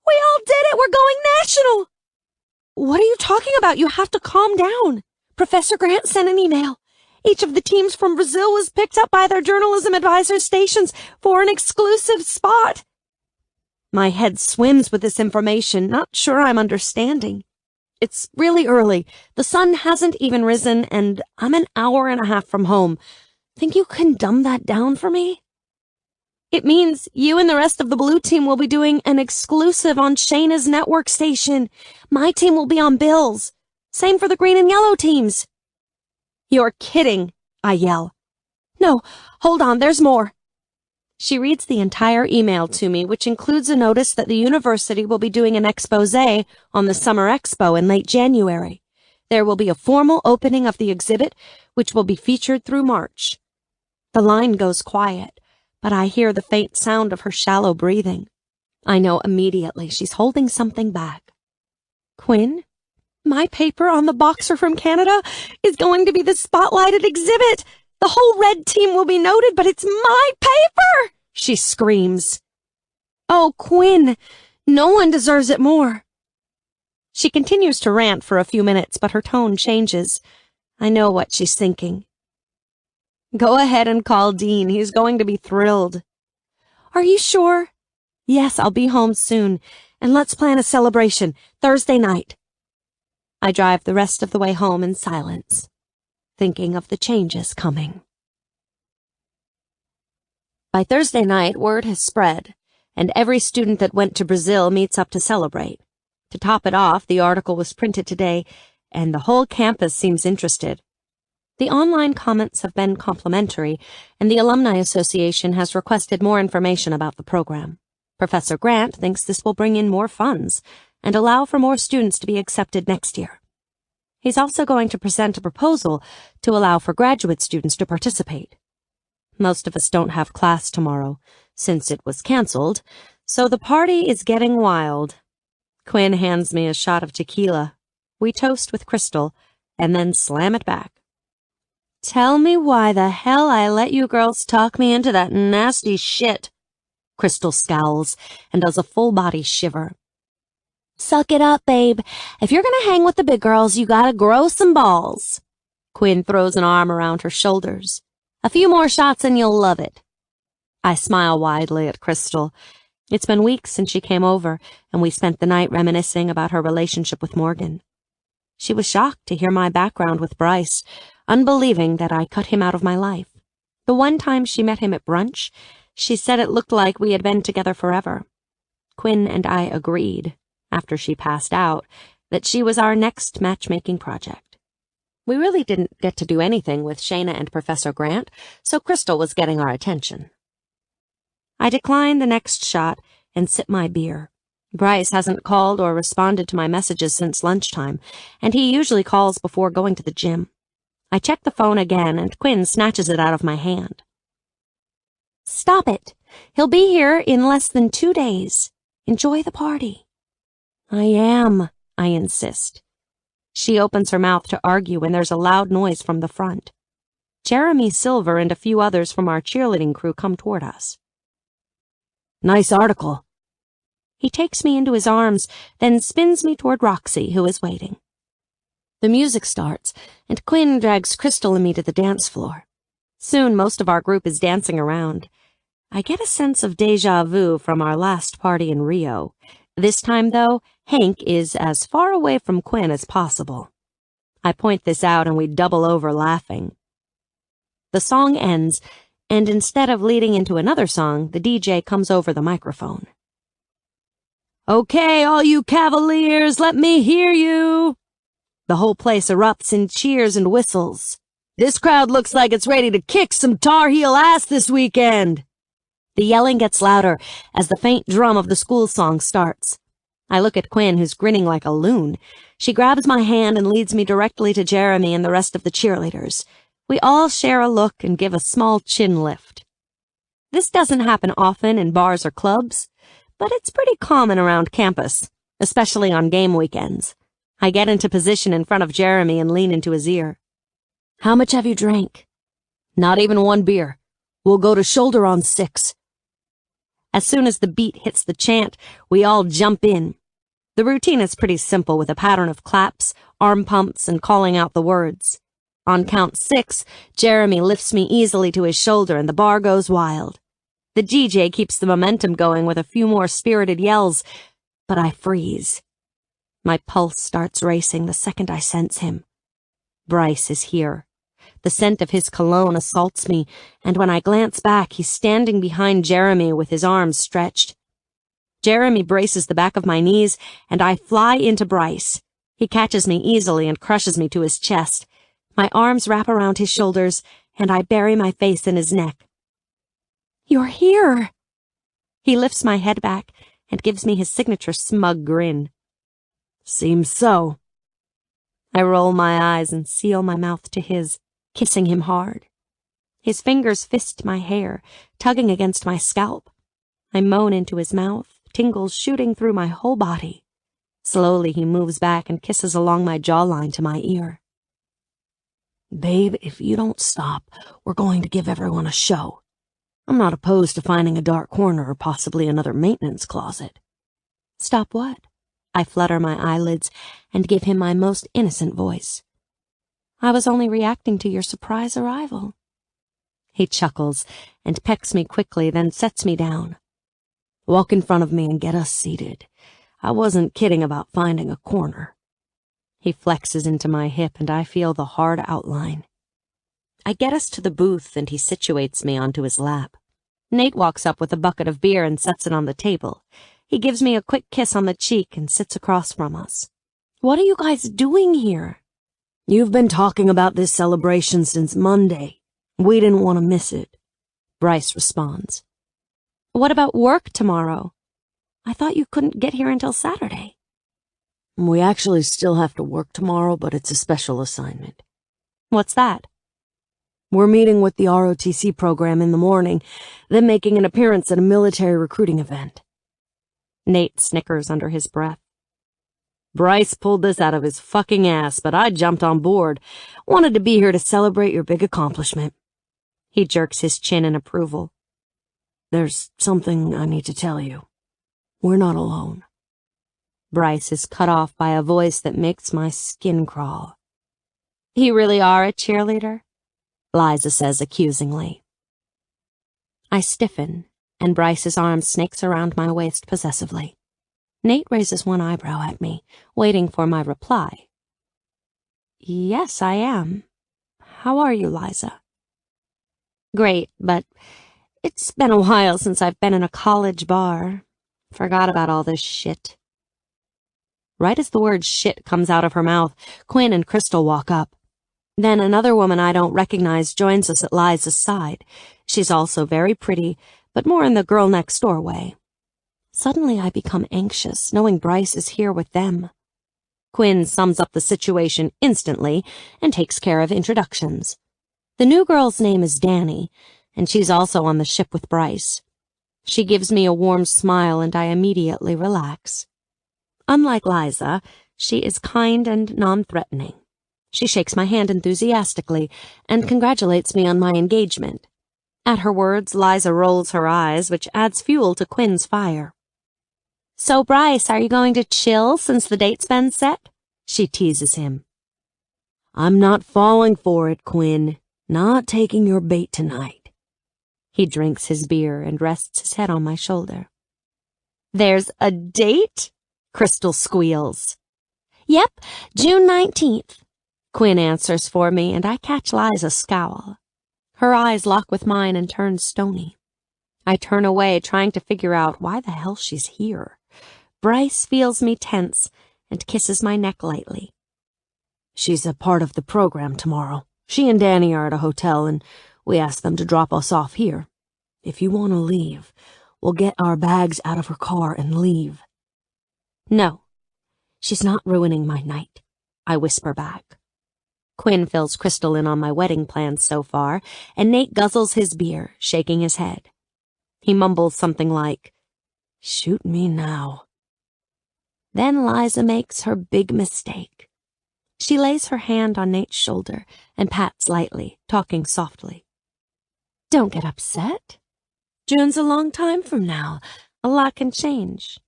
We all did it! We're going national! What are you talking about? You have to calm down. Professor Grant sent an email. Each of the teams from Brazil was picked up by their journalism advisor stations for an exclusive spot. My head swims with this information, not sure I'm understanding. It's really early. The sun hasn't even risen, and I'm an hour and a half from home. Think you can dumb that down for me? It means you and the rest of the blue team will be doing an exclusive on Shayna's network station. My team will be on Bill's. Same for the green and yellow teams. You're kidding, I yell. No, hold on, there's more. She reads the entire email to me, which includes a notice that the university will be doing an exposé on the Summer Expo in late January. There will be a formal opening of the exhibit, which will be featured through March. The line goes quiet, but I hear the faint sound of her shallow breathing. I know immediately she's holding something back. Quinn, my paper on the boxer from Canada is going to be the spotlighted exhibit. The whole red team will be noted, but it's my paper, she screams. Oh, Quinn, no one deserves it more. She continues to rant for a few minutes, but her tone changes. I know what she's thinking. Go ahead and call Dean. He's going to be thrilled. Are you sure? Yes, I'll be home soon, and let's plan a celebration Thursday night. I drive the rest of the way home in silence, thinking of the changes coming. By Thursday night, word has spread, and every student that went to Brazil meets up to celebrate. To top it off, the article was printed today, and the whole campus seems interested. The online comments have been complimentary, and the Alumni Association has requested more information about the program. Professor Grant thinks this will bring in more funds and allow for more students to be accepted next year. He's also going to present a proposal to allow for graduate students to participate. Most of us don't have class tomorrow, since it was canceled, so the party is getting wild. Quinn hands me a shot of tequila. We toast with Crystal, and then slam it back. Tell me why the hell I let you girls talk me into that nasty shit. Crystal scowls and does a full-body shiver. Suck it up, babe. If you're gonna hang with the big girls, you gotta grow some balls. Quinn throws an arm around her shoulders. A few more shots and you'll love it. I smile widely at Crystal. It's been weeks since she came over, and we spent the night reminiscing about her relationship with Morgan. She was shocked to hear my background with Bryce, unbelieving that I cut him out of my life. The one time she met him at brunch, she said it looked like we had been together forever. Quinn and I agreed, after she passed out, that she was our next matchmaking project. We really didn't get to do anything with Shayna and Professor Grant, so Crystal was getting our attention. I decline the next shot and sip my beer. Bryce hasn't called or responded to my messages since lunchtime, and he usually calls before going to the gym. I check the phone again, and Quinn snatches it out of my hand. Stop it. He'll be here in less than 2 days. Enjoy the party. I am, I insist. She opens her mouth to argue when there's a loud noise from the front. Jeremy Silver and a few others from our cheerleading crew come toward us. Nice article. He takes me into his arms, then spins me toward Roxy, who is waiting. The music starts, and Quinn drags Crystal and me to the dance floor. Soon most of our group is dancing around. I get a sense of déjà vu from our last party in Rio. This time, though, Hank is as far away from Quinn as possible. I point this out, and we double over laughing. The song ends, and instead of leading into another song, the DJ comes over the microphone. Okay, all you Cavaliers, let me hear you. The whole place erupts in cheers and whistles. This crowd looks like it's ready to kick some Tar Heel ass this weekend. The yelling gets louder as the faint drum of the school song starts. I look at Quinn, who's grinning like a loon. She grabs my hand and leads me directly to Jeremy and the rest of the cheerleaders. We all share a look and give a small chin lift. This doesn't happen often in bars or clubs, but it's pretty common around campus, especially on game weekends. I get into position in front of Jeremy and lean into his ear. How much have you drank? Not even 1 beer. We'll go to shoulder on 6. As soon as the beat hits the chant, we all jump in. The routine is pretty simple, with a pattern of claps, arm pumps, and calling out the words. On count 6, Jeremy lifts me easily to his shoulder and the bar goes wild. The DJ keeps the momentum going with a few more spirited yells, but I freeze. My pulse starts racing the second I sense him. Bryce is here. The scent of his cologne assaults me, and when I glance back, he's standing behind Jeremy with his arms stretched. Jeremy braces the back of my knees, and I fly into Bryce. He catches me easily and crushes me to his chest. My arms wrap around his shoulders, and I bury my face in his neck. You're here. He lifts my head back and gives me his signature smug grin. Seems so. I roll my eyes and seal my mouth to his, kissing him hard. His fingers fist my hair, tugging against my scalp. I moan into his mouth, tingles shooting through my whole body. Slowly he moves back and kisses along my jawline to my ear. Babe, if you don't stop, we're going to give everyone a show. I'm not opposed to finding a dark corner or possibly another maintenance closet. Stop what? I flutter my eyelids and give him my most innocent voice. I was only reacting to your surprise arrival. He chuckles and pecks me quickly, then sets me down. Walk in front of me and get us seated. I wasn't kidding about finding a corner. He flexes into my hip and I feel the hard outline. I get us to the booth and he situates me onto his lap. Nate walks up with a bucket of beer and sets it on the table. He gives me a quick kiss on the cheek and sits across from us. What are you guys doing here? You've been talking about this celebration since Monday. We didn't want to miss it. Bryce responds. What about work tomorrow? I thought you couldn't get here until Saturday. We actually still have to work tomorrow, but it's a special assignment. What's that? We're meeting with the ROTC program in the morning, then making an appearance at a military recruiting event. Nate snickers under his breath. Bryce pulled this out of his fucking ass, but I jumped on board. Wanted to be here to celebrate your big accomplishment. He jerks his chin in approval. There's something I need to tell you. We're not alone. Bryce is cut off by a voice that makes my skin crawl. You really are a cheerleader? Liza says accusingly. I stiffen, and Bryce's arm snakes around my waist possessively. Nate raises one eyebrow at me, waiting for my reply. Yes, I am. How are you, Liza? Great, but it's been a while since I've been in a college bar. Forgot about all this shit. Right as the word shit comes out of her mouth, Quinn and Crystal walk up. Then another woman I don't recognize joins us at Liza's side. She's also very pretty, but more in the girl-next-door way. Suddenly I become anxious, knowing Bryce is here with them. Quinn sums up the situation instantly and takes care of introductions. The new girl's name is Danny, and she's also on the ship with Bryce. She gives me a warm smile and I immediately relax. Unlike Liza, she is kind and non-threatening. She shakes my hand enthusiastically and congratulates me on my engagement. At her words, Liza rolls her eyes, which adds fuel to Quinn's fire. So, Bryce, are you going to chill since the date's been set? She teases him. I'm not falling for it, Quinn. Not taking your bait tonight. He drinks his beer and rests his head on my shoulder. There's a date? Crystal squeals. Yep, June 19th. Quinn answers for me, and I catch Liza's scowl. Her eyes lock with mine and turn stony. I turn away, trying to figure out why the hell she's here. Bryce feels me tense and kisses my neck lightly. She's a part of the program tomorrow. She and Danny are at a hotel, and we asked them to drop us off here. If you want to leave, we'll get our bags out of her car and leave. No, she's not ruining my night, I whisper back. Quinn fills Crystal in on my wedding plans so far, and Nate guzzles his beer, shaking his head. He mumbles something like, "Shoot me now." Then Liza makes her big mistake. She lays her hand on Nate's shoulder and pats lightly, talking softly. Don't get upset. June's a long time from now. A lot can change.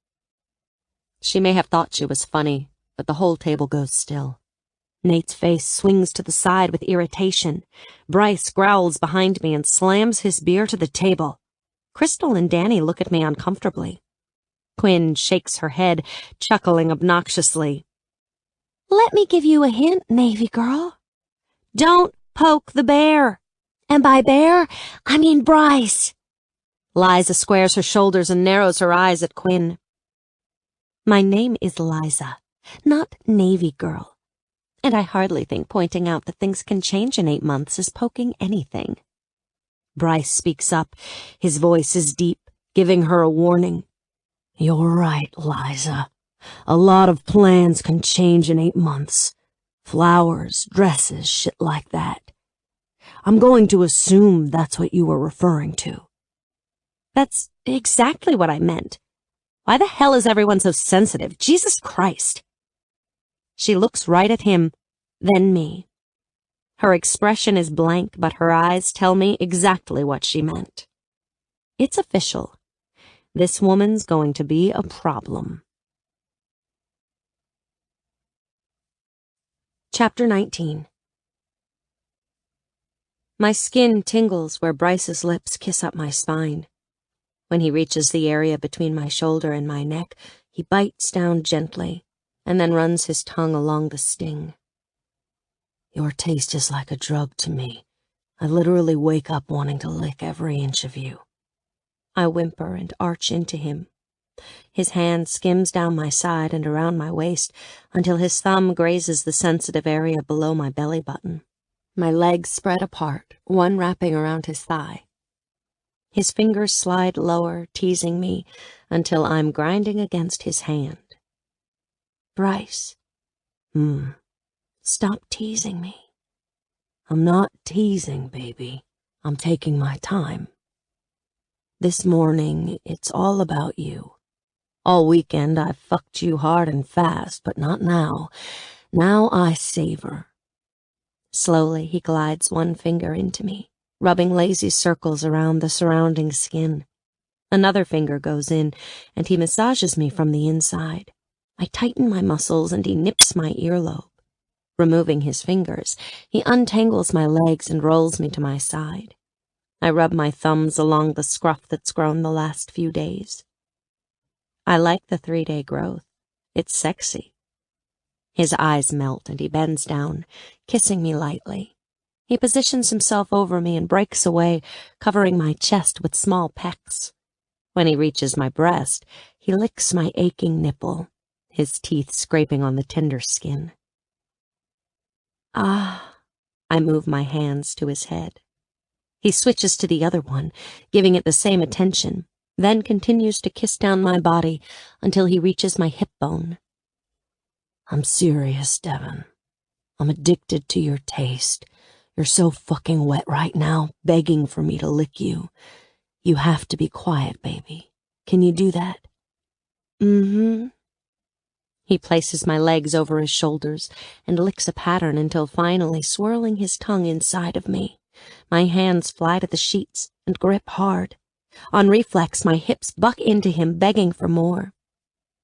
She may have thought she was funny, but the whole table goes still. Nate's face swings to the side with irritation. Bryce growls behind me and slams his beer to the table. Crystal and Danny look at me uncomfortably. Quinn shakes her head, chuckling obnoxiously. Let me give you a hint, Navy girl. Don't poke the bear. And by bear, I mean Bryce. Liza squares her shoulders and narrows her eyes at Quinn. My name is Liza, not Navy girl. And I hardly think pointing out that things can change in 8 months is poking anything. Bryce speaks up. His voice is deep, giving her a warning. You're right, Liza. A lot of plans can change in 8 months. Flowers, dresses, shit like that. I'm going to assume that's what you were referring to. That's exactly what I meant. Why the hell is everyone so sensitive? Jesus Christ. She looks right at him, then me. Her expression is blank, but her eyes tell me exactly what she meant. It's official. This woman's going to be a problem. Chapter 19. My skin tingles where Bryce's lips kiss up my spine. When he reaches the area between my shoulder and my neck, he bites down gently and then runs his tongue along the sting. Your taste is like a drug to me. I literally wake up wanting to lick every inch of you. I whimper and arch into him. His hand skims down my side and around my waist until his thumb grazes the sensitive area below my belly button. My legs spread apart, one wrapping around his thigh. His fingers slide lower, teasing me, until I'm grinding against his hand. Bryce. Stop teasing me. I'm not teasing, baby. I'm taking my time. This morning, it's all about you. All weekend, I've fucked you hard and fast, but not now. Now I savor. Slowly, he glides one finger into me, rubbing lazy circles around the surrounding skin. Another finger goes in, and he massages me from the inside. I tighten my muscles, and he nips my earlobe. Removing his fingers, he untangles my legs and rolls me to my side. I rub my thumbs along the scruff that's grown the last few days. I like the 3-day growth. It's sexy. His eyes melt and he bends down, kissing me lightly. He positions himself over me and breaks away, covering my chest with small pecks. When he reaches my breast, he licks my aching nipple, his teeth scraping on the tender skin. Ah, I move my hands to his head. He switches to the other one, giving it the same attention, then continues to kiss down my body until he reaches my hip bone. I'm serious, Devon. I'm addicted to your taste. You're so fucking wet right now, begging for me to lick you. You have to be quiet, baby. Can you do that? Mm-hmm. He places my legs over his shoulders and licks a pattern until finally swirling his tongue inside of me. My hands fly to the sheets and grip hard. On reflex, my hips buck into him, begging for more.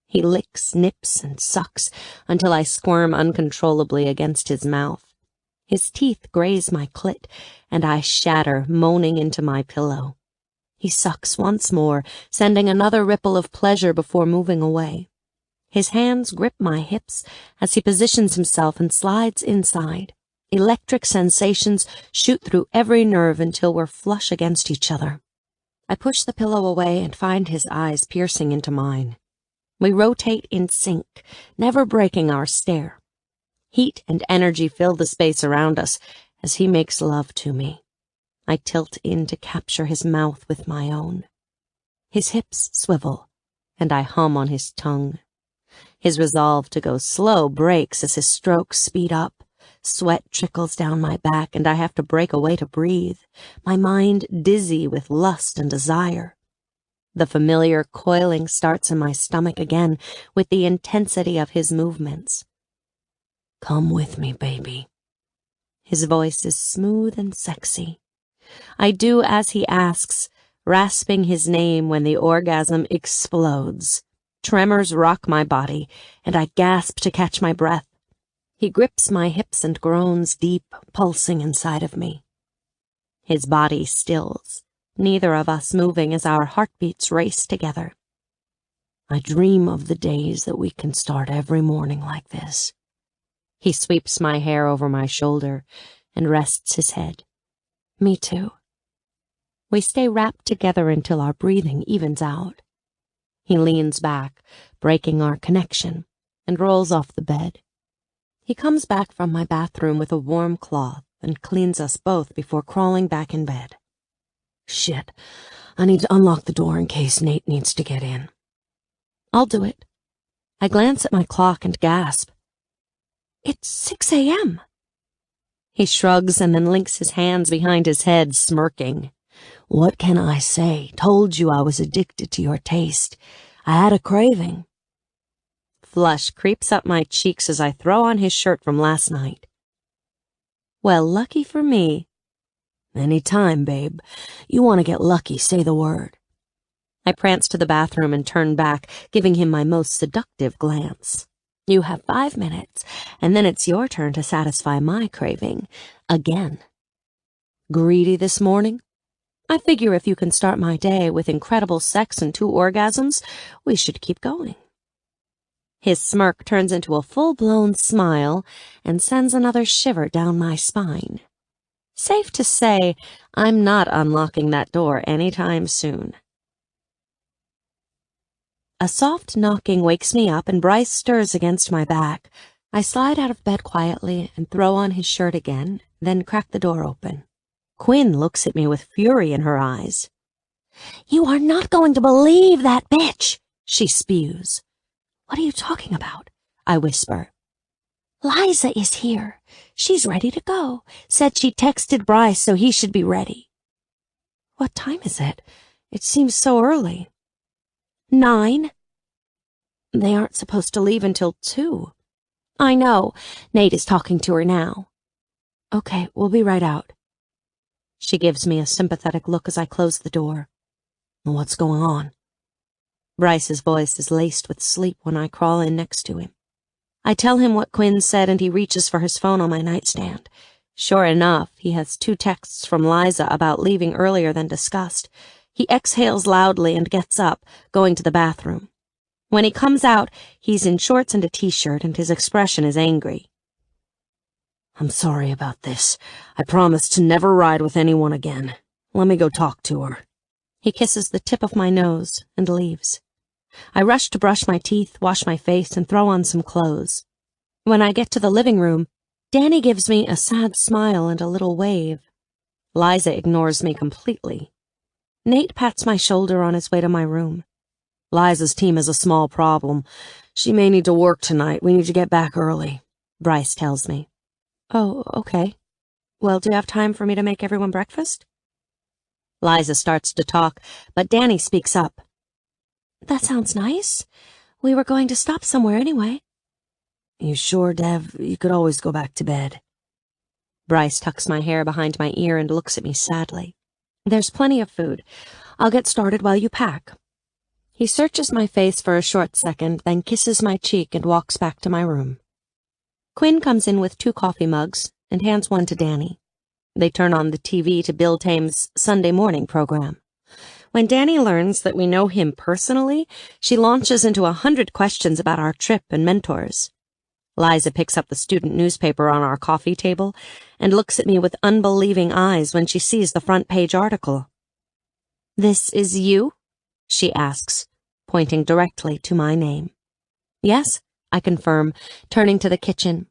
He licks, nips, and sucks until I squirm uncontrollably against his mouth. His teeth graze my clit, and I shatter, moaning into my pillow. He sucks once more, sending another ripple of pleasure before moving away. His hands grip my hips as he positions himself and slides inside. Electric sensations shoot through every nerve until we're flush against each other. I push the pillow away and find his eyes piercing into mine. We rotate in sync, never breaking our stare. Heat and energy fill the space around us as he makes love to me. I tilt in to capture his mouth with my own. His hips swivel, and I hum on his tongue. His resolve to go slow breaks as his strokes speed up. Sweat trickles down my back, and I have to break away to breathe, my mind dizzy with lust and desire. The familiar coiling starts in my stomach again with the intensity of his movements. Come with me, baby. His voice is smooth and sexy. I do as he asks, rasping his name when the orgasm explodes. Tremors rock my body, and I gasp to catch my breath. He grips my hips and groans deep, pulsing inside of me. His body stills, neither of us moving as our heartbeats race together. I dream of the days that we can start every morning like this. He sweeps my hair over my shoulder and rests his head. Me too. We stay wrapped together until our breathing evens out. He leans back, breaking our connection, and rolls off the bed. He comes back from my bathroom with a warm cloth and cleans us both before crawling back in bed. Shit. I need to unlock the door in case Nate needs to get in. I'll do it. I glance at my clock and gasp. It's 6 a.m. He shrugs and then links his hands behind his head, smirking. What can I say? Told you I was addicted to your taste. I had a craving. Flush creeps up my cheeks as I throw on his shirt from last night. Well, lucky for me. Any time, babe. You want to get lucky, say the word. I prance to the bathroom and turn back, giving him my most seductive glance. You have 5 minutes, and then it's your turn to satisfy my craving. Again. Greedy this morning? I figure if you can start my day with incredible sex and 2 orgasms, we should keep going. His smirk turns into a full-blown smile and sends another shiver down my spine. Safe to say, I'm not unlocking that door anytime soon. A soft knocking wakes me up and Bryce stirs against my back. I slide out of bed quietly and throw on his shirt again, then crack the door open. Quinn looks at me with fury in her eyes. You are not going to believe that bitch, she spews. What are you talking about? I whisper. Liza is here. She's ready to go. Said she texted Bryce so he should be ready. What time is it? It seems so early. 9. They aren't supposed to leave until 2. I know. Nate is talking to her now. Okay, we'll be right out. She gives me a sympathetic look as I close the door. What's going on? Bryce's voice is laced with sleep when I crawl in next to him. I tell him what Quinn said and he reaches for his phone on my nightstand. Sure enough, he has 2 texts from Liza about leaving earlier than discussed. He exhales loudly and gets up, going to the bathroom. When he comes out, he's in shorts and a t-shirt, and his expression is angry. I'm sorry about this. I promise to never ride with anyone again. Let me go talk to her. He kisses the tip of my nose and leaves. I rush to brush my teeth, wash my face, and throw on some clothes. When I get to the living room, Danny gives me a sad smile and a little wave. Liza ignores me completely. Nate pats my shoulder on his way to my room. Liza's team has a small problem. She may need to work tonight. We need to get back early, Bryce tells me. Oh, okay. Well, do you have time for me to make everyone breakfast? Liza starts to talk, but Danny speaks up. That sounds nice. We were going to stop somewhere anyway. You sure, Dev? You could always go back to bed. Bryce tucks my hair behind my ear and looks at me sadly. There's plenty of food. I'll get started while you pack. He searches my face for a short second, then kisses my cheek and walks back to my room. Quinn comes in with 2 coffee mugs and hands one to Danny. They turn on the TV to Bill Tame's Sunday morning program. When Danny learns that we know him personally, she launches into 100 questions about our trip and mentors. Liza picks up the student newspaper on our coffee table and looks at me with unbelieving eyes when she sees the front page article. This is you? She asks, pointing directly to my name. Yes, I confirm, turning to the kitchen.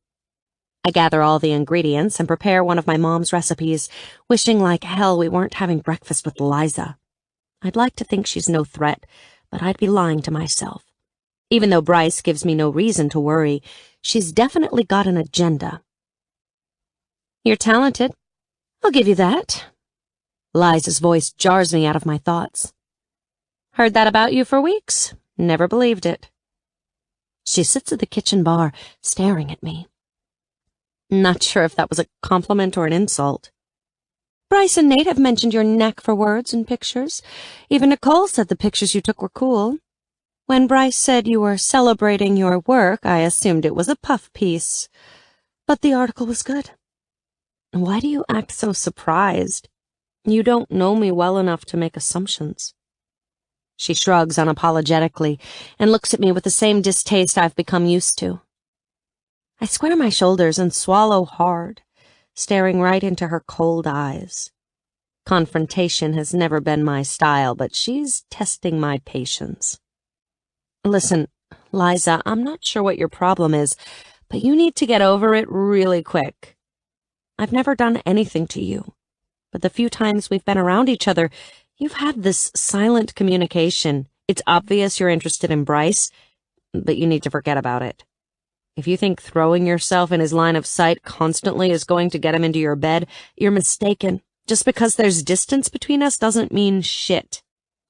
I gather all the ingredients and prepare one of my mom's recipes, wishing like hell we weren't having breakfast with Liza. I'd like to think she's no threat, but I'd be lying to myself. Even though Bryce gives me no reason to worry, she's definitely got an agenda. You're talented. I'll give you that. Liza's voice jars me out of my thoughts. Heard that about you for weeks. Never believed it. She sits at the kitchen bar, staring at me. Not sure if that was a compliment or an insult. Bryce and Nate have mentioned your knack for words and pictures. Even Nicole said the pictures you took were cool. When Bryce said you were celebrating your work, I assumed it was a puff piece. But the article was good. Why do you act so surprised? You don't know me well enough to make assumptions. She shrugs unapologetically and looks at me with the same distaste I've become used to. I square my shoulders and swallow hard, staring right into her cold eyes. Confrontation has never been my style, but she's testing my patience. Listen, Liza, I'm not sure what your problem is, but you need to get over it really quick. I've never done anything to you. but the few times we've been around each other, you've had this silent communication. It's obvious you're interested in Bryce, but you need to forget about it. If you think throwing yourself in his line of sight constantly is going to get him into your bed, you're mistaken. Just because there's distance between us doesn't mean shit.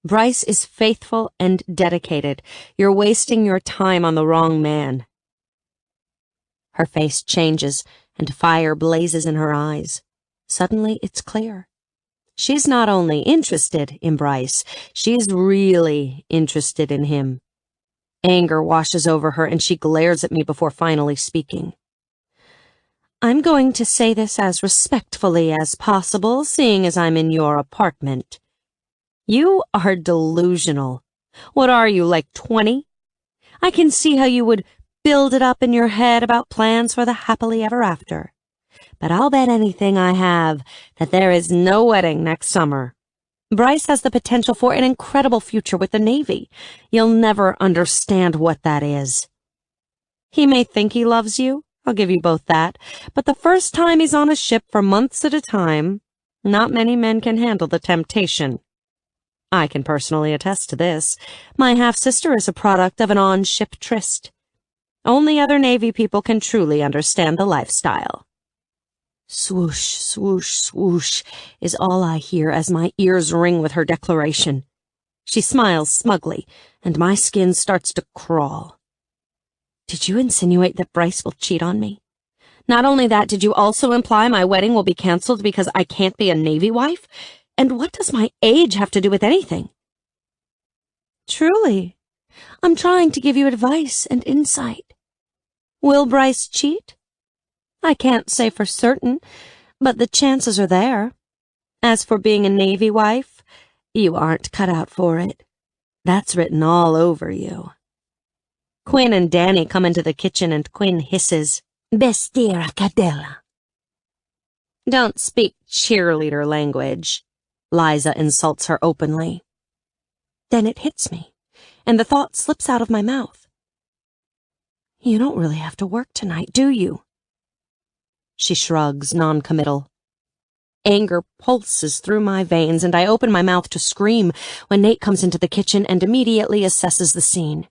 Bryce is faithful and dedicated. You're wasting your time on the wrong man. Her face changes, and fire blazes in her eyes. Suddenly, it's clear. She's not only interested in Bryce, she's really interested in him. Anger washes over her, and she glares at me before finally speaking. I'm going to say this as respectfully as possible, seeing as I'm in your apartment. You are delusional. What are you, like 20? I can see how you would build it up in your head about plans for the happily ever after. But I'll bet anything I have that there is no wedding next summer. Bryce has the potential for an incredible future with the Navy. You'll never understand what that is. He may think he loves you, I'll give you both that, but the first time he's on a ship for months at a time, not many men can handle the temptation. I can personally attest to this. My half-sister is a product of an on-ship tryst. Only other Navy people can truly understand the lifestyle. Swoosh, swoosh, swoosh is all I hear as my ears ring with her declaration. She smiles smugly, and my skin starts to crawl. Did you insinuate that Bryce will cheat on me? Not only that, did you also imply my wedding will be canceled because I can't be a Navy wife? And what does my age have to do with anything? Truly, I'm trying to give you advice and insight. Will Bryce cheat? I can't say for certain, but the chances are there. As for being a Navy wife, you aren't cut out for it. That's written all over you. Quinn and Danny come into the kitchen and Quinn hisses, Bestira cadella. Don't speak cheerleader language. Liza insults her openly. Then it hits me, and the thought slips out of my mouth. You don't really have to work tonight, do you? She shrugs, non-committal. Anger pulses through my veins, and I open my mouth to scream when Nate comes into the kitchen and immediately assesses the scene.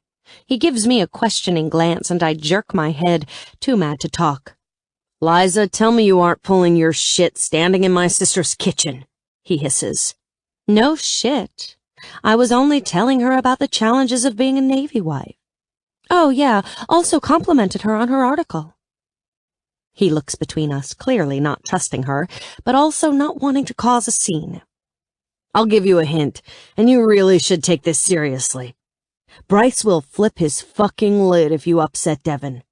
He gives me a questioning glance, and I jerk my head, too mad to talk. Liza, tell me you aren't pulling your shit standing in my sister's kitchen, he hisses. No shit. I was only telling her about the challenges of being a Navy wife. Oh, yeah, also complimented her on her article. He looks between us, clearly not trusting her, but also not wanting to cause a scene. I'll give you a hint, and you really should take this seriously. Bryce will flip his fucking lid if you upset Devon.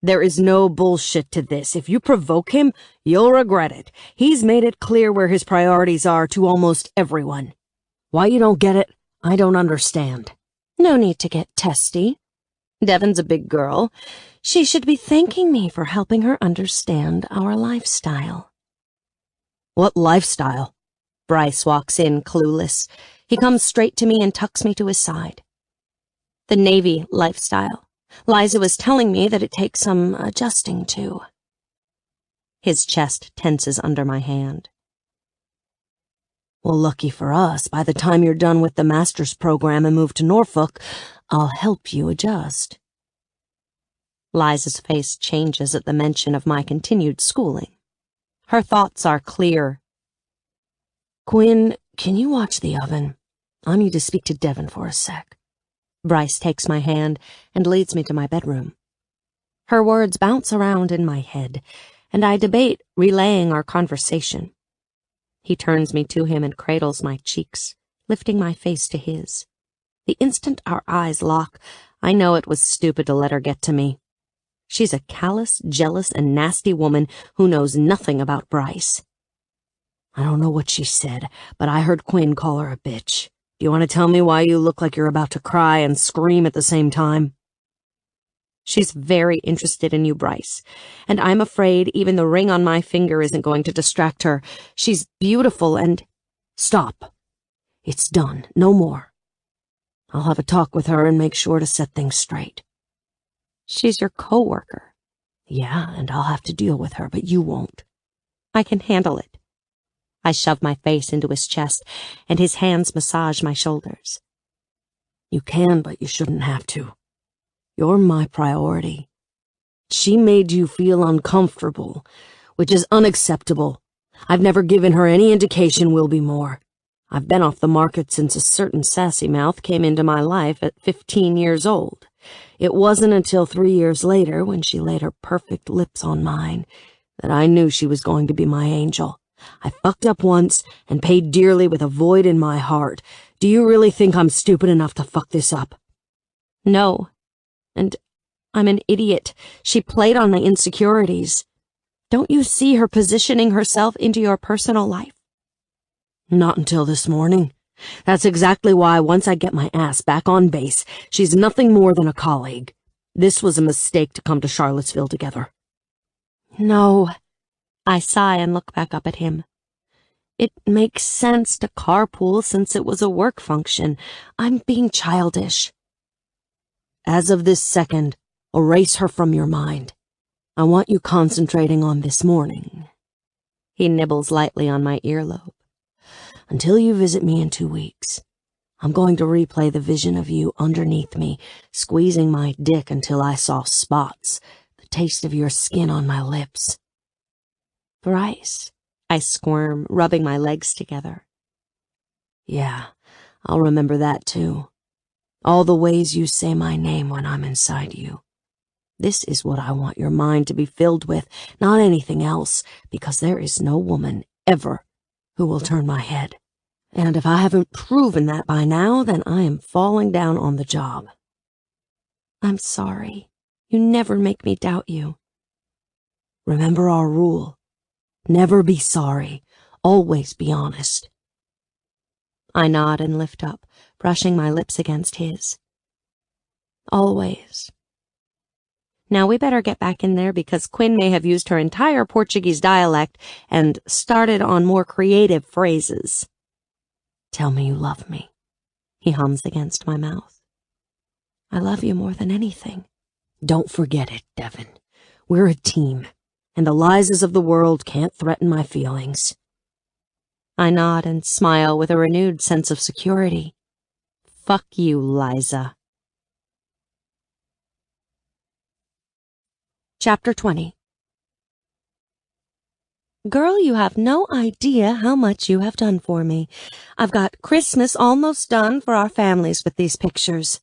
There is no bullshit to this. If you provoke him, you'll regret it. He's made it clear where his priorities are to almost everyone. Why you don't get it, I don't understand. No need to get testy. Devon's a big girl. She should be thanking me for helping her understand our lifestyle. What lifestyle? Bryce walks in, clueless. He comes straight to me and tucks me to his side. The Navy lifestyle. Liza was telling me that it takes some adjusting to. His chest tenses under my hand. Well, lucky for us, by the time you're done with the master's program and move to Norfolk, I'll help you adjust. Liza's face changes at the mention of my continued schooling. Her thoughts are clear. Quinn, can you watch the oven? I need to speak to Devon for a sec. Bryce takes my hand and leads me to my bedroom. Her words bounce around in my head, and I debate relaying our conversation. He turns me to him and cradles my cheeks, lifting my face to his. The instant our eyes lock, I know it was stupid to let her get to me. She's a callous, jealous, and nasty woman who knows nothing about Bryce. I don't know what she said, but I heard Quinn call her a bitch. Do you want to tell me why you look like you're about to cry and scream at the same time? She's very interested in you, Bryce, and I'm afraid even the ring on my finger isn't going to distract her. She's beautiful and— Stop. It's done. No more. I'll have a talk with her and make sure to set things straight. She's your co-worker. Yeah, and I'll have to deal with her, but you won't. I can handle it. I shove my face into his chest, and his hands massage my shoulders. You can, but you shouldn't have to. You're my priority. She made you feel uncomfortable, which is unacceptable. I've never given her any indication we'll be more. I've been off the market since a certain sassy mouth came into my life at 15 years old. It wasn't until 3 years later, when she laid her perfect lips on mine, that I knew she was going to be my angel. I fucked up once and paid dearly with a void in my heart. Do you really think I'm stupid enough to fuck this up? No. And I'm an idiot. She played on my insecurities. Don't you see her positioning herself into your personal life? Not until this morning. That's exactly why once I get my ass back on base, she's nothing more than a colleague. This was a mistake to come to Charlottesville together. No. I sigh and look back up at him. It makes sense to carpool since it was a work function. I'm being childish. As of this second, erase her from your mind. I want you concentrating on this morning. He nibbles lightly on my earlobe. Until you visit me in 2 weeks, I'm going to replay the vision of you underneath me, squeezing my dick until I saw spots, the taste of your skin on my lips. Bryce, I squirm, rubbing my legs together. Yeah, I'll remember that too. All the ways you say my name when I'm inside you. This is what I want your mind to be filled with, not anything else, because there is no woman ever who will turn my head. And if I haven't proven that by now, then I am falling down on the job. I'm sorry. You never make me doubt you. Remember our rule. Never be sorry. Always be honest. I nod and lift up, brushing my lips against his. Always. Now we better get back in there because Quinn may have used her entire Portuguese dialect and started on more creative phrases. Tell me you love me. He hums against my mouth. I love you more than anything. Don't forget it, Devon. We're a team, and the Lizas of the world can't threaten my feelings. I nod and smile with a renewed sense of security. Fuck you, Liza. Chapter 20. Girl, you have no idea how much you have done for me. I've got Christmas almost done for our families with these pictures.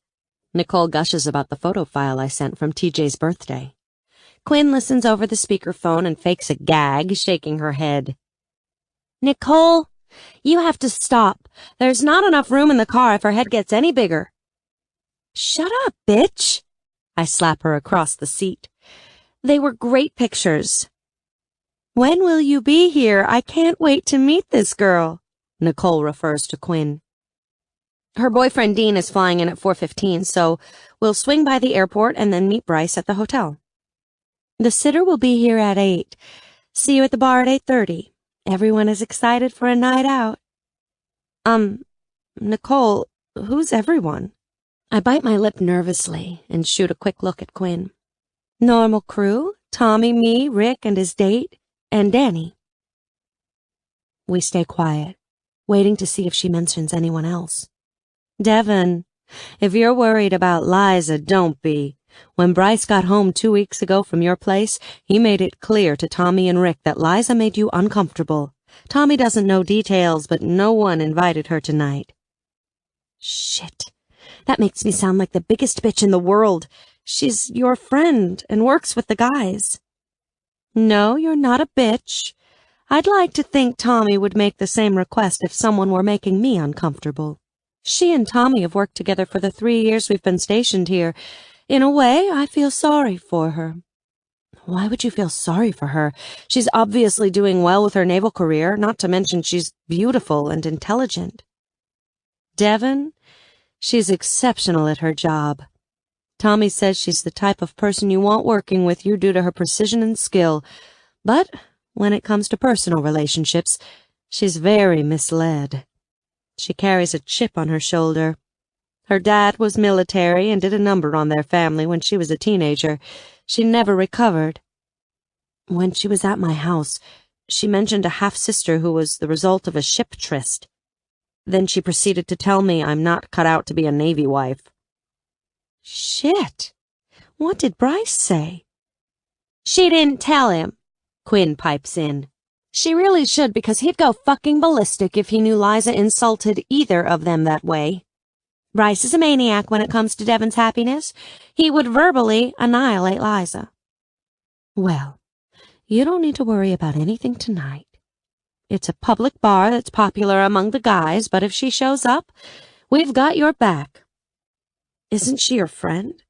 Nicole gushes about the photo file I sent from TJ's birthday. Quinn listens over the speakerphone and fakes a gag, shaking her head. Nicole, you have to stop. There's not enough room in the car if her head gets any bigger. Shut up, bitch. I slap her across the seat. They were great pictures. When will you be here? I can't wait to meet this girl. Nicole refers to Quinn. Her boyfriend Dean is flying in at 4:15, so we'll swing by the airport and then meet Bryce at the hotel. The sitter will be here at 8. See you at the bar at 8:30. Everyone is excited for a night out. Nicole, who's everyone? I bite my lip nervously and shoot a quick look at Quinn. Normal crew, Tommy, me, Rick, and his date, and Danny. We stay quiet, waiting to see if she mentions anyone else. Devon, if you're worried about Liza, don't be. When Bryce got home 2 weeks ago from your place, he made it clear to Tommy and Rick that Liza made you uncomfortable. Tommy doesn't know details, but no one invited her tonight. Shit. That makes me sound like the biggest bitch in the world. She's your friend and works with the guys. No, you're not a bitch. I'd like to think Tommy would make the same request if someone were making me uncomfortable. She and Tommy have worked together for the 3 years we've been stationed here. In a way, I feel sorry for her. Why would you feel sorry for her? She's obviously doing well with her naval career, not to mention she's beautiful and intelligent. Devon, she's exceptional at her job. Tommy says she's the type of person you want working with you due to her precision and skill. But when it comes to personal relationships, she's very misled. She carries a chip on her shoulder. Her dad was military and did a number on their family when she was a teenager. She never recovered. When she was at my house, She mentioned a half-sister who was the result of a ship tryst. Then she proceeded to tell me I'm not cut out to be a Navy wife. Shit! What did Bryce say? She didn't tell him, Quinn pipes in. She really should, because he'd go fucking ballistic if he knew Liza insulted either of them that way. Bryce is a maniac when it comes to Devon's happiness. He would verbally annihilate Liza. Well, you don't need to worry about anything tonight. It's a public bar that's popular among the guys, but if she shows up, we've got your back. Isn't she your friend?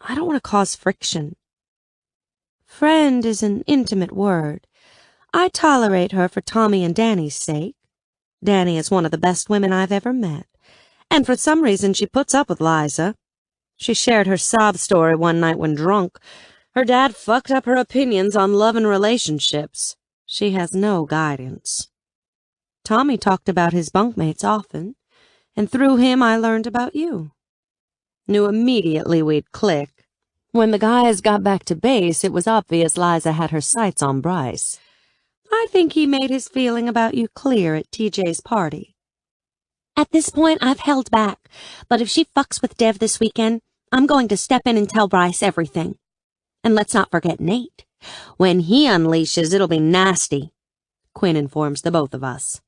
I don't want to cause friction. Friend is an intimate word. I tolerate her for Tommy and Danny's sake. Danny is one of the best women I've ever met, and for some reason she puts up with Liza. She shared her sob story one night when drunk. Her dad fucked up her opinions on love and relationships. She has no guidance. Tommy talked about his bunkmates often, and through him I learned about you. Knew immediately we'd click. When the guys got back to base, it was obvious Liza had her sights on Bryce. I think he made his feeling about you clear at TJ's party. At this point, I've held back, but if she fucks with Dev this weekend, I'm going to step in and tell Bryce everything. And let's not forget Nate. When he unleashes, it'll be nasty, Quinn informs the both of us.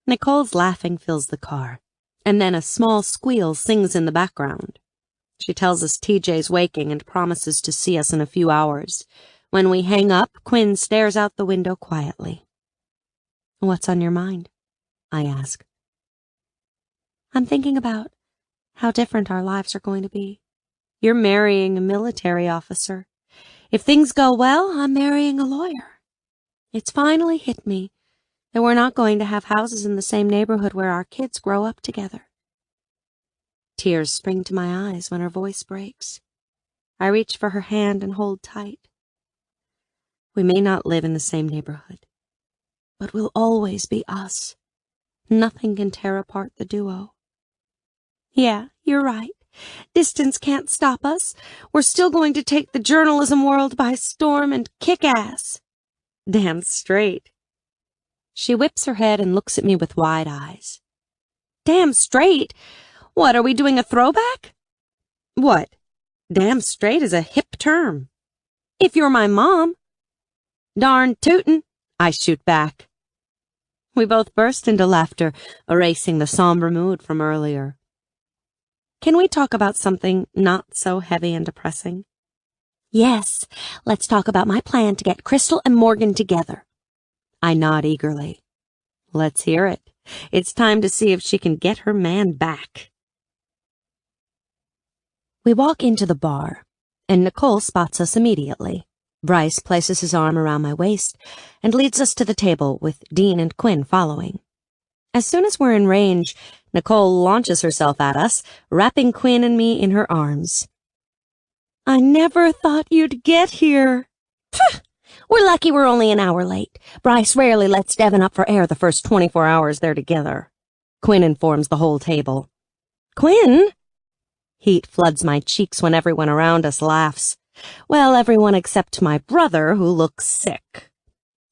Nicole's laughing fills the car, and then a small squeal sings in the background. She tells us TJ's waking and promises to see us in a few hours. When we hang up, Quinn stares out the window quietly. What's on your mind? I ask. I'm thinking about how different our lives are going to be. You're marrying a military officer. If things go well, I'm marrying a lawyer. It's finally hit me that we're not going to have houses in the same neighborhood where our kids grow up together. Tears spring to my eyes when her voice breaks. I reach for her hand and hold tight. We may not live in the same neighborhood, but we'll always be us. Nothing can tear apart the duo. Yeah, you're right. Distance can't stop us. We're still going to take the journalism world by storm and kick ass. Damn straight. She whips her head and looks at me with wide eyes. Damn straight? What, are we doing a throwback? What? Damn straight is a hip term. If you're my mom. Darn tootin', I shoot back. We both burst into laughter, erasing the somber mood from earlier. Can we talk about something not so heavy and depressing? Yes, let's talk about my plan to get Crystal and Morgan together. I nod eagerly. Let's hear it. It's time to see if she can get her man back. We walk into the bar, and Nicole spots us immediately. Bryce places his arm around my waist and leads us to the table, with Dean and Quinn following. As soon as we're in range, Nicole launches herself at us, wrapping Quinn and me in her arms. I never thought you'd get here. Pfft! We're lucky we're only an hour late. Bryce rarely lets Devon up for air the first 24 hours they're together. Quinn informs the whole table. Quinn? Heat floods my cheeks when everyone around us laughs. Well, everyone except my brother, who looks sick.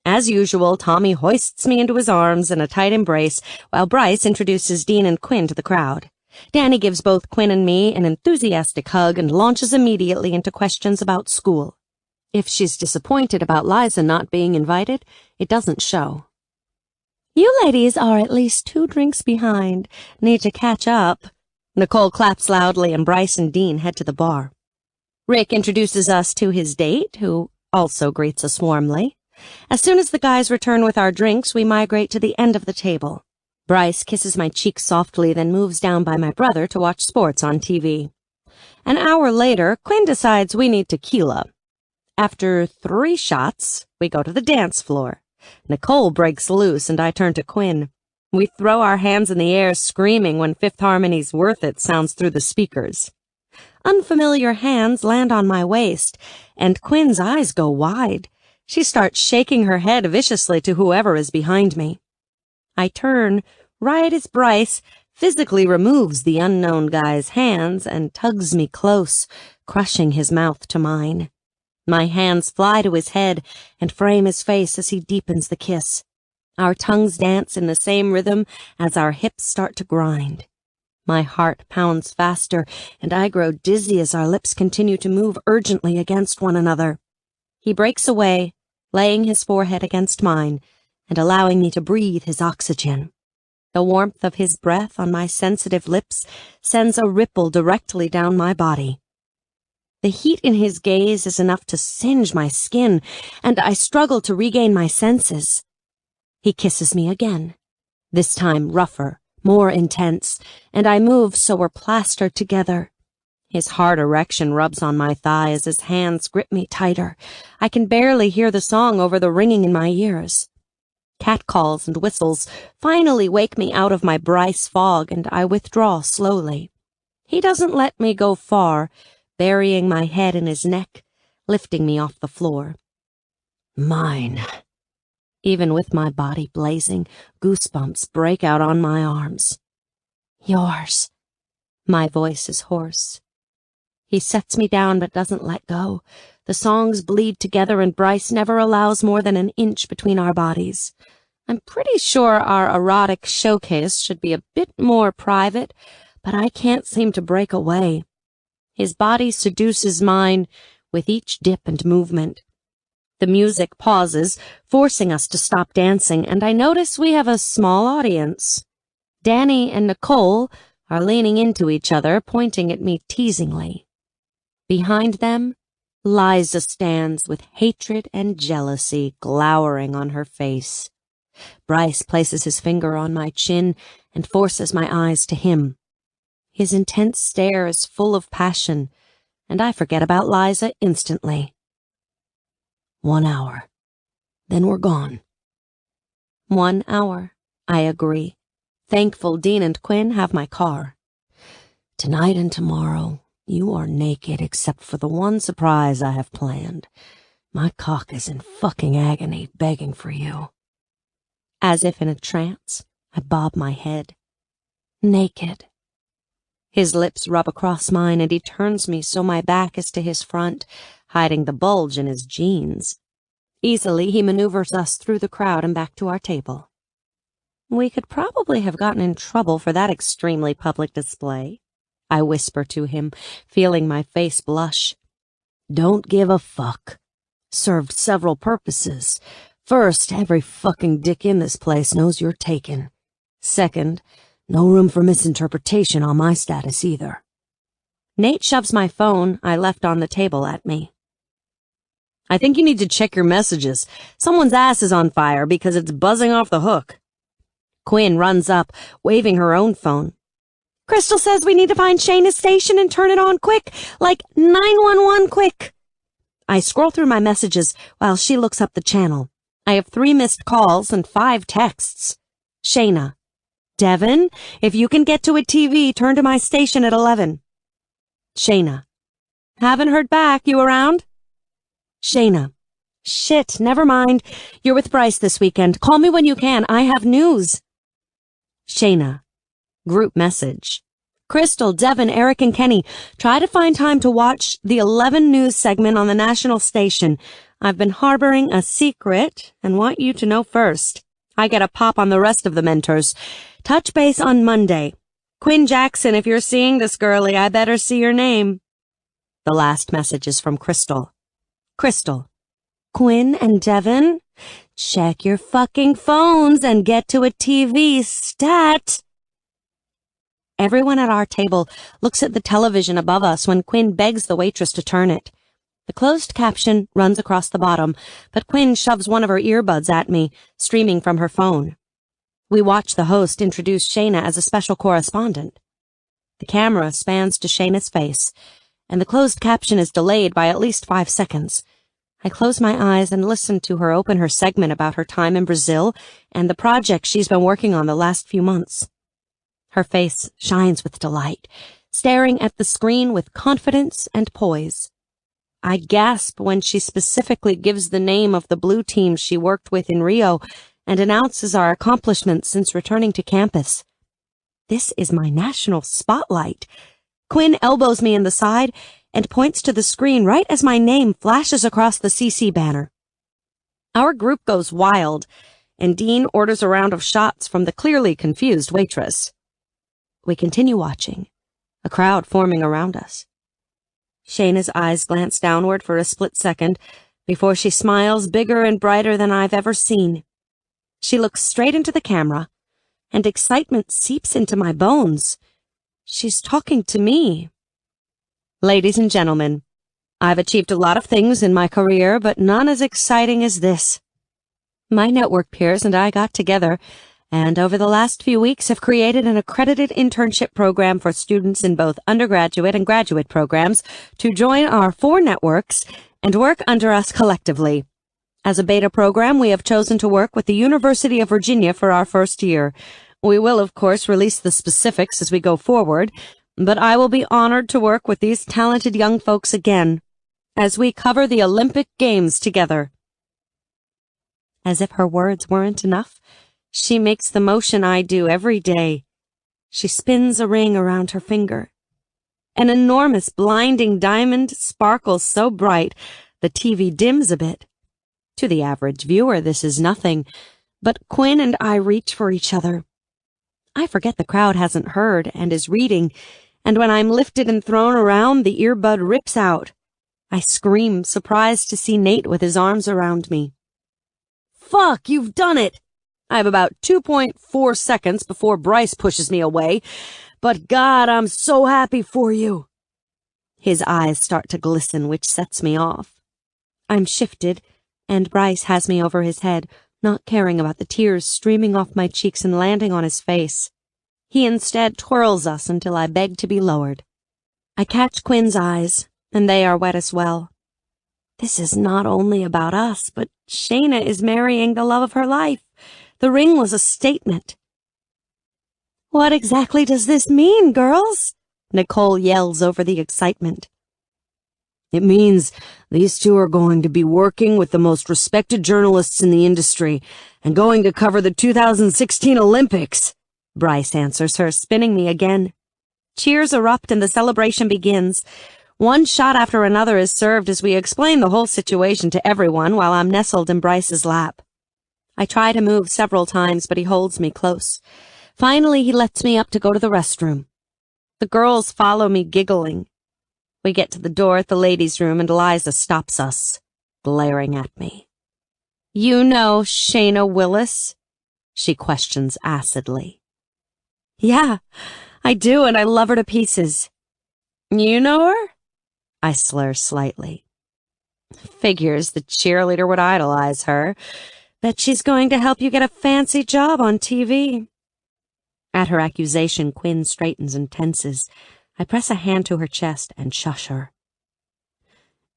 As usual, Tommy hoists me into his arms in a tight embrace, while Bryce introduces Dean and Quinn to the crowd. Danny gives both Quinn and me an enthusiastic hug and launches immediately into questions about school. If she's disappointed about Liza not being invited, it doesn't show. You ladies are at least 2 drinks behind. Need to catch up. Nicole claps loudly and Bryce and Dean head to the bar. Rick introduces us to his date, who also greets us warmly. As soon as the guys return with our drinks, we migrate to the end of the table. Bryce kisses my cheek softly, then moves down by my brother to watch sports on TV. An hour later, Quinn decides we need tequila. After 3 shots, we go to the dance floor. Nicole breaks loose, and I turn to Quinn. We throw our hands in the air, screaming when Fifth Harmony's Worth It sounds through the speakers. Unfamiliar hands land on my waist, and Quinn's eyes go wide. She starts shaking her head viciously to whoever is behind me. I turn, right as Bryce physically removes the unknown guy's hands and tugs me close, crushing his mouth to mine. My hands fly to his head and frame his face as he deepens the kiss. Our tongues dance in the same rhythm as our hips start to grind. My heart pounds faster, and I grow dizzy as our lips continue to move urgently against one another. He breaks away, laying his forehead against mine and allowing me to breathe his oxygen. The warmth of his breath on my sensitive lips sends a ripple directly down my body. The heat in his gaze is enough to singe my skin, and I struggle to regain my senses. He kisses me again, this time rougher, more intense, and I move so we're plastered together. His hard erection rubs on my thigh as his hands grip me tighter. I can barely hear the song over the ringing in my ears. Catcalls and whistles finally wake me out of my Bryce fog, and I withdraw slowly. He doesn't let me go far, burying my head in his neck, lifting me off the floor. Mine. Even with my body blazing, goosebumps break out on my arms. Yours. My voice is hoarse. He sets me down but doesn't let go. The songs bleed together and Bryce never allows more than an inch between our bodies. I'm pretty sure our erotic showcase should be a bit more private, but I can't seem to break away. His body seduces mine with each dip and movement. The music pauses, forcing us to stop dancing, and I notice we have a small audience. Danny and Nicole are leaning into each other, pointing at me teasingly. Behind them, Liza stands with hatred and jealousy glowering on her face. Bryce places his finger on my chin and forces my eyes to him. His intense stare is full of passion, and I forget about Liza instantly. 1 hour. Then we're gone. 1 hour, I agree. Thankful Dean and Quinn have my car. Tonight and tomorrow, you are naked except for the one surprise I have planned. My cock is in fucking agony, begging for you. As if in a trance, I bob my head. Naked. His lips rub across mine, and he turns me so my back is to his front, hiding the bulge in his jeans. Easily, he maneuvers us through the crowd and back to our table. We could probably have gotten in trouble for that extremely public display, I whisper to him, feeling my face blush. Don't give a fuck. Served several purposes. First, every fucking dick in this place knows you're taken. Second, no room for misinterpretation on my status either. Nate shoves my phone I left on the table at me. I think you need to check your messages. Someone's ass is on fire because it's buzzing off the hook. Quinn runs up, waving her own phone. Crystal says we need to find Shayna's station and turn it on quick, like 911 quick. I scroll through my messages while she looks up the channel. I have 3 missed calls and 5 texts. Shayna. Devin, if you can get to a TV, turn to my station at 11. Shayna. Haven't heard back. You around? Shayna. Shit, never mind. You're with Bryce this weekend. Call me when you can. I have news. Shayna. Group message. Crystal, Devin, Eric, and Kenny, try to find time to watch the 11 news segment on the national station. I've been harboring a secret and want you to know first. I get a pop on the rest of the mentors. Touch base on Monday. Quinn Jackson, if you're seeing this, girlie, I better see your name. The last message is from Crystal. Crystal. Quinn and Devin, check your fucking phones and get to a TV stat. Everyone at our table looks at the television above us when Quinn begs the waitress to turn it. The closed caption runs across the bottom, but Quinn shoves one of her earbuds at me, streaming from her phone. We watch the host introduce Shayna as a special correspondent. The camera spans to Shayna's face, and the closed caption is delayed by at least 5 seconds. I close my eyes and listen to her open her segment about her time in Brazil and the project she's been working on the last few months. Her face shines with delight, staring at the screen with confidence and poise. I gasp when she specifically gives the name of the blue team she worked with in Rio and announces our accomplishments since returning to campus. This is my national spotlight. Quinn elbows me in the side, and points to the screen right as my name flashes across the CC banner. Our group goes wild, and Dean orders a round of shots from the clearly confused waitress. We continue watching, a crowd forming around us. Shayna's eyes glance downward for a split second before she smiles bigger and brighter than I've ever seen. She looks straight into the camera, and excitement seeps into my bones. She's talking to me. Ladies and gentlemen, I've achieved a lot of things in my career, but none as exciting as this. My network peers and I got together, and over the last few weeks have created an accredited internship program for students in both undergraduate and graduate programs to join our 4 networks and work under us collectively. As a beta program, we have chosen to work with the University of Virginia for our first year. We will, of course, release the specifics as we go forward, but I will be honored to work with these talented young folks again as we cover the Olympic Games together. As if her words weren't enough, she makes the motion I do every day. She spins a ring around her finger. An enormous, blinding diamond sparkles so bright the TV dims a bit. To the average viewer, this is nothing, but Quinn and I reach for each other. I forget the crowd hasn't heard and is reading, and when I'm lifted and thrown around, the earbud rips out. I scream, surprised to see Nate with his arms around me. Fuck, you've done it! I have about 2.4 seconds before Bryce pushes me away, but God, I'm so happy for you. His eyes start to glisten, which sets me off. I'm shifted, and Bryce has me over his head, not caring about the tears streaming off my cheeks and landing on his face. He instead twirls us until I beg to be lowered. I catch Quinn's eyes, and they are wet as well. This is not only about us, but Shayna is marrying the love of her life. The ring was a statement. What exactly does this mean, girls? Nicole yells over the excitement. It means these 2 are going to be working with the most respected journalists in the industry and going to cover the 2016 Olympics, Bryce answers her, spinning me again. Cheers erupt and the celebration begins. One shot after another is served as we explain the whole situation to everyone while I'm nestled in Bryce's lap. I try to move several times, but he holds me close. Finally, he lets me up to go to the restroom. The girls follow me, giggling. We get to the door at the ladies' room, and Eliza stops us, glaring at me. You know Shayna Willis? She questions acidly. Yeah, I do, and I love her to pieces. You know her? I slur slightly. Figures the cheerleader would idolize her. Bet she's going to help you get a fancy job on TV. At her accusation, Quinn straightens and tenses. I press a hand to her chest and shush her.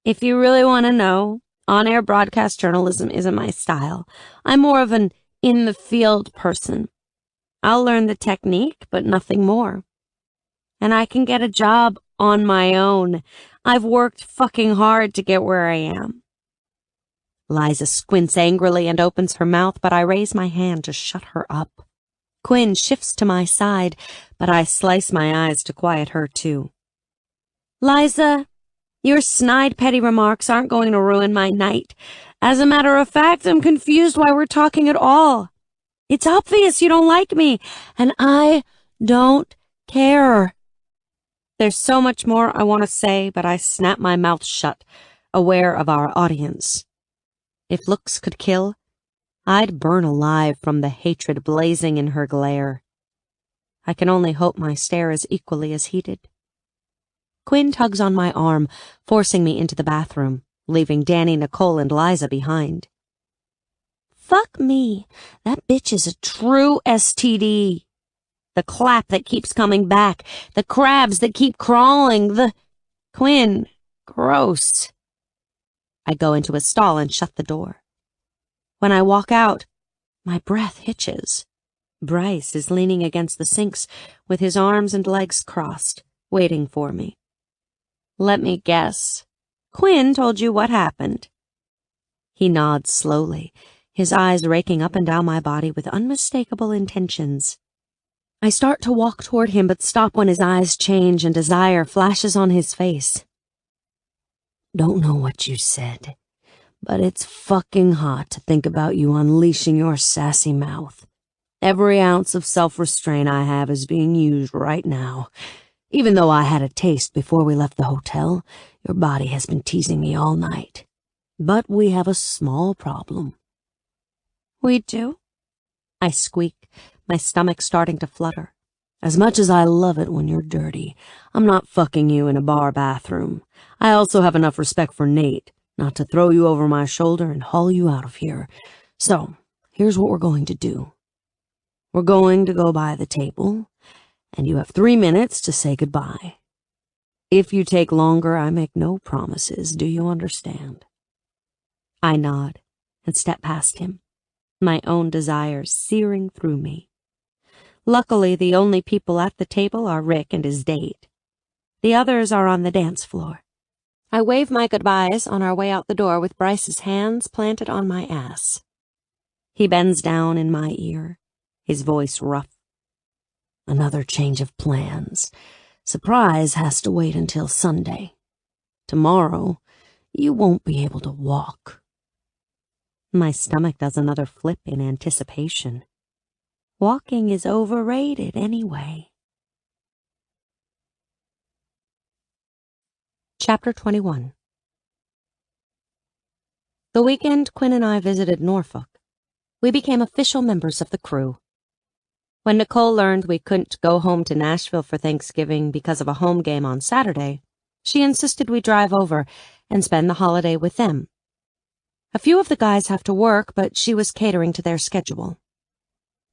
If you really want to know, on-air broadcast journalism isn't my style. I'm more of an in-the-field person. I'll learn the technique, but nothing more. And I can get a job on my own. I've worked fucking hard to get where I am. Liza squints angrily and opens her mouth, but I raise my hand to shut her up. Quinn shifts to my side, but I slice my eyes to quiet her too. Liza, your snide petty remarks aren't going to ruin my night. As a matter of fact, I'm confused why we're talking at all. It's obvious you don't like me, and I don't care. There's so much more I want to say, but I snap my mouth shut, aware of our audience. If looks could kill, I'd burn alive from the hatred blazing in her glare. I can only hope my stare is equally as heated. Quinn tugs on my arm, forcing me into the bathroom, leaving Danny, Nicole, and Liza behind. Fuck me, that bitch is a true STD. The clap that keeps coming back, the crabs that keep crawling, Quinn, gross. I go into a stall and shut the door. When I walk out, my breath hitches. Bryce is leaning against the sinks with his arms and legs crossed, waiting for me. Let me guess. Quinn told you what happened. He nods slowly, his eyes raking up and down my body with unmistakable intentions. I start to walk toward him, but stop when his eyes change and desire flashes on his face. Don't know what you said, but it's fucking hot to think about you unleashing your sassy mouth. Every ounce of self-restraint I have is being used right now. Even though I had a taste before we left the hotel, your body has been teasing me all night. But we have a small problem. We do? I squeak, my stomach starting to flutter. As much as I love it when you're dirty, I'm not fucking you in a bar bathroom. I also have enough respect for Nate not to throw you over my shoulder and haul you out of here. So, here's what we're going to do. We're going to go by the table, and you have 3 minutes to say goodbye. If you take longer, I make no promises. Do you understand? I nod and step past him, my own desires searing through me. Luckily, the only people at the table are Rick and his date. The others are on the dance floor. I wave my goodbyes on our way out the door with Bryce's hands planted on my ass. He bends down in my ear, his voice rough. Another change of plans. Surprise has to wait until Sunday. Tomorrow, you won't be able to walk. My stomach does another flip in anticipation. Walking is overrated anyway. Chapter 21. The weekend Quinn and I visited Norfolk. We became official members of the crew. When Nicole learned we couldn't go home to Nashville for Thanksgiving because of a home game on Saturday, she insisted we drive over and spend the holiday with them. A few of the guys have to work, but she was catering to their schedule.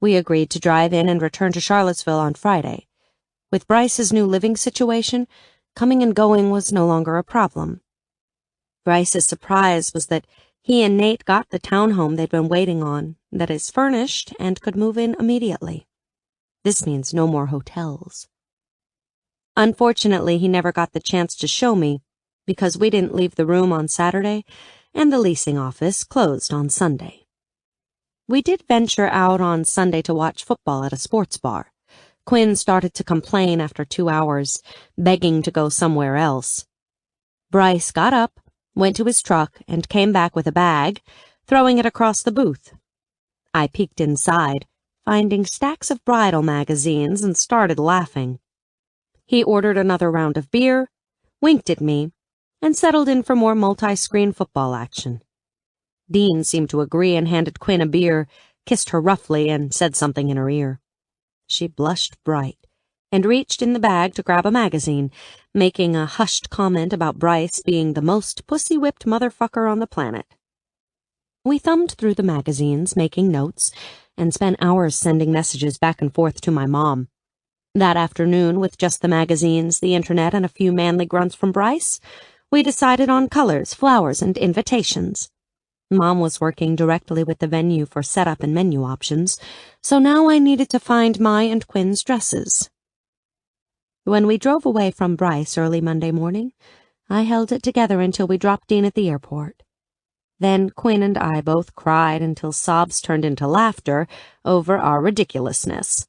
We agreed to drive in and return to Charlottesville on Friday. With Bryce's new living situation, coming and going was no longer a problem. Bryce's surprise was that he and Nate got the townhome they'd been waiting on, that is furnished and could move in immediately. This means no more hotels. Unfortunately, he never got the chance to show me because we didn't leave the room on Saturday and the leasing office closed on Sunday. We did venture out on Sunday to watch football at a sports bar. Quinn started to complain after 2 hours, begging to go somewhere else. Bryce got up, went to his truck, and came back with a bag, throwing it across the booth. I peeked inside, finding stacks of bridal magazines, and started laughing. He ordered another round of beer, winked at me, and settled in for more multi-screen football action. Dean seemed to agree and handed Quinn a beer, kissed her roughly, and said something in her ear. She blushed bright and reached in the bag to grab a magazine, making a hushed comment about Bryce being the most pussy-whipped motherfucker on the planet. We thumbed through the magazines, making notes, and spent hours sending messages back and forth to my mom. That afternoon, with just the magazines, the internet, and a few manly grunts from Bryce, we decided on colors, flowers, and invitations. Mom was working directly with the venue for setup and menu options, so now I needed to find my and Quinn's dresses. When we drove away from Bryce early Monday morning, I held it together until we dropped Dean at the airport. Then Quinn and I both cried until sobs turned into laughter over our ridiculousness.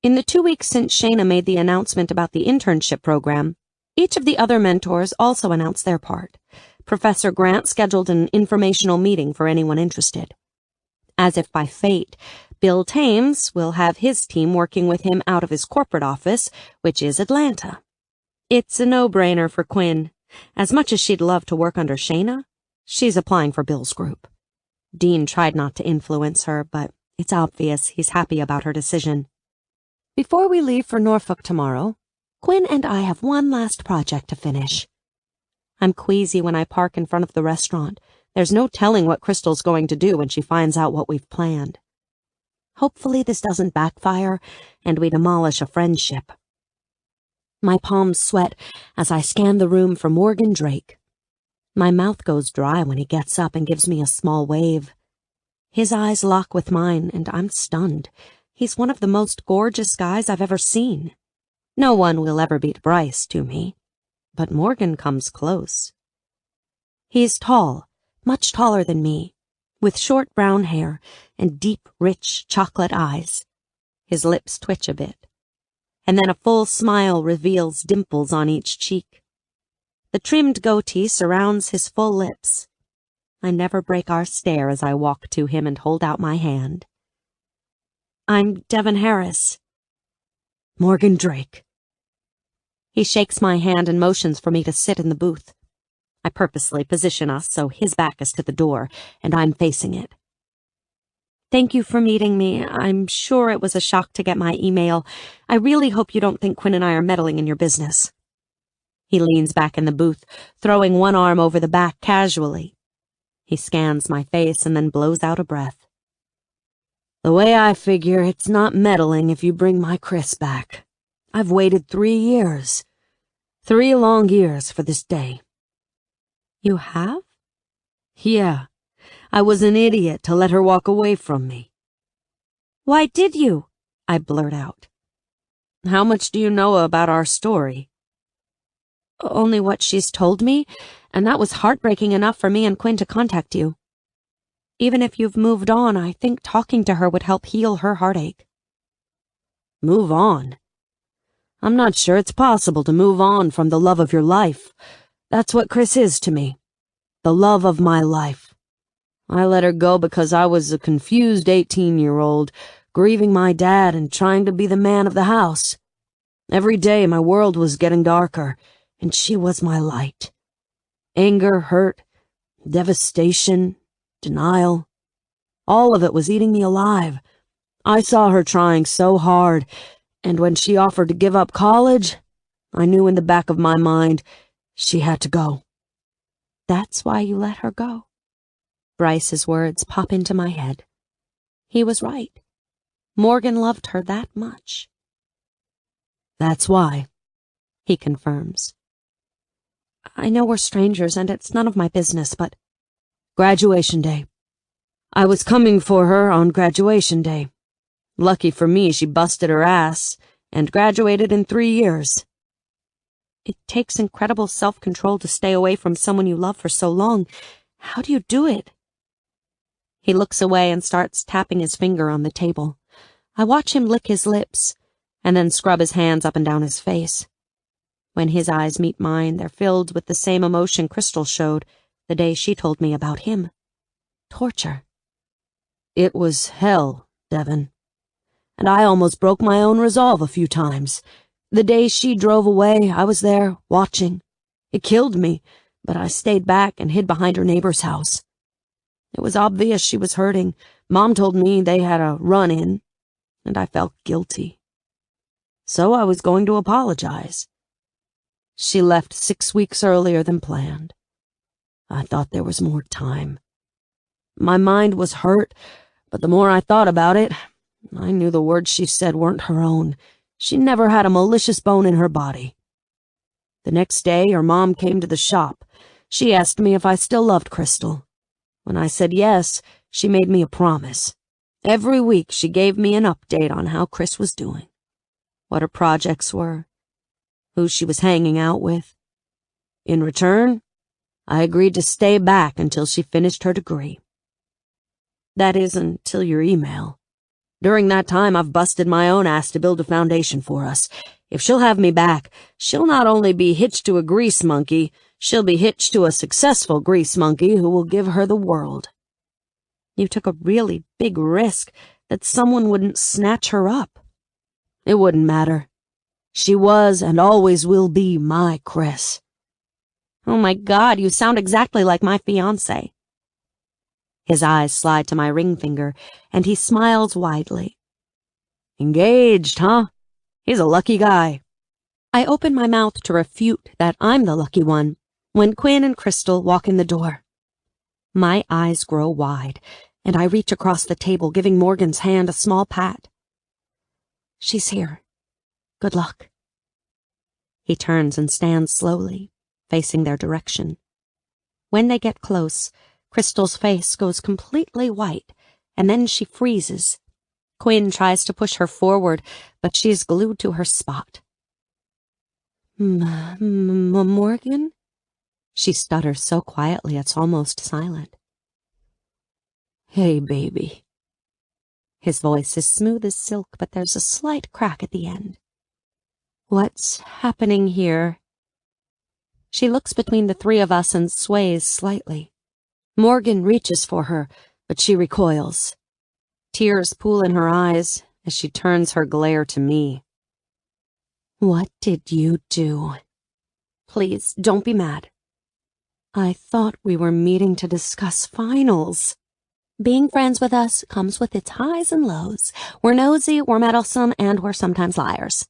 In the 2 weeks since Shayna made the announcement about the internship program, each of the other mentors also announced their part. Professor Grant scheduled an informational meeting for anyone interested. As if by fate, Bill Thames will have his team working with him out of his corporate office, which is Atlanta. It's a no-brainer for Quinn. As much as she'd love to work under Shayna, she's applying for Bill's group. Dean tried not to influence her, but it's obvious he's happy about her decision. Before we leave for Norfolk tomorrow, Quinn and I have one last project to finish. I'm queasy when I park in front of the restaurant. There's no telling what Crystal's going to do when she finds out what we've planned. Hopefully this doesn't backfire and we demolish a friendship. My palms sweat as I scan the room for Morgan Drake. My mouth goes dry when he gets up and gives me a small wave. His eyes lock with mine and I'm stunned. He's one of the most gorgeous guys I've ever seen. No one will ever beat Bryce to me, but Morgan comes close. He's tall, much taller than me, with short brown hair and deep, rich chocolate eyes. His lips twitch a bit, and then a full smile reveals dimples on each cheek. The trimmed goatee surrounds his full lips. I never break our stare as I walk to him and hold out my hand. I'm Devin Harris. Morgan Drake. He shakes my hand and motions for me to sit in the booth. I purposely position us so his back is to the door, and I'm facing it. Thank you for meeting me. I'm sure it was a shock to get my email. I really hope you don't think Quinn and I are meddling in your business. He leans back in the booth, throwing one arm over the back casually. He scans my face and then blows out a breath. The way I figure, it's not meddling if you bring my Chris back. I've waited 3 years. 3 long years for this day. You have? Yeah. I was an idiot to let her walk away from me. Why did you? I blurt out. How much do you know about our story? Only what she's told me, and that was heartbreaking enough for me and Quinn to contact you. Even if you've moved on, I think talking to her would help heal her heartache. Move on? I'm not sure it's possible to move on from the love of your life. That's what Chris is to me. The love of my life. I let her go because I was a confused 18-year-old, grieving my dad and trying to be the man of the house. Every day my world was getting darker, and she was my light. Anger, hurt, devastation, denial. All of it was eating me alive. I saw her trying so hard, and when she offered to give up college, I knew in the back of my mind she had to go. That's why you let her go. Bryce's words pop into my head. He was right. Morgan loved her that much. That's why, he confirms. I know we're strangers and it's none of my business, but... Graduation day. I was coming for her on graduation day. Lucky for me, she busted her ass and graduated in 3 years. It takes incredible self-control to stay away from someone you love for so long. How do you do it? He looks away and starts tapping his finger on the table. I watch him lick his lips and then scrub his hands up and down his face. When his eyes meet mine, they're filled with the same emotion Crystal showed the day she told me about him. Torture. It was hell, Devin. And I almost broke my own resolve a few times. The day she drove away, I was there, watching. It killed me, but I stayed back and hid behind her neighbor's house. It was obvious she was hurting. Mom told me they had a run-in, and I felt guilty. So I was going to apologize. She left 6 weeks earlier than planned. I thought there was more time. My mind was hurt, but the more I thought about it, I knew the words she said weren't her own. She never had a malicious bone in her body. The next day, her mom came to the shop. She asked me if I still loved Crystal. When I said yes, she made me a promise. Every week, she gave me an update on how Chris was doing, what her projects were, who she was hanging out with. In return, I agreed to stay back until she finished her degree. That is, until your email. During that time, I've busted my own ass to build a foundation for us. If she'll have me back, she'll not only be hitched to a grease monkey, she'll be hitched to a successful grease monkey who will give her the world. You took a really big risk that someone wouldn't snatch her up. It wouldn't matter. She was and always will be my Chris. Oh my God, you sound exactly like my fiancé. His eyes slide to my ring finger, and he smiles widely. Engaged, huh? He's a lucky guy. I open my mouth to refute that I'm the lucky one when Quinn and Crystal walk in the door. My eyes grow wide, and I reach across the table, giving Morgan's hand a small pat. She's here. Good luck. He turns and stands slowly, facing their direction. When they get close, Crystal's face goes completely white, and then she freezes. Quinn tries to push her forward, but she's glued to her spot. Morgan? She stutters so quietly it's almost silent. Hey, baby. His voice is smooth as silk, but there's a slight crack at the end. What's happening here? She looks between the three of us and sways slightly. Morgan reaches for her, but she recoils. Tears pool in her eyes as she turns her glare to me. What did you do? Please, don't be mad. I thought we were meeting to discuss finals. Being friends with us comes with its highs and lows. We're nosy, we're meddlesome, and we're sometimes liars.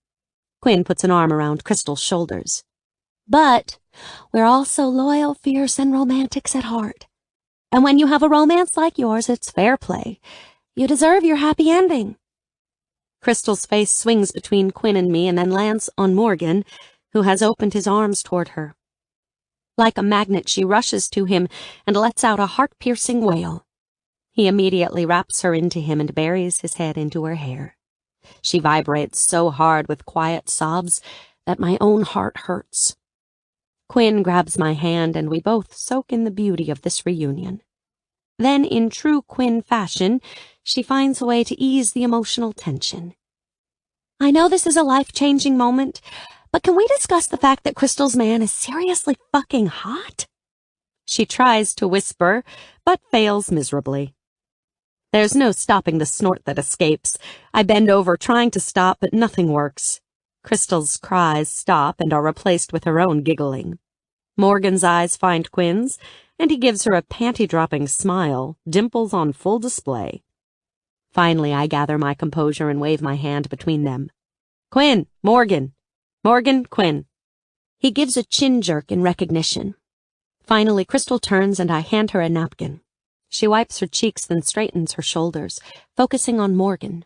Quinn puts an arm around Crystal's shoulders. But we're also loyal, fierce, and romantics at heart. And when you have a romance like yours, it's fair play. You deserve your happy ending. Crystal's face swings between Quinn and me and then lands on Morgan, who has opened his arms toward her. Like a magnet, she rushes to him and lets out a heart-piercing wail. He immediately wraps her into him and buries his head into her hair. She vibrates so hard with quiet sobs that my own heart hurts. Quinn grabs my hand and we both soak in the beauty of this reunion. Then, in true Quinn fashion, she finds a way to ease the emotional tension. I know this is a life-changing moment, but can we discuss the fact that Crystal's man is seriously fucking hot? She tries to whisper, but fails miserably. There's no stopping the snort that escapes. I bend over trying to stop, but nothing works. Crystal's cries stop and are replaced with her own giggling. Morgan's eyes find Quinn's, and he gives her a panty-dropping smile, dimples on full display. Finally, I gather my composure and wave my hand between them. Quinn, Morgan. Morgan, Quinn. He gives a chin jerk in recognition. Finally, Crystal turns and I hand her a napkin. She wipes her cheeks, then straightens her shoulders, focusing on Morgan.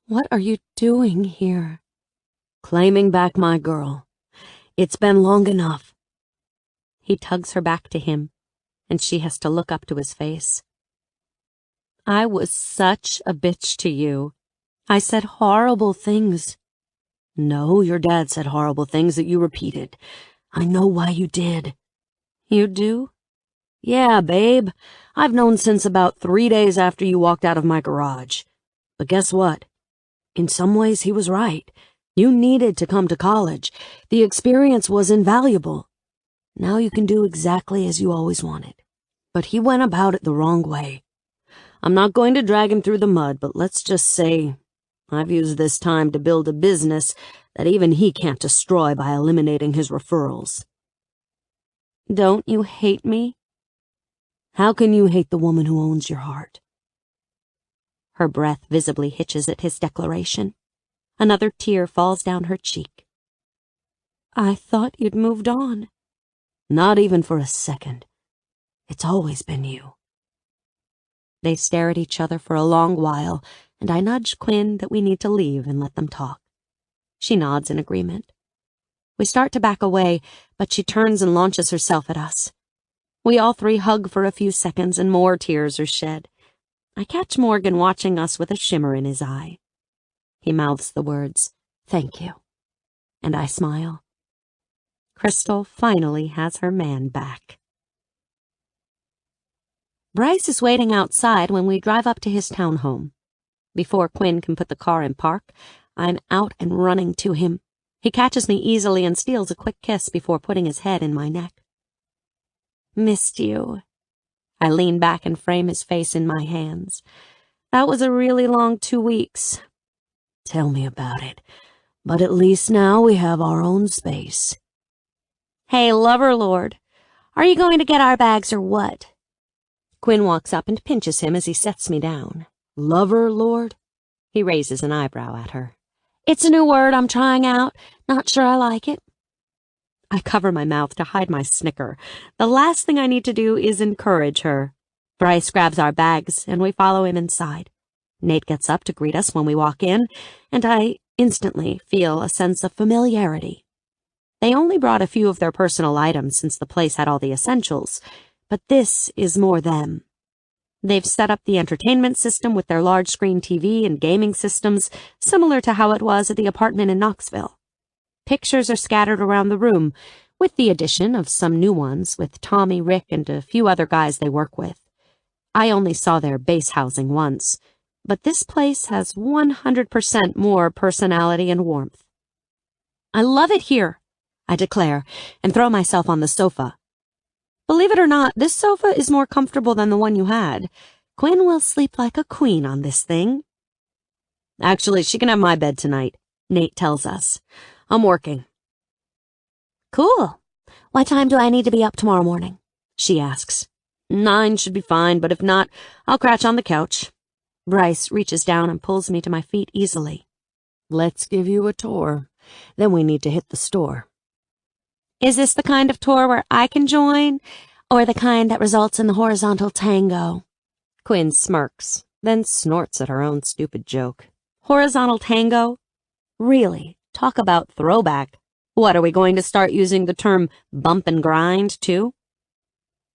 What are you doing here? Claiming back my girl. It's been long enough. He tugs her back to him, and she has to look up to his face. I was such a bitch to you. I said horrible things. No, your dad said horrible things that you repeated. I know why you did. You do? Yeah, babe. I've known since about 3 days after you walked out of my garage. But guess what? In some ways, he was right. You needed to come to college. The experience was invaluable. Now you can do exactly as you always wanted. But he went about it the wrong way. I'm not going to drag him through the mud, but let's just say I've used this time to build a business that even he can't destroy by eliminating his referrals. Don't you hate me? How can you hate the woman who owns your heart? Her breath visibly hitches at his declaration. Another tear falls down her cheek. I thought you'd moved on. Not even for a second. It's always been you. They stare at each other for a long while, and I nudge Quinn that we need to leave and let them talk. She nods in agreement. We start to back away, but she turns and launches herself at us. We all three hug for a few seconds and more tears are shed. I catch Morgan watching us with a shimmer in his eye. He mouths the words, "Thank you," and I smile. Crystal finally has her man back. Bryce is waiting outside when we drive up to his townhome. Before Quinn can put the car in park, I'm out and running to him. He catches me easily and steals a quick kiss before putting his head in my neck. Missed you. I lean back and frame his face in my hands. That was a really long 2 weeks. Tell me about it. But at least now we have our own space. Hey, lover lord, are you going to get our bags or what? Quinn walks up and pinches him as he sets me down. Lover lord? He raises an eyebrow at her. It's a new word I'm trying out. Not sure I like it. I cover my mouth to hide my snicker. The last thing I need to do is encourage her. Bryce grabs our bags, and we follow him inside. Nate gets up to greet us when we walk in, and I instantly feel a sense of familiarity. They only brought a few of their personal items since the place had all the essentials, but this is more them. They've set up the entertainment system with their large-screen TV and gaming systems, similar to how it was at the apartment in Knoxville. Pictures are scattered around the room, with the addition of some new ones with Tommy, Rick, and a few other guys they work with. I only saw their base housing once, but this place has 100% more personality and warmth. I love it here. I declare, and throw myself on the sofa. Believe it or not, this sofa is more comfortable than the one you had. Quinn will sleep like a queen on this thing. Actually, she can have my bed tonight, Nate tells us. I'm working. Cool. What time do I need to be up tomorrow morning? She asks. 9 should be fine, but if not, I'll crouch on the couch. Bryce reaches down and pulls me to my feet easily. Let's give you a tour. Then we need to hit the store. Is this the kind of tour where I can join, or the kind that results in the horizontal tango? Quinn smirks, then snorts at her own stupid joke. Horizontal tango? Really, talk about throwback. What, are we going to start using the term bump and grind, too?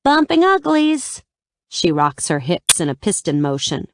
Bumping uglies. She rocks her hips in a piston motion.